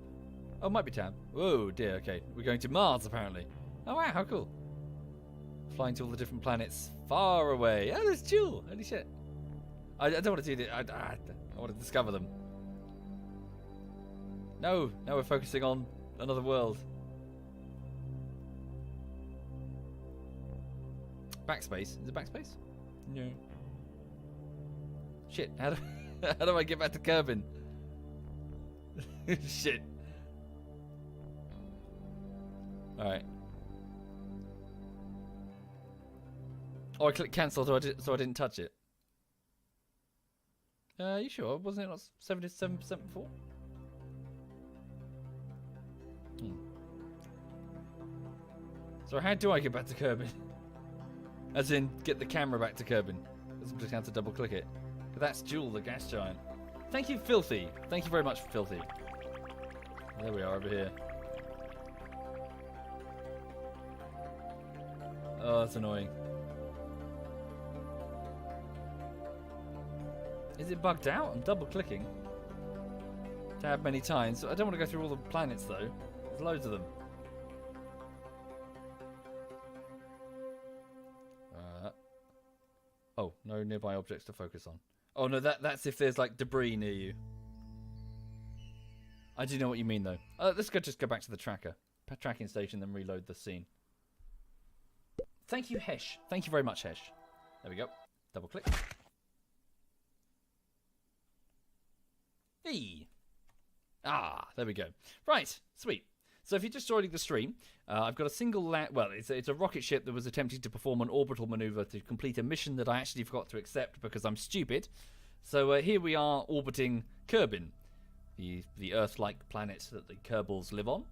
Speaker 1: Oh, it might be tab. Oh dear, okay. We're going to Mars apparently. Oh wow, how cool. Flying to all the different planets far away. Oh, there's Jewel. Holy shit. I don't want to do that. I want to discover them. No, now we're focusing on another world. Backspace. Is it backspace? No. Shit, how do I get back to Kerbin? Shit. Alright. Oh, I clicked cancel so I didn't touch it. You sure? Wasn't it not 77% before? So how do I get back to Kerbin? As in, get the camera back to Kerbin. I just have to double click it. But that's Jewel, the gas giant. Thank you, Filthy. Thank you very much, Filthy. There we are over here. Oh, that's annoying. Is it bugged out? I'm double clicking. Tab many times. I don't want to go through all the planets though. There's loads of them. Oh, no nearby objects to focus on. Oh no, that's if there's like debris near you. I do know what you mean though. Let's just go back to the tracking station, then reload the scene. Thank you, Hesh. Thank you very much, Hesh. There we go. Double click. Hey. Ah, there we go. Right, sweet. So if you're just joining the stream, I've got a single well, it's a rocket ship that was attempting to perform an orbital maneuver to complete a mission that I actually forgot to accept because I'm stupid. So here we are orbiting Kerbin, the Earth-like planet that the Kerbals live on.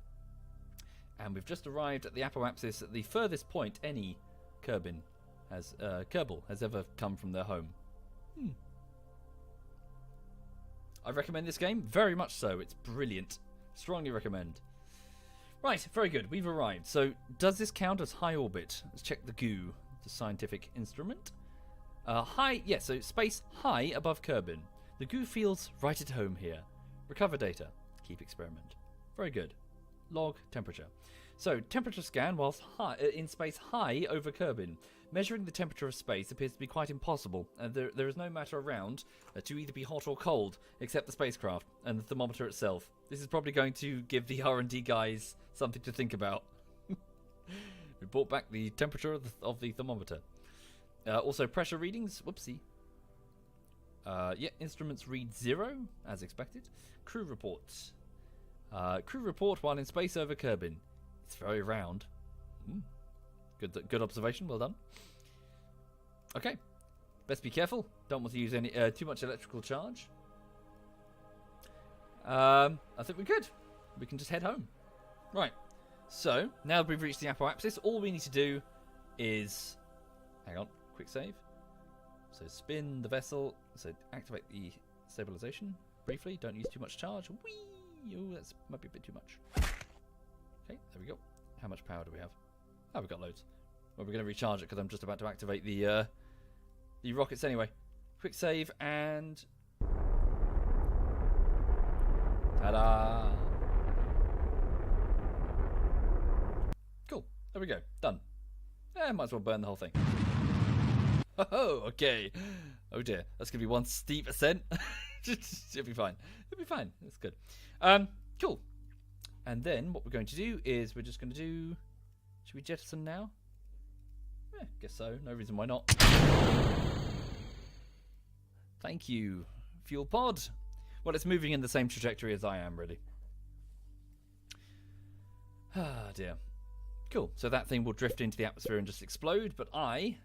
Speaker 1: And we've just arrived at the apoapsis at the furthest point any Kerbal has ever come from their home. I recommend this game, very much so. It's brilliant. Strongly recommend. Right, very good. We've arrived. So, does this count as high orbit? Let's check the GOO, the scientific instrument. High, yeah, so space high above Kerbin. The GOO feels right at home here. Recover data. Keep experiment. Very good. Log temperature. So, temperature scan whilst in space high over Kerbin. Measuring the temperature of space appears to be quite impossible, and there is no matter around to either be hot or cold, except the spacecraft and the thermometer itself. This is probably going to give the R&D guys something to think about. We brought back the temperature of the thermometer. Also, pressure readings. Whoopsie. Yeah, instruments read 0, as expected. Crew reports. Crew report while in space over Kerbin. It's very round. Good observation. Well done. Okay. Best be careful. Don't want to use any too much electrical charge. I think we're good. We can just head home. Right. So, now that we've reached the apoapsis, all we need to do is... Hang on. Quick save. So, spin the vessel. So, activate the stabilization briefly. Don't use too much charge. Whee! Oh, that might be a bit too much. Okay, there we go. How much power do we have? Oh, we've got loads. Well, we're going to recharge it because I'm just about to activate the rockets anyway. Quick save and... Ta-da! Cool. There we go. Done. Might as well burn the whole thing. Oh, okay. Oh dear. That's going to be one steep ascent. It'll be fine. It'll be fine. That's good. Cool. And then what we're going to do is we're just going to do... Should we jettison now? Yeah, guess so. No reason why not. Thank you, fuel pod. Well, it's moving in the same trajectory as I am, really. Ah, dear. Cool. So that thing will drift into the atmosphere and just explode, but I,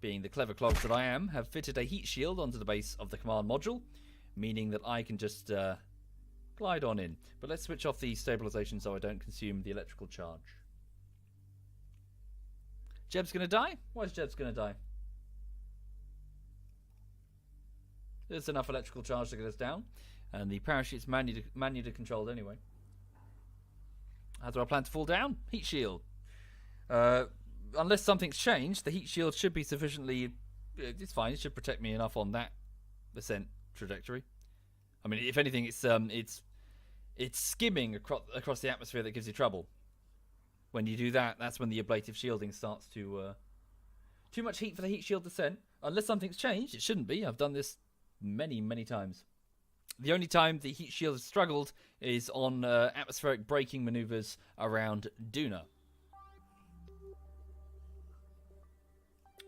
Speaker 1: being the clever clogs that I am, have fitted a heat shield onto the base of the command module, meaning that I can just glide on in. But let's switch off the stabilization so I don't consume the electrical charge. Jeb's going to die? Why is Jeb's going to die? There's enough electrical charge to get us down, and the parachute's manually controlled anyway. How do I plan to fall down? Heat shield. Unless something's changed, the heat shield should be sufficiently... It's fine. It should protect me enough on that ascent trajectory. I mean, if anything, it's skimming across the atmosphere that gives you trouble. When you do that, that's when the ablative shielding starts to... Too much heat for the heat shield descent. Unless something's changed, it shouldn't be. I've done this many, many times. The only time the heat shield has struggled is on atmospheric braking maneuvers around Duna.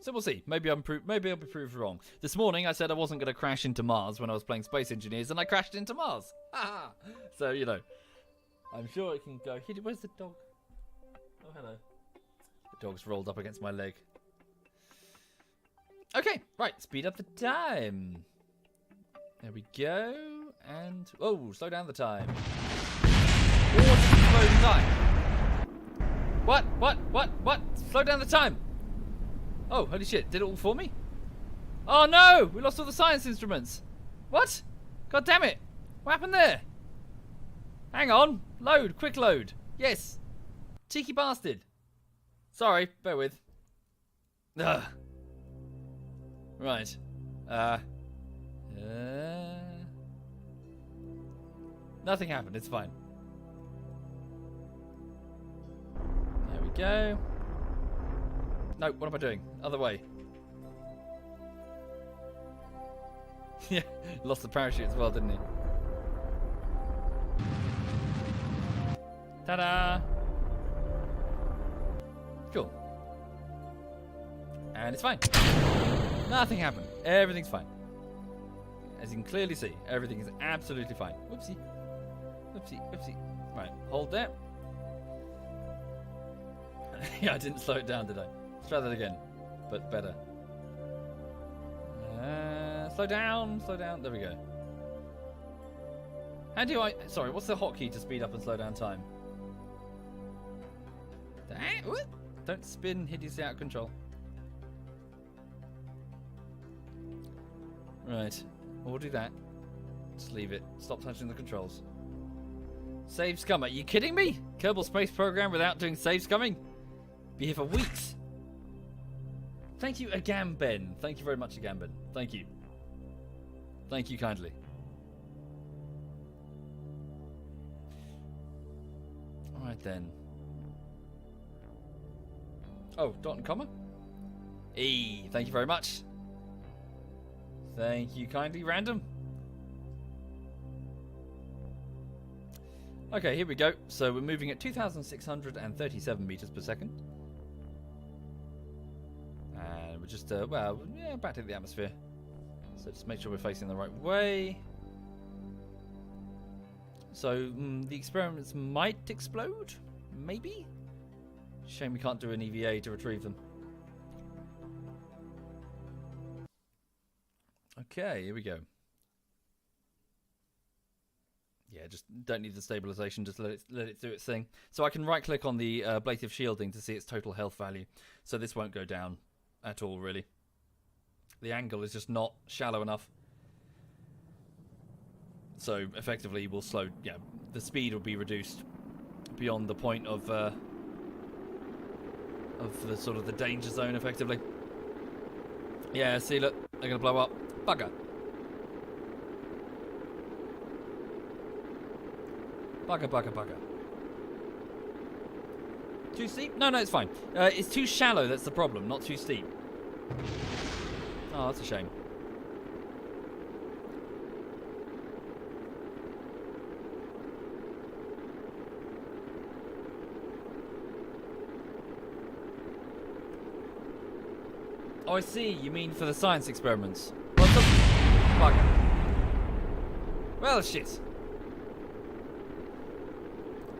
Speaker 1: So we'll see. Maybe I'll be proved wrong. This morning I said I wasn't going to crash into Mars when I was playing Space Engineers, and I crashed into Mars. So, you know, I'm sure it can go... Where's the dog? Oh, hello. The dog's rolled up against my leg. Okay, right. Speed up the time. There we go. And... Oh, slow down the time. Slow the time. What? Slow down the time. Oh, holy shit. Did it all for me? Oh, no. We lost all the science instruments. What? God damn it. What happened there? Hang on. Load. Quick load. Yes. Cheeky bastard. Sorry. Bear with. Ugh. Right. Nothing happened. It's fine. There we go. No, what am I doing? Other way. Yeah, lost the parachute as well, didn't he? Ta-da! Cool. And it's fine. Nothing happened. Everything's fine. As you can clearly see, everything is absolutely fine. Whoopsie. Whoopsie, whoopsie. Right, hold that. Yeah, I didn't slow it down, did I? Let's try that again, but better. Slow down, slow down. There we go. How do I... Sorry, what's the hotkey to speed up and slow down time? What? Don't spin hideously out of control. Right, we'll do that. Just leave it. Stop touching the controls. Save scum. Are you kidding me? Kerbal Space Program without doing save scumming? Be here for weeks. Thank you, Agamben. Thank you very much, Agamben. Thank you. Thank you kindly. Alright then. Oh, dot and comma? E. Thank you very much. Thank you kindly, random. Okay, here we go. So we're moving at 2,637 meters per second. And we're just, well, yeah, back to the atmosphere. So just make sure we're facing the right way. So the experiments might explode? Maybe? Shame we can't do an EVA to retrieve them. Okay, here we go. Yeah, just don't need the stabilization, just let it do its thing. So I can right click on the ablative shielding to see its total health value. So this won't go down at all, really. The angle is just not shallow enough. So effectively we'll slow, yeah, the speed will be reduced beyond the point of the sort of the danger zone, effectively. Yeah, see, look, they're going to blow up. Bugger. Bugger. Too steep? No, it's fine. It's too shallow, that's the problem, not too steep. Oh, that's a shame. Oh, I see. You mean for the science experiments? Well, bugger. Well, shit.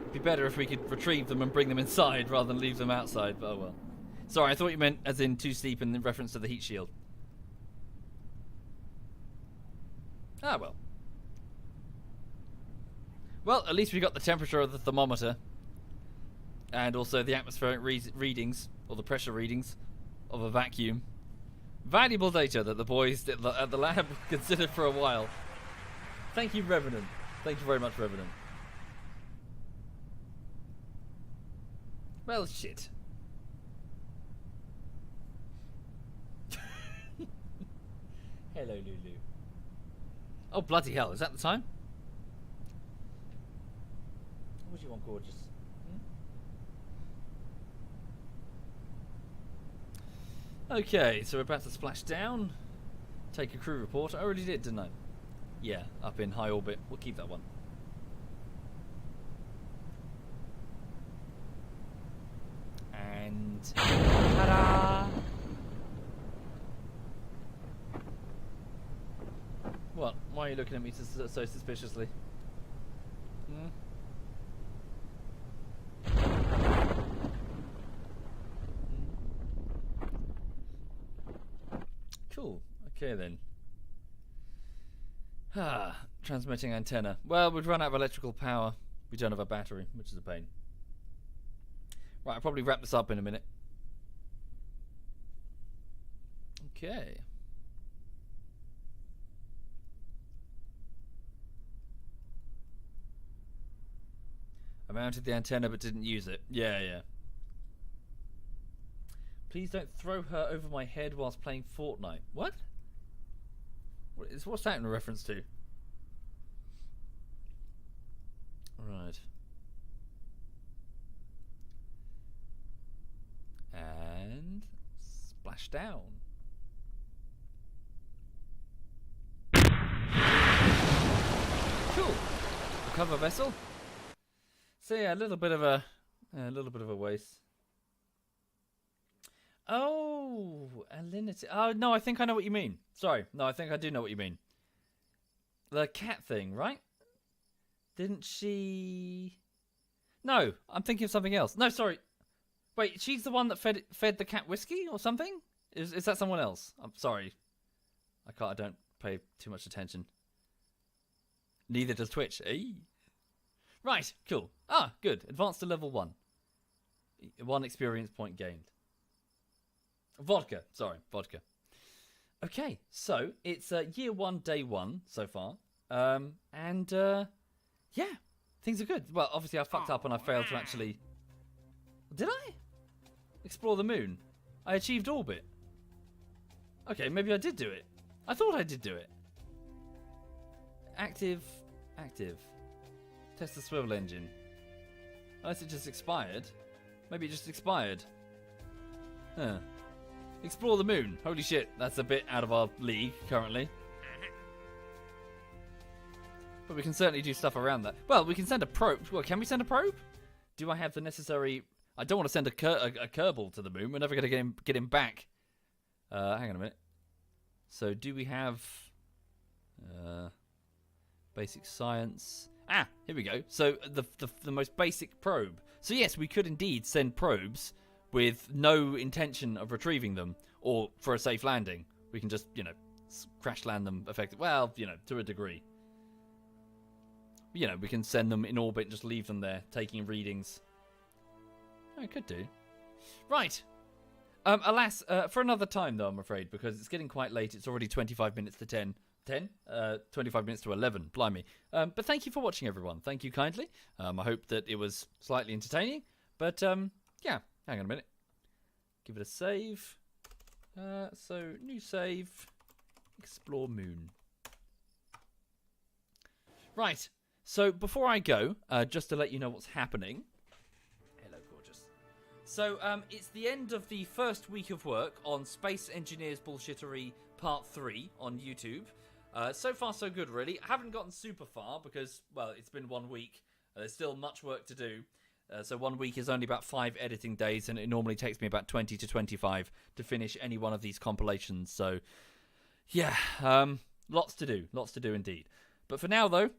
Speaker 1: It'd be better if we could retrieve them and bring them inside rather than leave them outside, but oh well. Sorry, I thought you meant as in too steep in reference to the heat shield. Ah, well. Well, at least we got the temperature of the thermometer. And also the atmospheric readings, or the pressure readings, of a vacuum. Valuable data that the boys at the lab considered for a while. Thank you, Revenant. Thank you very much, Revenant. Well, shit. Hello, Lulu. Oh, bloody hell. Is that the time? What do you want, gorgeous? Okay, so we're about to splash down. Take a crew report. I already did, didn't I? Yeah, up in high orbit. We'll keep that one. And ta-da! What? Why are you looking at me so suspiciously? Hmm? Cool. Okay then. Transmitting antenna. Well, we've run out of electrical power. We don't have a battery, which is a pain. Right, I'll probably wrap this up in a minute. Okay. I mounted the antenna but didn't use it. Yeah. Please don't throw her over my head whilst playing Fortnite. What? What's that in reference to? Right. And splash down. Cool. Recover vessel. So yeah, a little bit of a waste. Oh, alinity. Oh no, I think I know what you mean. Sorry, no, I think I do know what you mean. The cat thing, right? Didn't she? No, I'm thinking of something else. No, sorry. Wait, she's the one that fed the cat whiskey or something? Is that someone else? I'm sorry. I don't pay too much attention. Neither does Twitch. Hey. Right, cool. Ah, good. Advanced to level 1. 1 experience point gained. Vodka. Okay, so it's year 1, day 1 so far. Yeah, things are good. Well, obviously I fucked up and I failed to actually... Did I? Explore the moon. I achieved orbit. Okay, maybe I did do it. I thought I did do it. Active. Test the swivel engine. Unless it just expired. Maybe it just expired. Huh. Explore the moon. Holy shit, that's a bit out of our league currently. But we can certainly do stuff around that. Well, we can send a probe. Well, can we send a probe? Do I have the necessary... I don't want to send a Kerbal to the moon. We're never going to get him back. Hang on a minute. So do we have... basic science... Ah, here we go. So the most basic probe. So yes, we could indeed send probes with no intention of retrieving them or for a safe landing. We can just, crash land them effectively. Well, to a degree. We can send them in orbit and just leave them there, taking readings. I could do. Right. Alas, for another time, though, I'm afraid, because it's getting quite late. It's already 25 minutes to 10. 25 minutes to 11. Blimey. But thank you for watching, everyone. Thank you kindly. I hope that it was slightly entertaining. But, yeah. Hang on a minute. Give it a save. So, new save. Explore moon. Right. So, before I go, just to let you know what's happening. Hello, gorgeous. So, it's the end of the first week of work on Space Engineers Bullshittery Part 3 on YouTube. So far, so good, really. I haven't gotten super far because, well, it's been 1 week. There's still much work to do. So 1 week is only about 5 editing days, and it normally takes me about 20 to 25 to finish any one of these compilations. So, yeah, lots to do indeed. But for now, though,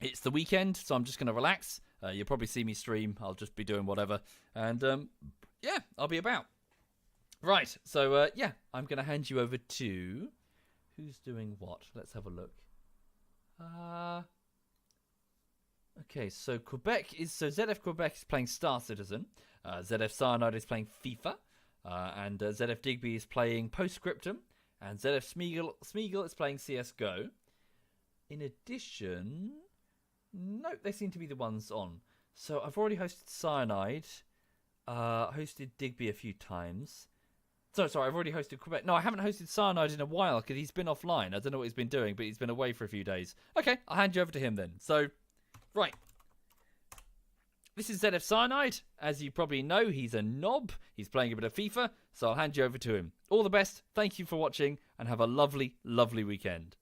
Speaker 1: it's the weekend, so I'm just going to relax. You'll probably see me stream. I'll just be doing whatever. And, yeah, I'll be about. Right, so, yeah, I'm going to hand you over to... Who's doing what? Let's have a look. Okay, so ZF Quebec is playing Star Citizen. ZF Cyanide is playing FIFA. And ZF Digby is playing Postscriptum. And ZF Smeagol is playing CSGO. In addition... No, they seem to be the ones on. So I've already hosted Cyanide. Hosted Digby a few times. Sorry, I've already hosted Quebec. No, I haven't hosted Cyanide in a while because he's been offline. I don't know what he's been doing, but he's been away for a few days. Okay, I'll hand you over to him then. So, right. This is ZF Cyanide. As you probably know, he's a knob. He's playing a bit of FIFA, so I'll hand you over to him. All the best. Thank you for watching, and have a lovely, lovely weekend.